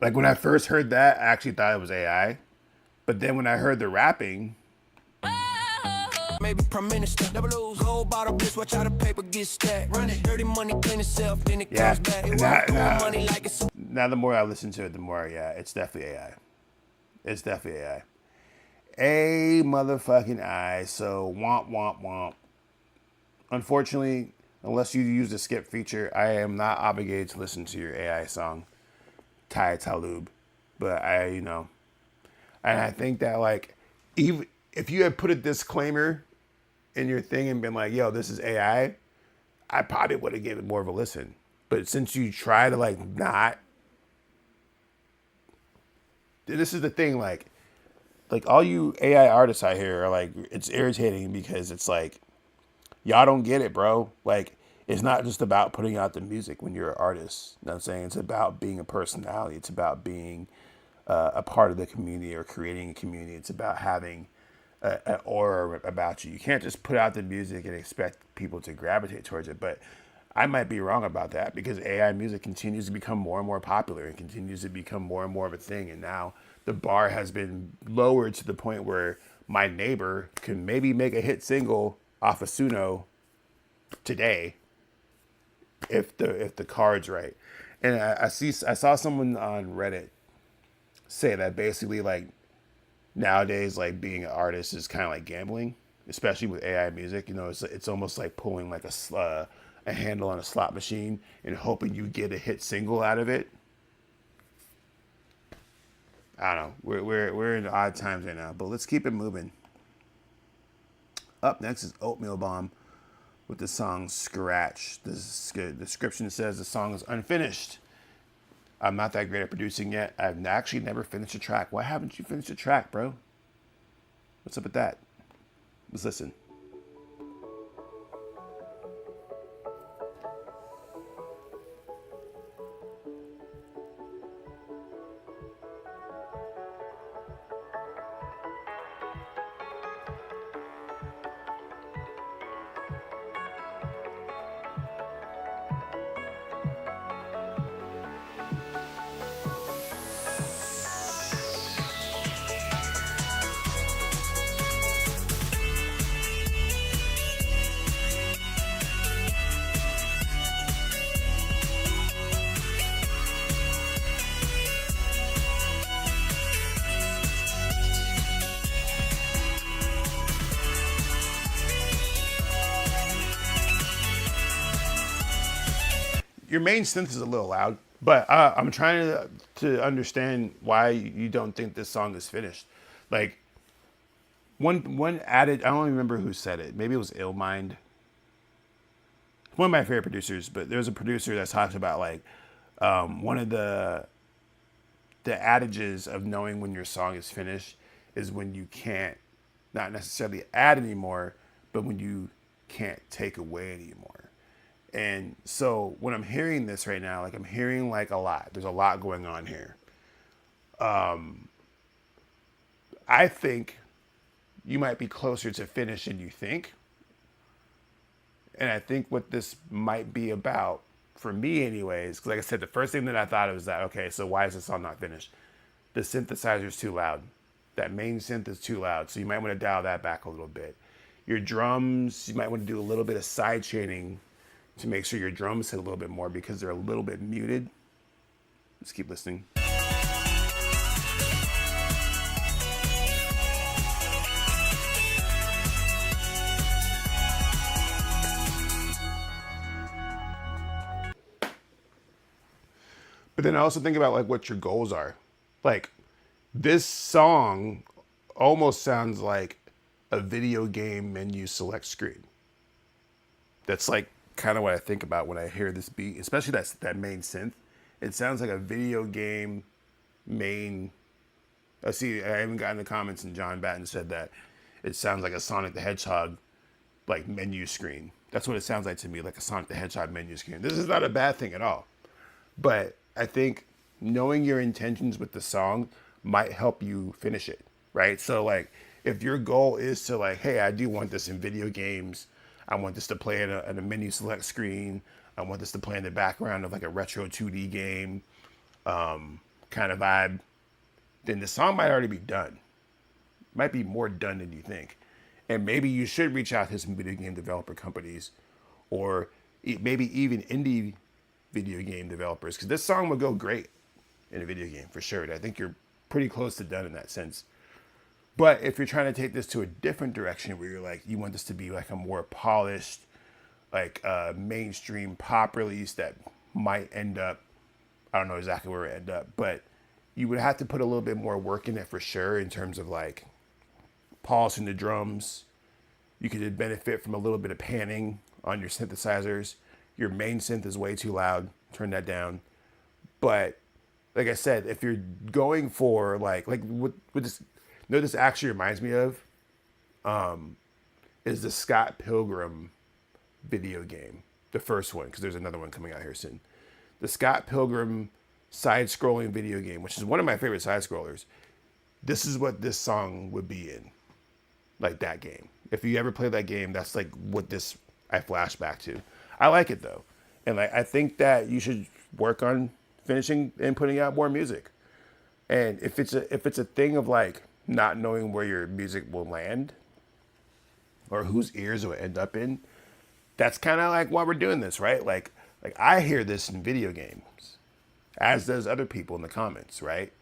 Speaker 2: Like when I first heard that, I actually thought it was AI. But then when I heard the rapping,
Speaker 8: maybe prime minister, double O's, gold bottle, bitch, watch how the paper gets stacked. Run it, dirty money, clean itself, then it comes back. Money like it's
Speaker 2: now the more I listen to it, the more, yeah, it's definitely AI. It's definitely AI. A motherfucking I. So womp, womp, womp. Unfortunately, unless you use the skip feature, I am not obligated to listen to your AI song, Ty Talib. But and I think that like, even if you had put a disclaimer in your thing and been like, yo, this is AI, I probably would have given more of a listen. But since you try to like not, this is the thing, like all you AI artists out here are like, it's irritating because it's like, y'all don't get it, bro. Like, it's not just about putting out the music when you're an artist. You know what I'm saying? It's about being a personality. It's about being a part of the community or creating a community. It's about having an aura about you. You can't just put out the music and expect people to gravitate towards it. But I might be wrong about that because AI music continues to become more and more popular and continues to become more and more of a thing. And now the bar has been lowered to the point where my neighbor can maybe make a hit single off of Suno today if the card's right. And I saw someone on Reddit say that basically like nowadays like being an artist is kind of like gambling, especially with AI music. You know, it's almost like pulling like a handle on a slot machine and hoping you get a hit single out of it. I don't know. We're in odd times right now, but let's keep it moving. Up next is Oatmeal Bomb with the song Scratch. The description says the song is unfinished. I'm not that great at producing yet. I've actually never finished a track. Why haven't you finished a track, bro? What's up with that? Let's listen. Your main synth is a little loud, but I'm trying to understand why you don't think this song is finished. Like, one added, I don't remember who said it. Maybe it was Illmind. One of my favorite producers, but there's a producer that talks about like one of the adages of knowing when your song is finished is when you can't not necessarily add anymore, but when you can't take away anymore. And so when I'm hearing this right now, like I'm hearing like a lot. There's a lot going on here. I think you might be closer to finish than you think. And I think what this might be about, for me anyways, because like I said, the first thing that I thought was that, okay, so why is this song not finished? The synthesizer is too loud. That main synth is too loud. So you might want to dial that back a little bit. Your drums, you might want to do a little bit of side chaining to make sure your drums hit a little bit more because they're a little bit muted. Let's keep listening. But then I also think about like what your goals are. Like this song almost sounds like a video game menu select screen. That's like kind of what I think about when I hear this beat, especially that main synth. It sounds like a video game main. I see. I even got in the comments, and John Batten said that it sounds like a Sonic the Hedgehog like menu screen. That's what it sounds like to me, like a Sonic the Hedgehog menu screen. This is not a bad thing at all, but I think knowing your intentions with the song might help you finish it, right? So like, if your goal is to like, hey, I do want this in video games. I want this to play in a menu select screen. I want this to play in the background of like a retro 2D game kind of vibe. Then the song might already be done. Might be more done than you think. And maybe you should reach out to some video game developer companies or maybe even indie video game developers, because this song would go great in a video game for sure. I think you're pretty close to done in that sense. But if you're trying to take this to a different direction where you're like, you want this to be like a more polished, like mainstream pop release that might end up, I don't know exactly where it end up, but you would have to put a little bit more work in it for sure in terms of like polishing the drums. You could benefit from a little bit of panning on your synthesizers. Your main synth is way too loud turn that down. But like I said, if you're going for like what this, you know, this actually reminds me of, is the Scott Pilgrim video game, the first one, because there's another one coming out here soon. The Scott Pilgrim side-scrolling video game, which is one of my favorite side-scrollers. This is what this song would be in, like that game. If you ever play that game, that's like what this I flash back to. I like it though, and like I think that you should work on finishing and putting out more music. And if it's a thing of like not knowing where your music will land or whose ears it will end up in, that's kind of like why we're doing this, right? Like I hear this in video games, as does other people in the comments, right?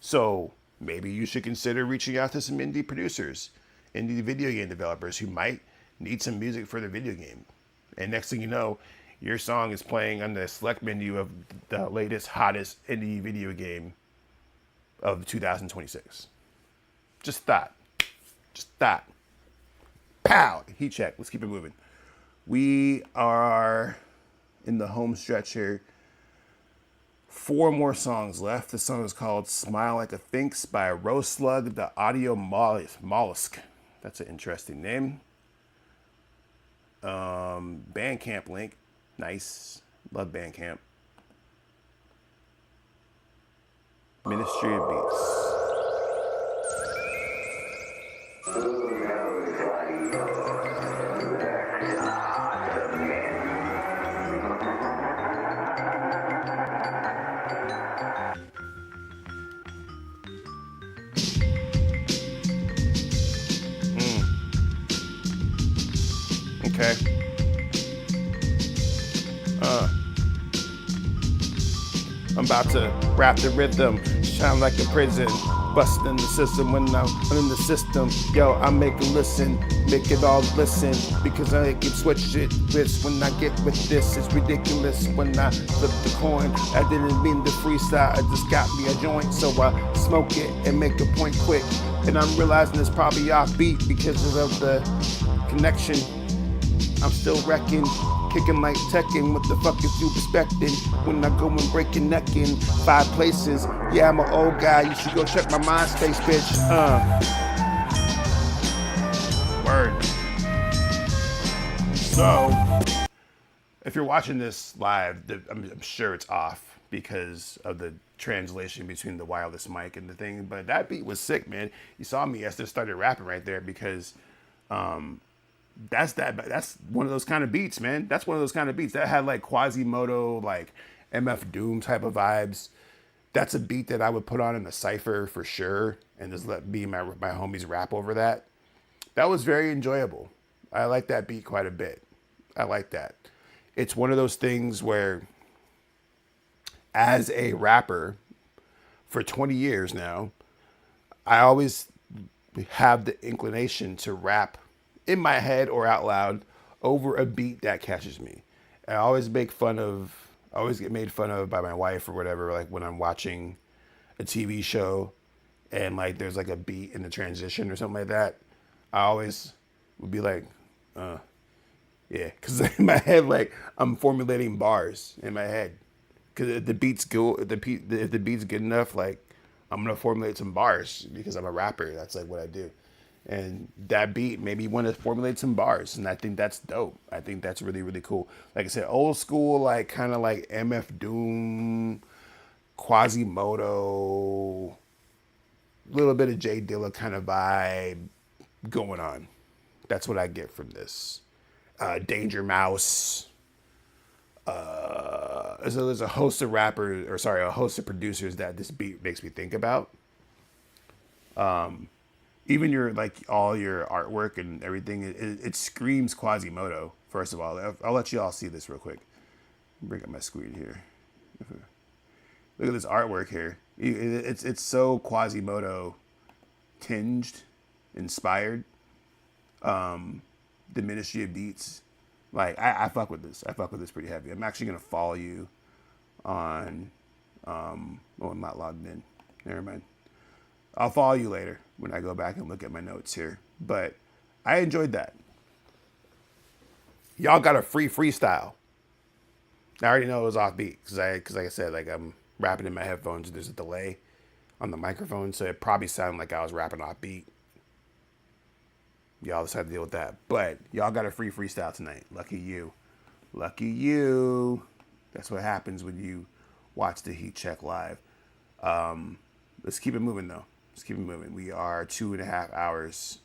Speaker 2: So maybe you should consider reaching out to some indie producers, indie video game developers who might need some music for their video game. And next thing you know, your song is playing on the select menu of the latest, hottest indie video game of 2026. Just thought. Pow! Heat check. Let's keep it moving. We are in the home stretch here. 4 more songs left. The song is called Smile Like a Sphinx by Rose Slug, the Audio Mollusk. That's an interesting name. Bandcamp link. Nice. Love Bandcamp. Ministry of Beats. Okay. I'm about to rap the rhythm, shine like a prison, busting the system when I'm in the system. Yo, I make it listen, make it all listen, because I can switch it with when I get with this. It's ridiculous when I flip the coin. I didn't mean to freestyle, I just got me a joint, so I smoke it and make a point quick. And I'm realizing it's probably off beat because of the connection. I'm still wrecking, kicking like Tekken. What the fuck is you expecting when I go and break your neck in 5 places? Yeah, I'm an old guy. You should go check my MySpace, bitch. Word. So, if you're watching this live, I'm sure it's off because of the translation between the wireless mic and the thing. But that beat was sick, man. You saw me. I just started rapping right there because. That's one of those kind of beats, man. That's one of those kind of beats that had like Quasimodo, like MF Doom type of vibes. That's a beat that I would put on in a cypher for sure, and just let me and my homies rap over that. That was very enjoyable. I like that beat quite a bit. I like that. It's one of those things where, as a rapper for 20 years now, I always have the inclination to rap in my head or out loud over a beat that catches me. I always get made fun of by my wife or whatever, like when I'm watching a TV show and like there's like a beat in the transition or something like that. I always would be like, yeah, because in my head, like I'm formulating bars in my head. Because if the beat's good, if the beat's good enough, like I'm gonna formulate some bars because I'm a rapper. That's like what I do. And that beat made me want to formulate some bars. And I think that's dope. I think that's really, really cool. Like I said, old school, like kind of like MF Doom, Quasimodo, little bit of Jay Dilla kind of vibe going on. That's what I get from this. Danger Mouse. So there's a host of a host of producers that this beat makes me think about. Even all your artwork and everything, it screams Quasimodo. First of all, I'll let you all see this real quick. Bring up my screen here. Look at this artwork here. It's so Quasimodo tinged, inspired. The Ministry of Beats. Like I fuck with this. I fuck with this pretty heavy. I'm actually gonna follow you on. I'm not logged in. Never mind. I'll follow you later when I go back and look at my notes here. But I enjoyed that. Y'all got a free freestyle. I already know it was offbeat because like I said, like I'm rapping in my headphones. There's a delay on the microphone, so it probably sounded like I was rapping offbeat. Y'all just had to deal with that. But y'all got a free freestyle tonight. Lucky you. Lucky you. That's what happens when you watch the Heat Check live. Let's keep it moving, though. Let's keep it moving. We are 2.5 hours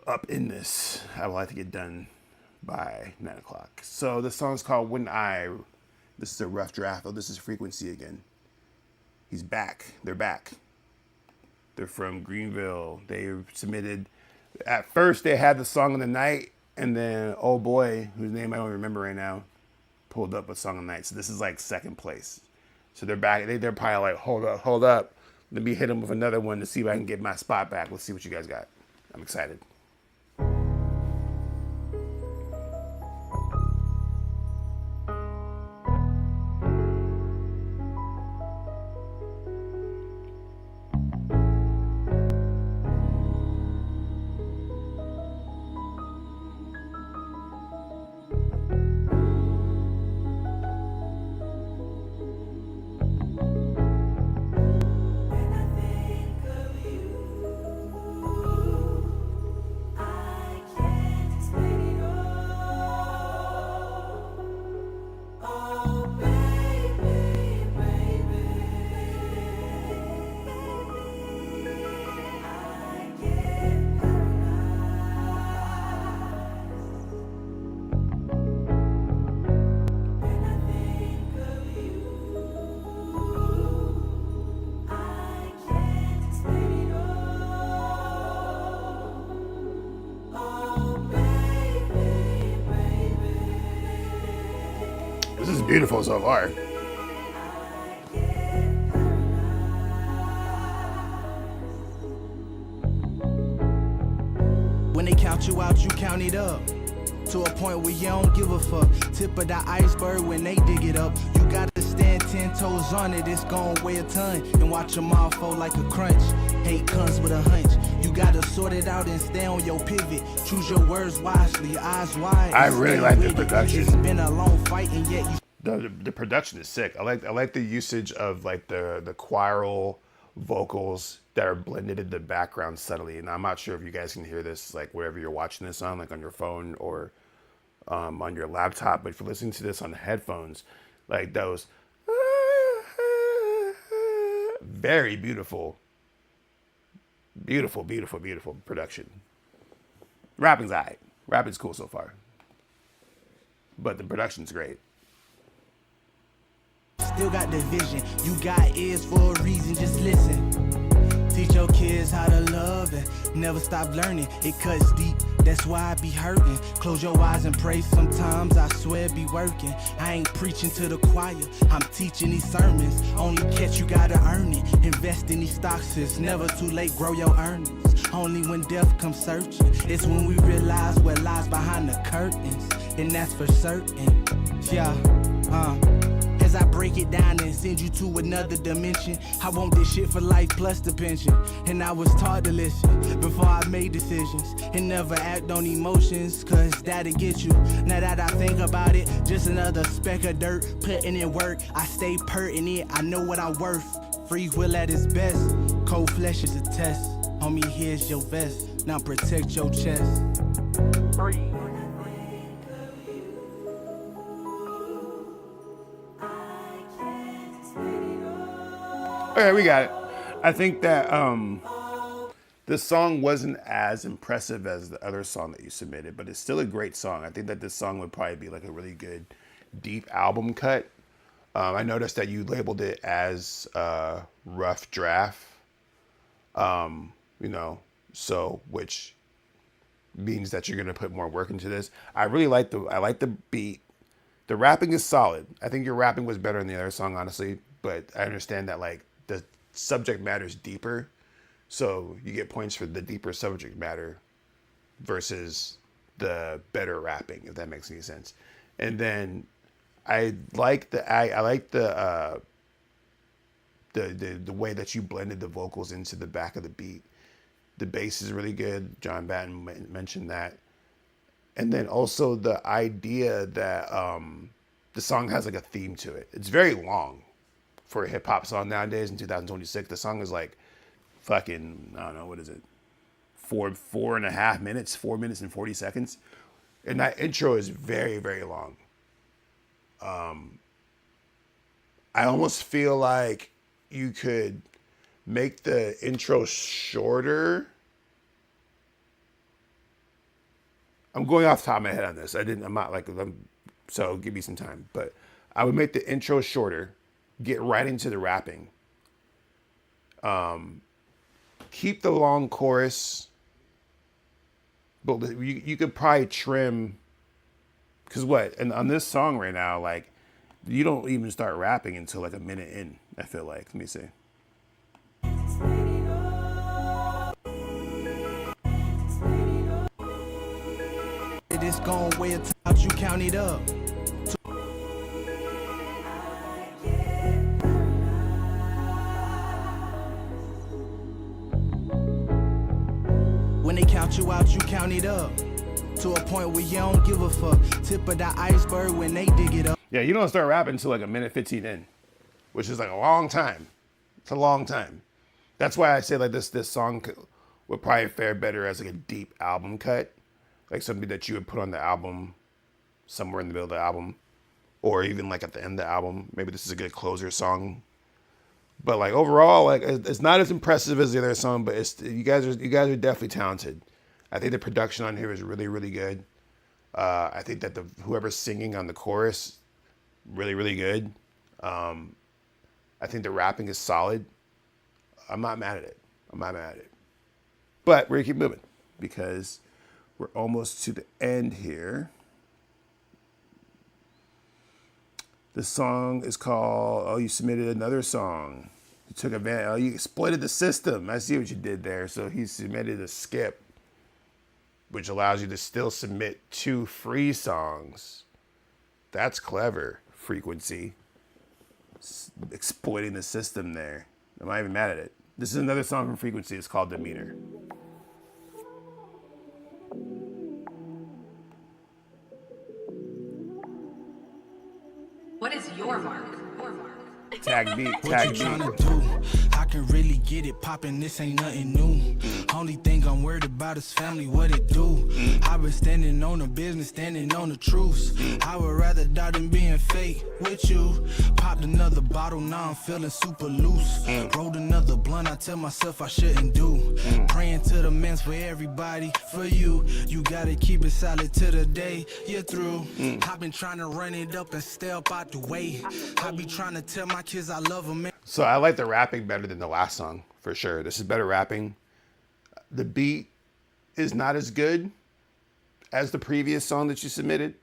Speaker 2: up in this. I would like to get done by 9 o'clock. So the song's called When I. This is a rough draft. Oh, this is Frequency again. He's back. They're back. They're from Greenville. They submitted. At first, they had the song of the night, and then oh boy, whose name I don't remember right now, pulled up a song of the night. So this is like second place. So they're back. They're probably like, hold up. Let me hit them with another one to see if I can get my spot back. Let's see what you guys got. I'm excited. This is beautiful so far.
Speaker 14: When they count you out, you count it up. To a point where you don't give a fuck. Tip of the iceberg when they dig it up. You gotta stand 10 toes on it, it's gon' weigh a ton. And watch them all fold like a crunch. Hate comes with a hunch. You gotta sort it out and stay on your pivot. Choose your words wisely, eyes wide.
Speaker 2: I really like the production.
Speaker 14: It's been a long fight and yet you...
Speaker 2: The production is sick. I like the usage of like the choral vocals that are blended in the background subtly. And I'm not sure if you guys can hear this like wherever you're watching this on, like on your phone or on your laptop. But if you're listening to this on headphones, like those very beautiful production. Rapping's alright. Rapping's cool so far, but the production's great.
Speaker 14: Still got the vision. You got ears for a reason, just listen. Teach your kids how to love and never stop learning. It cuts deep, that's why I be hurting. Close your eyes and pray, sometimes I swear it be working. I ain't preaching to the choir, I'm teaching these sermons. Only catch you gotta earn it. Invest in these stocks, it's never too late, grow your earnings. Only when death comes searching, it's when we realize what lies behind the curtains. And that's for certain, yeah, As I break it down and send you to another dimension, I want this shit for life plus the pension. And I was taught to listen before I made decisions and never act on emotions, cause that'll get you. Now that I think about it, just another speck of dirt, putting in work. I stay pertinent, I know what I'm worth. Free will at its best, cold flesh is a test. Homie, here's your vest, now protect your chest.
Speaker 2: Okay, we got it. I think that this song wasn't as impressive as the other song that you submitted, but it's still a great song. I think that this song would probably be like a really good deep album cut. I noticed that you labeled it as rough draft. So which means that you're gonna put more work into this. I like the beat. The rapping is solid. I think your rapping was better in the other song, honestly, but I understand that like the subject matter is deeper, so you get points for the deeper subject matter versus the better rapping, if that makes any sense. And then I like the way that you blended the vocals into the back of the beat. The bass is really good. John Batten mentioned that. And then also the idea that the song has like a theme to it. It's very long for a hip hop song nowadays in 2026. The song is like fucking, I don't know, what is it? 4.5 minutes, 4 minutes and 40 seconds. And that intro is very, very long. I almost feel like you could make the intro shorter. I'm going off the top of my head on this. So give me some time. But I would make the intro shorter, get right into the rapping. Keep the long chorus, but you could probably trim, because and on this song right now, like, you don't even start rapping until like a minute in, I feel like. Let me see.
Speaker 14: It's gone way out, you count it up. When they count you out, you count it up. To a point where you don't give a fuck. Tip of the iceberg when they dig it up.
Speaker 2: Yeah, you don't start rapping until like a minute 15 in, which is like a long time. It's a long time. That's why I say like this song would probably fare better as like a deep album cut. Like something that you would put on the album somewhere in the middle of the album, or even like at the end of the album. Maybe this is a good closer song. But like overall, like it's not as impressive as the other song, but you guys are definitely talented. I think the production on here is really, really good. I think that whoever's singing on the chorus, really, really good. I think the rapping is solid. I'm not mad at it. But we're gonna keep moving because we're almost to the end here. This song is called, oh, you submitted another song. You took advantage, oh, you exploited the system. I see what you did there. So he submitted a skip, which allows you to still submit 2 free songs. That's clever, Frequency. Exploiting the system there. I'm not even mad at it. This is another song from Frequency. It's called Demeanor.
Speaker 15: What is your mark?
Speaker 2: Tag beat.
Speaker 14: Tryna do? I can really get it poppin', this ain't nothing new. Only thing I'm worried about is family, what it do. I've been standing on the business, standing on the truth. I would rather die than being fake with you. Popped another bottle, now I'm feeling super loose. Rolled another blunt, I tell myself I shouldn't do. Praying to the mans for everybody, for you. You gotta keep it solid to the day you're through. I've been trying to run it up and stay up out the way. I be trying to tell my kids I love them.
Speaker 2: So I like the rapping better than the last song, for sure. This is better rapping. The beat is not as good as the previous song that you submitted.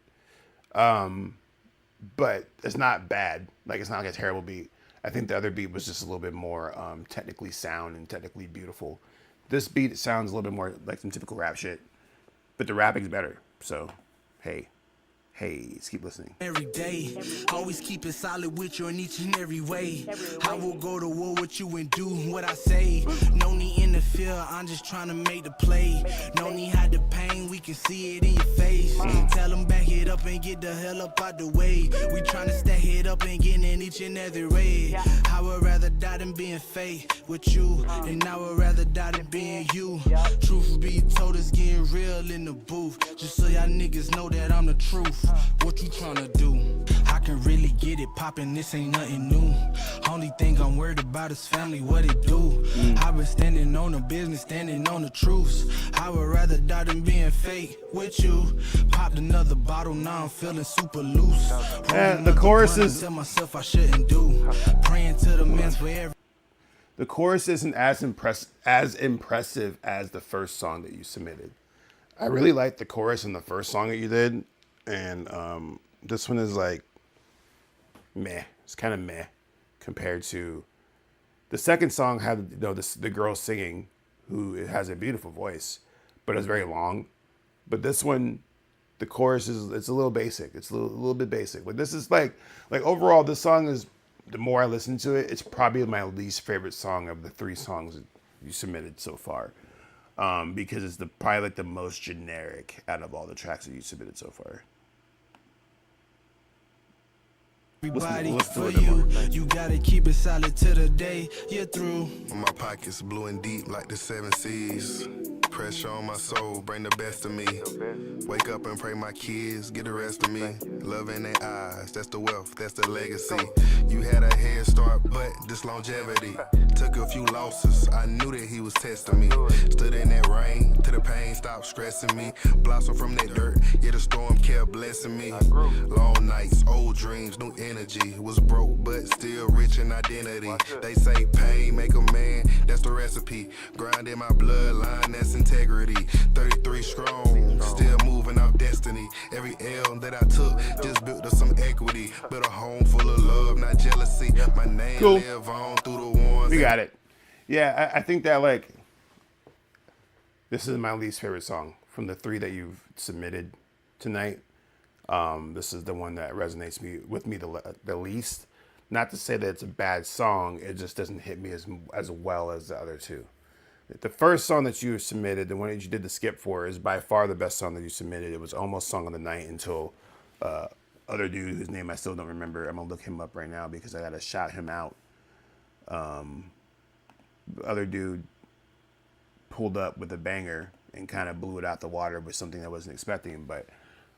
Speaker 2: But it's not bad. Like, it's not like a terrible beat. I think the other beat was just a little bit more technically sound and technically beautiful. This beat sounds a little bit more like some typical rap shit. But the rapping's better. So, hey, let's keep listening.
Speaker 14: Every day, always keep it solid with you in each and every way. I will go to war with you and do what I say. No need in the field, I'm just trying to make the play. No need hide the pain, we can see it in your face. Tell them back it up and get the hell up out the way. We trying to stack it up and get in each and every way. I would rather die than being fake with you, and I would rather die than being you. Truth be told, it's getting real in the booth. Just so y'all niggas know that I'm the truth. What you tryna do? I can really get it poppin', this ain't nothing new. Only thing I'm worried about is family, what it do. I've been standing on the business, standing on the truth. I would rather die than being fake with you. Popped another bottle, now I'm feeling super loose.
Speaker 2: And the chorus is...
Speaker 14: Tell myself I shouldn't do. Praying to the men's for every...
Speaker 2: The chorus isn't as impressive as the first song that you submitted. I really liked the chorus in the first song that you did. And this one is like meh. It's kind of meh compared to the second song. Had the girl singing, who has a beautiful voice, but it's very long. But this one, the chorus it's a little basic. It's a little bit basic. But this is like overall, this song is, the more I listen to it, it's probably my least favorite song of the 3 songs that you submitted so far. because it's probably like the most generic out of all the tracks that you submitted so far.
Speaker 14: Everybody for you, you gotta keep it solid till the day you're through.
Speaker 11: My pockets blue and deep like the 7 seas. Pressure on my soul, bring the best of me. Wake up and pray my kids get the rest of me. Love in their eyes, that's the wealth, that's the legacy. You had a head start, but this longevity. Took a few losses, I knew that he was testing me. Stood in that rain, till the pain stopped stressing me. Blossom from that dirt, yeah, the storm kept blessing me. Long nights, old dreams, new energy. Was broke, but still rich in identity. They say pain make a man, that's the recipe. Grind in my bloodline, that's integrity. 33 strong, still moving off destiny. Every L that I took just built up some equity. Built a home full of love, not jealousy. My name live on through the ones.
Speaker 2: We got it. Yeah, I think that, like, this is my least favorite song from the 3 that you've submitted tonight. This is the one that resonates with me the least. Not to say that it's a bad song, it just doesn't hit me as well as the other 2. The first song that you submitted, the one that you did the skip for, is by far the best song that you submitted. It was almost Song of the Night until other dude whose name I still don't remember. I'm gonna look him up right now because I gotta shout him out. The other dude pulled up with a banger and kind of blew it out the water with something I wasn't expecting. But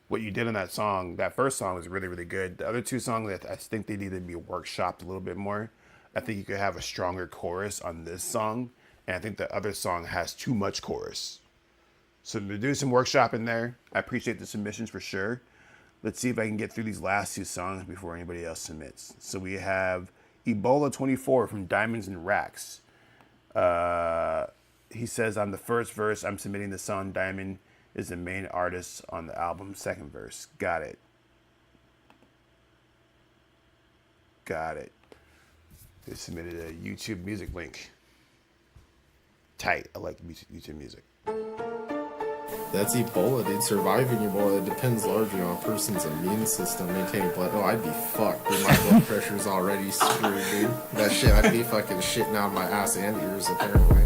Speaker 2: what you did on that song, that first song, was really, really good. The other 2 songs, I think they need to be workshopped a little bit more. I think you could have a stronger chorus on this song. And I think the other song has too much chorus. So to do some workshop in there, I appreciate the submissions for sure. Let's see if I can get through these last 2 songs before anybody else submits. So we have Ebola 24 from Diamonds and Racks. He says on the first verse, I'm submitting the song Diamond is the main artist on the album. Second verse. Got it. Got it. They submitted a YouTube music link. Tight. I like YouTube music.
Speaker 15: That's Ebola, dude. Surviving Ebola, it depends largely on a person's immune system. Maintaining blood. Oh, I'd be fucked, dude. My blood pressure's already screwed, dude. That shit, I'd be fucking shitting out my ass and ears, apparently.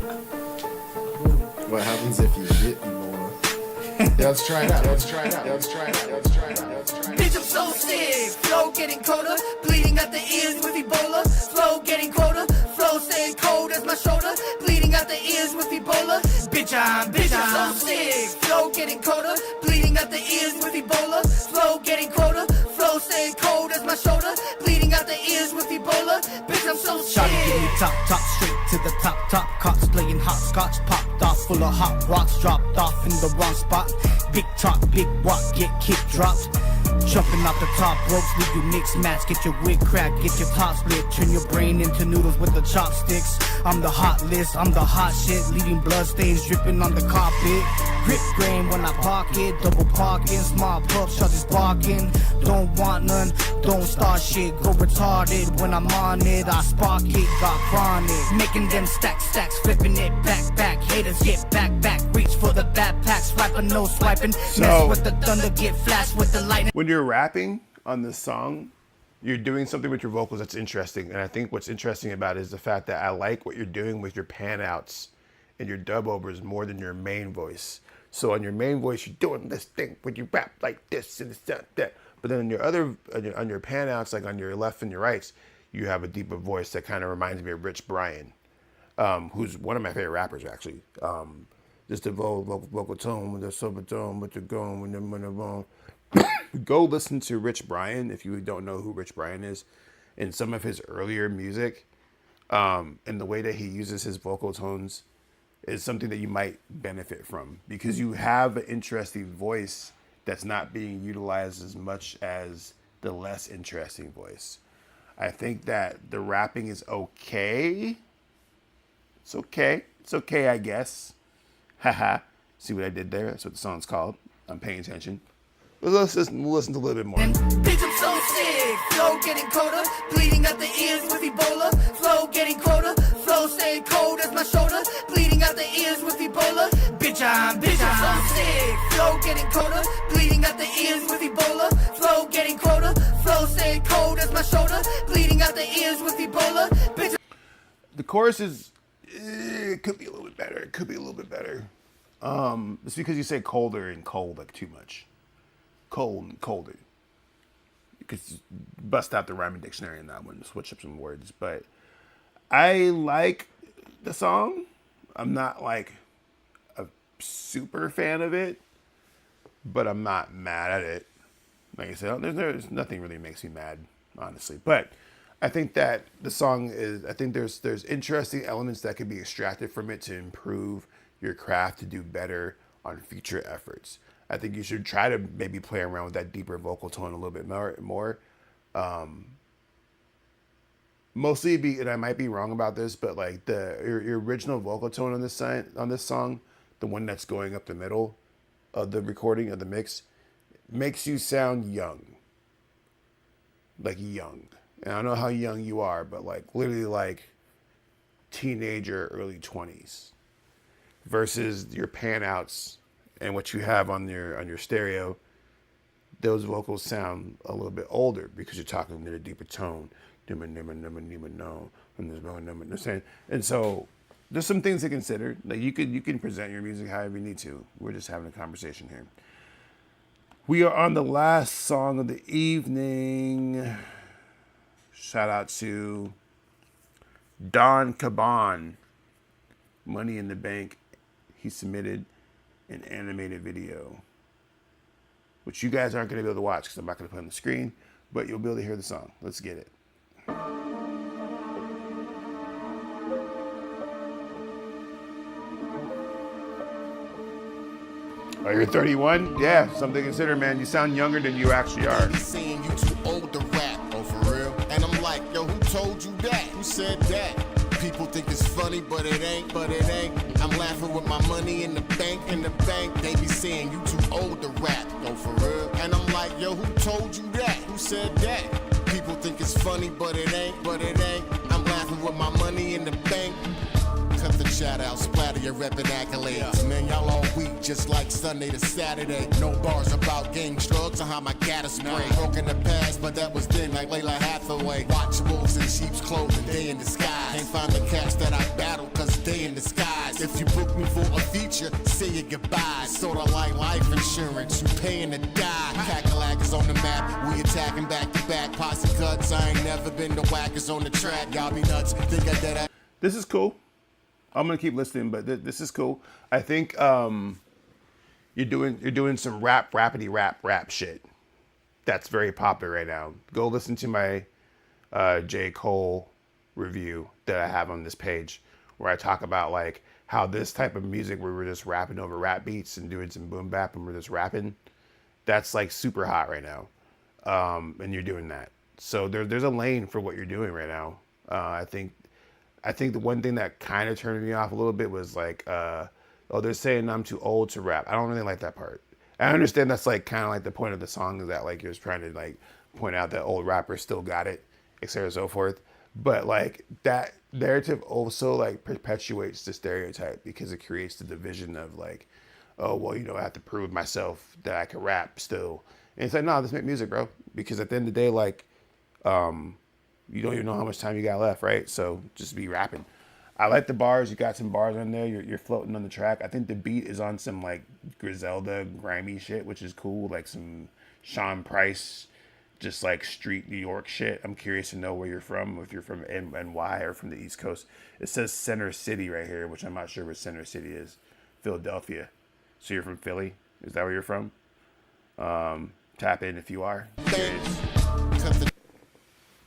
Speaker 15: What happens if you get Ebola? Yeah, let's try it out. Let's try it out. Let's try it out. Let's try it out. Let's try it out.
Speaker 16: Bitch, I'm so sick. Flow getting colder. Bleeding out the ears with Ebola. Flow getting colder. Flow staying cold as my shoulder. Bleeding out the ears with Ebola. Bitch, I'm so sick. Flow getting colder. Bleeding out the ears with Ebola. Flow getting colder. Flow staying cold as my shoulder. Bleeding out the ears with Ebola. Bitch, I'm so sick.
Speaker 14: Shawty give me top, straight to the top. Cops playing hopscotch, popped off, full of hot rocks, dropped off in the wrong spot. Big talk, big walk, get kick dropped. Jumping off the top ropes, leave you mixed match. Get your wig cracked, get your top split. Turn your brain into noodles with the chopsticks. I'm the hot list, I'm the hot shit. Leaving blood stains dripping on the carpet. Grip grain when I pocket, double parking. Small pup, shot is barking. Don't want none, don't start shit. Go retarded when I'm on it. I spark it, got chronic. Making them stacks, flipping it back. Haters get back. Reach for the backpack, swiping, no swiping. Mess with the thunder, get flashed with the lightning.
Speaker 2: When you're rapping on this song, you're doing something with your vocals that's interesting. And I think what's interesting about it is the fact that I like what you're doing with your pan outs and your dub overs more than your main voice. So on your main voice, you're doing this thing when you rap like this and that. But then on your pan outs, like on your left and your rights, you have a deeper voice that kind of reminds me of Rich Brian, who's one of my favorite rappers, actually. Just the vocal tone with the silver tone, with the going, with the bone. Go listen to Rich Brian if you don't know who Rich Brian is, in some of his earlier music, and the way that he uses his vocal tones is something that you might benefit from, because you have an interesting voice that's not being utilized as much as the less interesting voice. I think that the rapping is okay. It's okay, I guess. Haha. See what I did there? That's what the song's called. I'm paying attention. Let's listen to a little bit more.
Speaker 16: Bitch, I'm so sick. Flow getting colder. Bleeding out the ears with Ebola. Flow getting colder. Flow staying cold as my shoulder. Bleeding out the ears with Ebola. Bitch, I'm so sick. Flow getting colder. Bleeding out the ears with Ebola. Flow getting colder. Flow staying cold as my shoulder. Bleeding out the ears with Ebola. Bitch.
Speaker 2: The chorus is, it could be a little bit better. It's because you say colder and cold like too much. Cold and colder. You could bust out the rhyming dictionary in that one, switch up some words. But I like the song. I'm not like a super fan of it, but I'm not mad at it. Like I said, there's nothing really makes me mad, honestly. But I think that the song is, I think there's interesting elements that can be extracted from it to improve your craft to do better on future efforts. I think you should try to maybe play around with that deeper vocal tone a little bit more. Mostly, and I might be wrong about this, but like your original vocal tone on this song, the one that's going up the middle of the recording of the mix, makes you sound young. Like young. And I don't know how young you are, but like literally like teenager, early 20s. Versus your pan outs and what you have on your stereo, those vocals sound a little bit older because you're talking in a deeper tone. And so there's some things to consider. Like you can present your music however you need to. We're just having a conversation here. We are on the last song of the evening. Shout out to Don Caban, Money in the Bank. He submitted an animated video, which you guys aren't going to be able to watch because I'm not going to put on the screen, but you'll be able to hear the song. Let's get it. Oh, you're 31? Yeah, something to consider, man. You sound younger than you actually are.
Speaker 11: Saying you too old to rap, oh for real? And I'm like, yo, who told you that? Who said that? People think it's funny, but it ain't. I'm laughing with my money in the bank, They be saying you too old to rap, oh for real? And I'm like, yo, who told you that? Who said that? People think it's funny, but it ain't. I'm laughing with my money in the bank. Cut the shout out, splatter your rep and accolades. Man, y'all all week, just like Sunday to Saturday. No bars about gang drugs or how my cat is sprayed. Broke in the past, but that was then, like Layla Hathaway. Watch wolves in sheep's clothing, they in disguise. Can't find the cats that I battle, cause they in disguise. If you book me for a feature, say your goodbyes. Sorta like life insurance, you paying to die. Cackalack is on the map, we attacking back to back. Posse cuts, I ain't never been to whackers on the track. Y'all be nuts, think I did that.
Speaker 2: This is cool. I'm gonna keep listening, but this is cool. I think you're doing some rapidy rap shit. That's very popular right now. Go listen to my J. Cole review that I have on this page, where I talk about like how this type of music where we're just rapping over rap beats and doing some boom bap and we're just rapping, that's like super hot right now. And you're doing that. So there's a lane for what you're doing right now. I think the one thing that kind of turned me off a little bit was like, they're saying I'm too old to rap. I don't really like that part. I understand that's like kind of like the point of the song is that like you're trying to like point out that old rappers still got it, et cetera, so forth. But like that narrative also like perpetuates the stereotype because it creates the division of like, oh, well, I have to prove myself that I can rap still. And it's like, no, let's make music, bro. Because at the end of the day, like, you don't even know how much time you got left, right? So just be rapping. I like the bars. You got some bars on there. You're floating on the track. I think the beat is on some like Griselda grimy shit, which is cool. Like some Sean Price, just like street New York shit. I'm curious to know where you're from. If you're from NY or from the East Coast. It says Center City right here, which I'm not sure what Center City is. Philadelphia. So you're from Philly? Is that where you're from? Tap in if you are.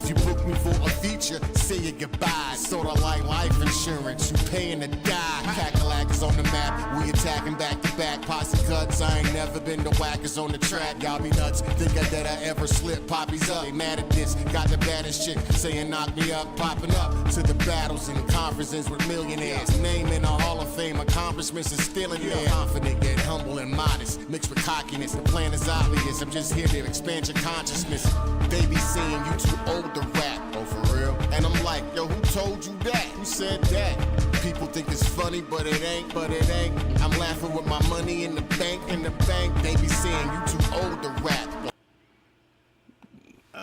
Speaker 11: If you book me for a feature, say your goodbyes. Sorta like life insurance, you paying to die. Cackalack is on the map, we attacking back to back. Posse cuts, I ain't never been to whackers on the track. Y'all be nuts, think that I ever slip. Poppies up, they mad at this. Got the baddest chick saying knock me up, popping up to the battles and conferences with millionaires. Name in a Hall of Fame, accomplishments is still in there. Confident yet humble and modest, mixed with cockiness. The plan is obvious, I'm just here to expand your consciousness. They be saying you too old to rap, oh for real? And I'm like, yo, who told you that? Who said that? People think it's funny, but it ain't. I'm laughing with my money in the bank, They be saying you too old to rap.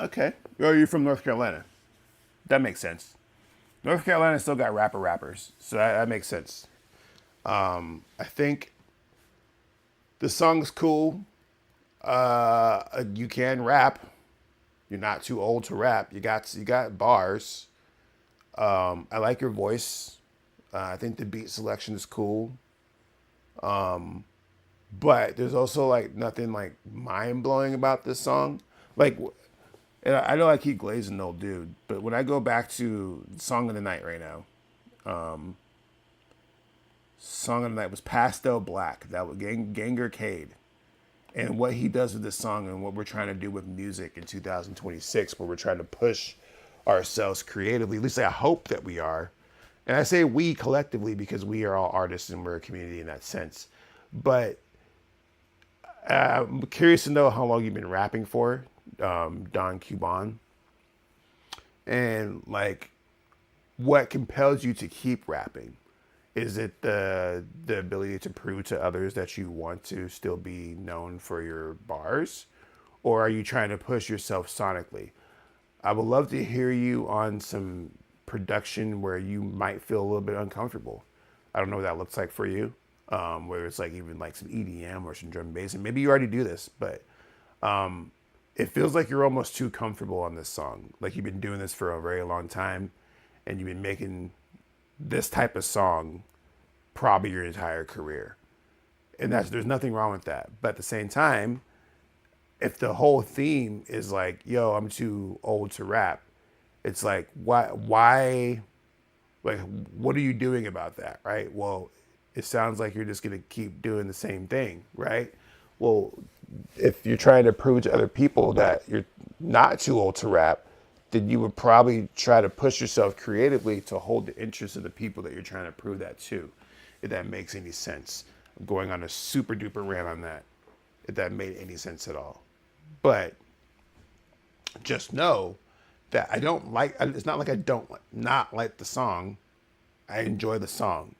Speaker 2: Okay. Oh, you're from North Carolina. That makes sense. North Carolina still got rappers, so that makes sense. I think The song's cool. You can rap. You're not too old to rap. You got bars. I like your voice. I think the beat selection is cool. But there's also like nothing like mind blowing about this song. Like, and I know I keep glazing old dude, but when I go back to Song of the Night right now, Song of the Night was Pastel Black. That was Ganger Cade. And what he does with this song and what we're trying to do with music in 2026, where we're trying to push ourselves creatively, at least I hope that we are. And I say we collectively because we are all artists and we're a community in that sense. But I'm curious to know how long you've been rapping for, Don Cuban. And like, what compels you to keep rapping? Is it the ability to prove to others that you want to still be known for your bars? Or are you trying to push yourself sonically? I would love to hear you on some production where you might feel a little bit uncomfortable. I don't know what that looks like for you. Where it's like even like some EDM or some drum and bass. And maybe you already do this, but it feels like you're almost too comfortable on this song. Like you've been doing this for a very long time and you've been making this type of song probably your entire career. And there's nothing wrong with that. But at the same time, if the whole theme is like, yo, I'm too old to rap, it's like, why, like, what are you doing about that, right? Well, it sounds like you're just going to keep doing the same thing, right? Well, if you're trying to prove to other people that you're not too old to rap, then you would probably try to push yourself creatively to hold the interest of the people that you're trying to prove that to, if that makes any sense. I'm going on a super duper rant on that, if that made any sense at all. But just know that I don't like, it's not like I don't not like the song. I enjoy the song.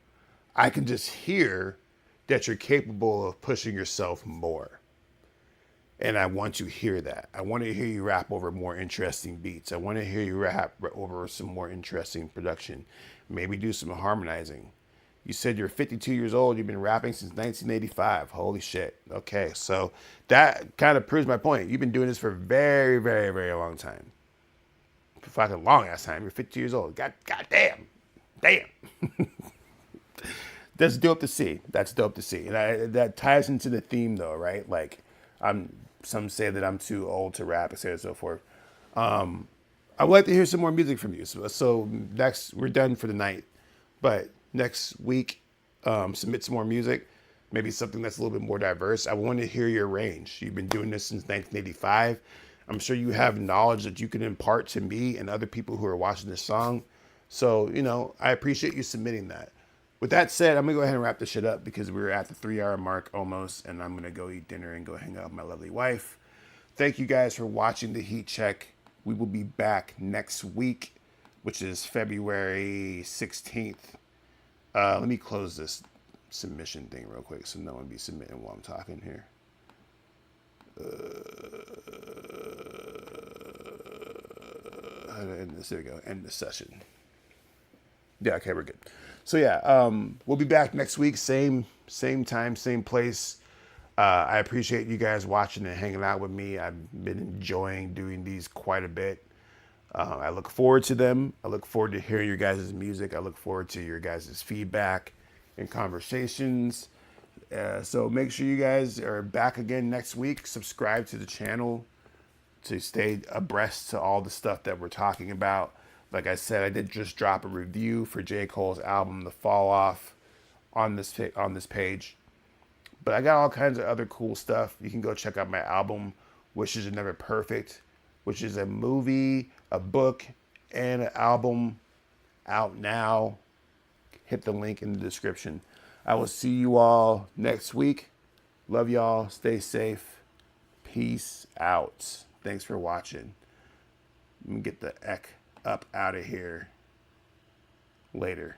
Speaker 2: I can just hear that you're capable of pushing yourself more. And I want to hear that. I want to hear you rap over more interesting beats. I want to hear you rap over some more interesting production. Maybe do some harmonizing. You said you're 52 years old. You've been rapping since 1985. Holy shit. Okay, so that kind of proves my point. You've been doing this for a very, very, very long time. For fucking long ass time. You're 52 years old. God damn. Damn. That's dope to see. That's dope to see. And that ties into the theme though, right? Like, some say that I'm too old to rap, et cetera, and so forth. I would like to hear some more music from you. So next, we're done for the night. But next week, submit some more music. Maybe something that's a little bit more diverse. I want to hear your range. You've been doing this since 1985. I'm sure you have knowledge that you can impart to me and other people who are watching this song. So, I appreciate you submitting that. With that said, I'm going to go ahead and wrap this shit up because we're at the 3-hour mark almost, and I'm going to go eat dinner and go hang out with my lovely wife. Thank you guys for watching the Heat Check. We will be back next week, which is February 16th. Let me close this submission thing real quick so no one be submitting while I'm talking here. How do I end this? There we go. End the session. Yeah, okay, we're good. So yeah, we'll be back next week, same time, same place. I appreciate you guys watching and hanging out with me. I've been enjoying doing these quite a bit. I look forward to them. I look forward to hearing your guys' music. I look forward to your guys' feedback and conversations. So make sure you guys are back again next week. Subscribe to the channel to stay abreast to all the stuff that we're talking about. Like I said, I did just drop a review for J. Cole's album, The Fall Off, on this page. But I got all kinds of other cool stuff. You can go check out my album, Wishes Are Never Perfect, which is a movie, a book, and an album out now. Hit the link in the description. I will see you all next week. Love y'all. Stay safe. Peace out. Thanks for watching. Let me get the up out of here. Later.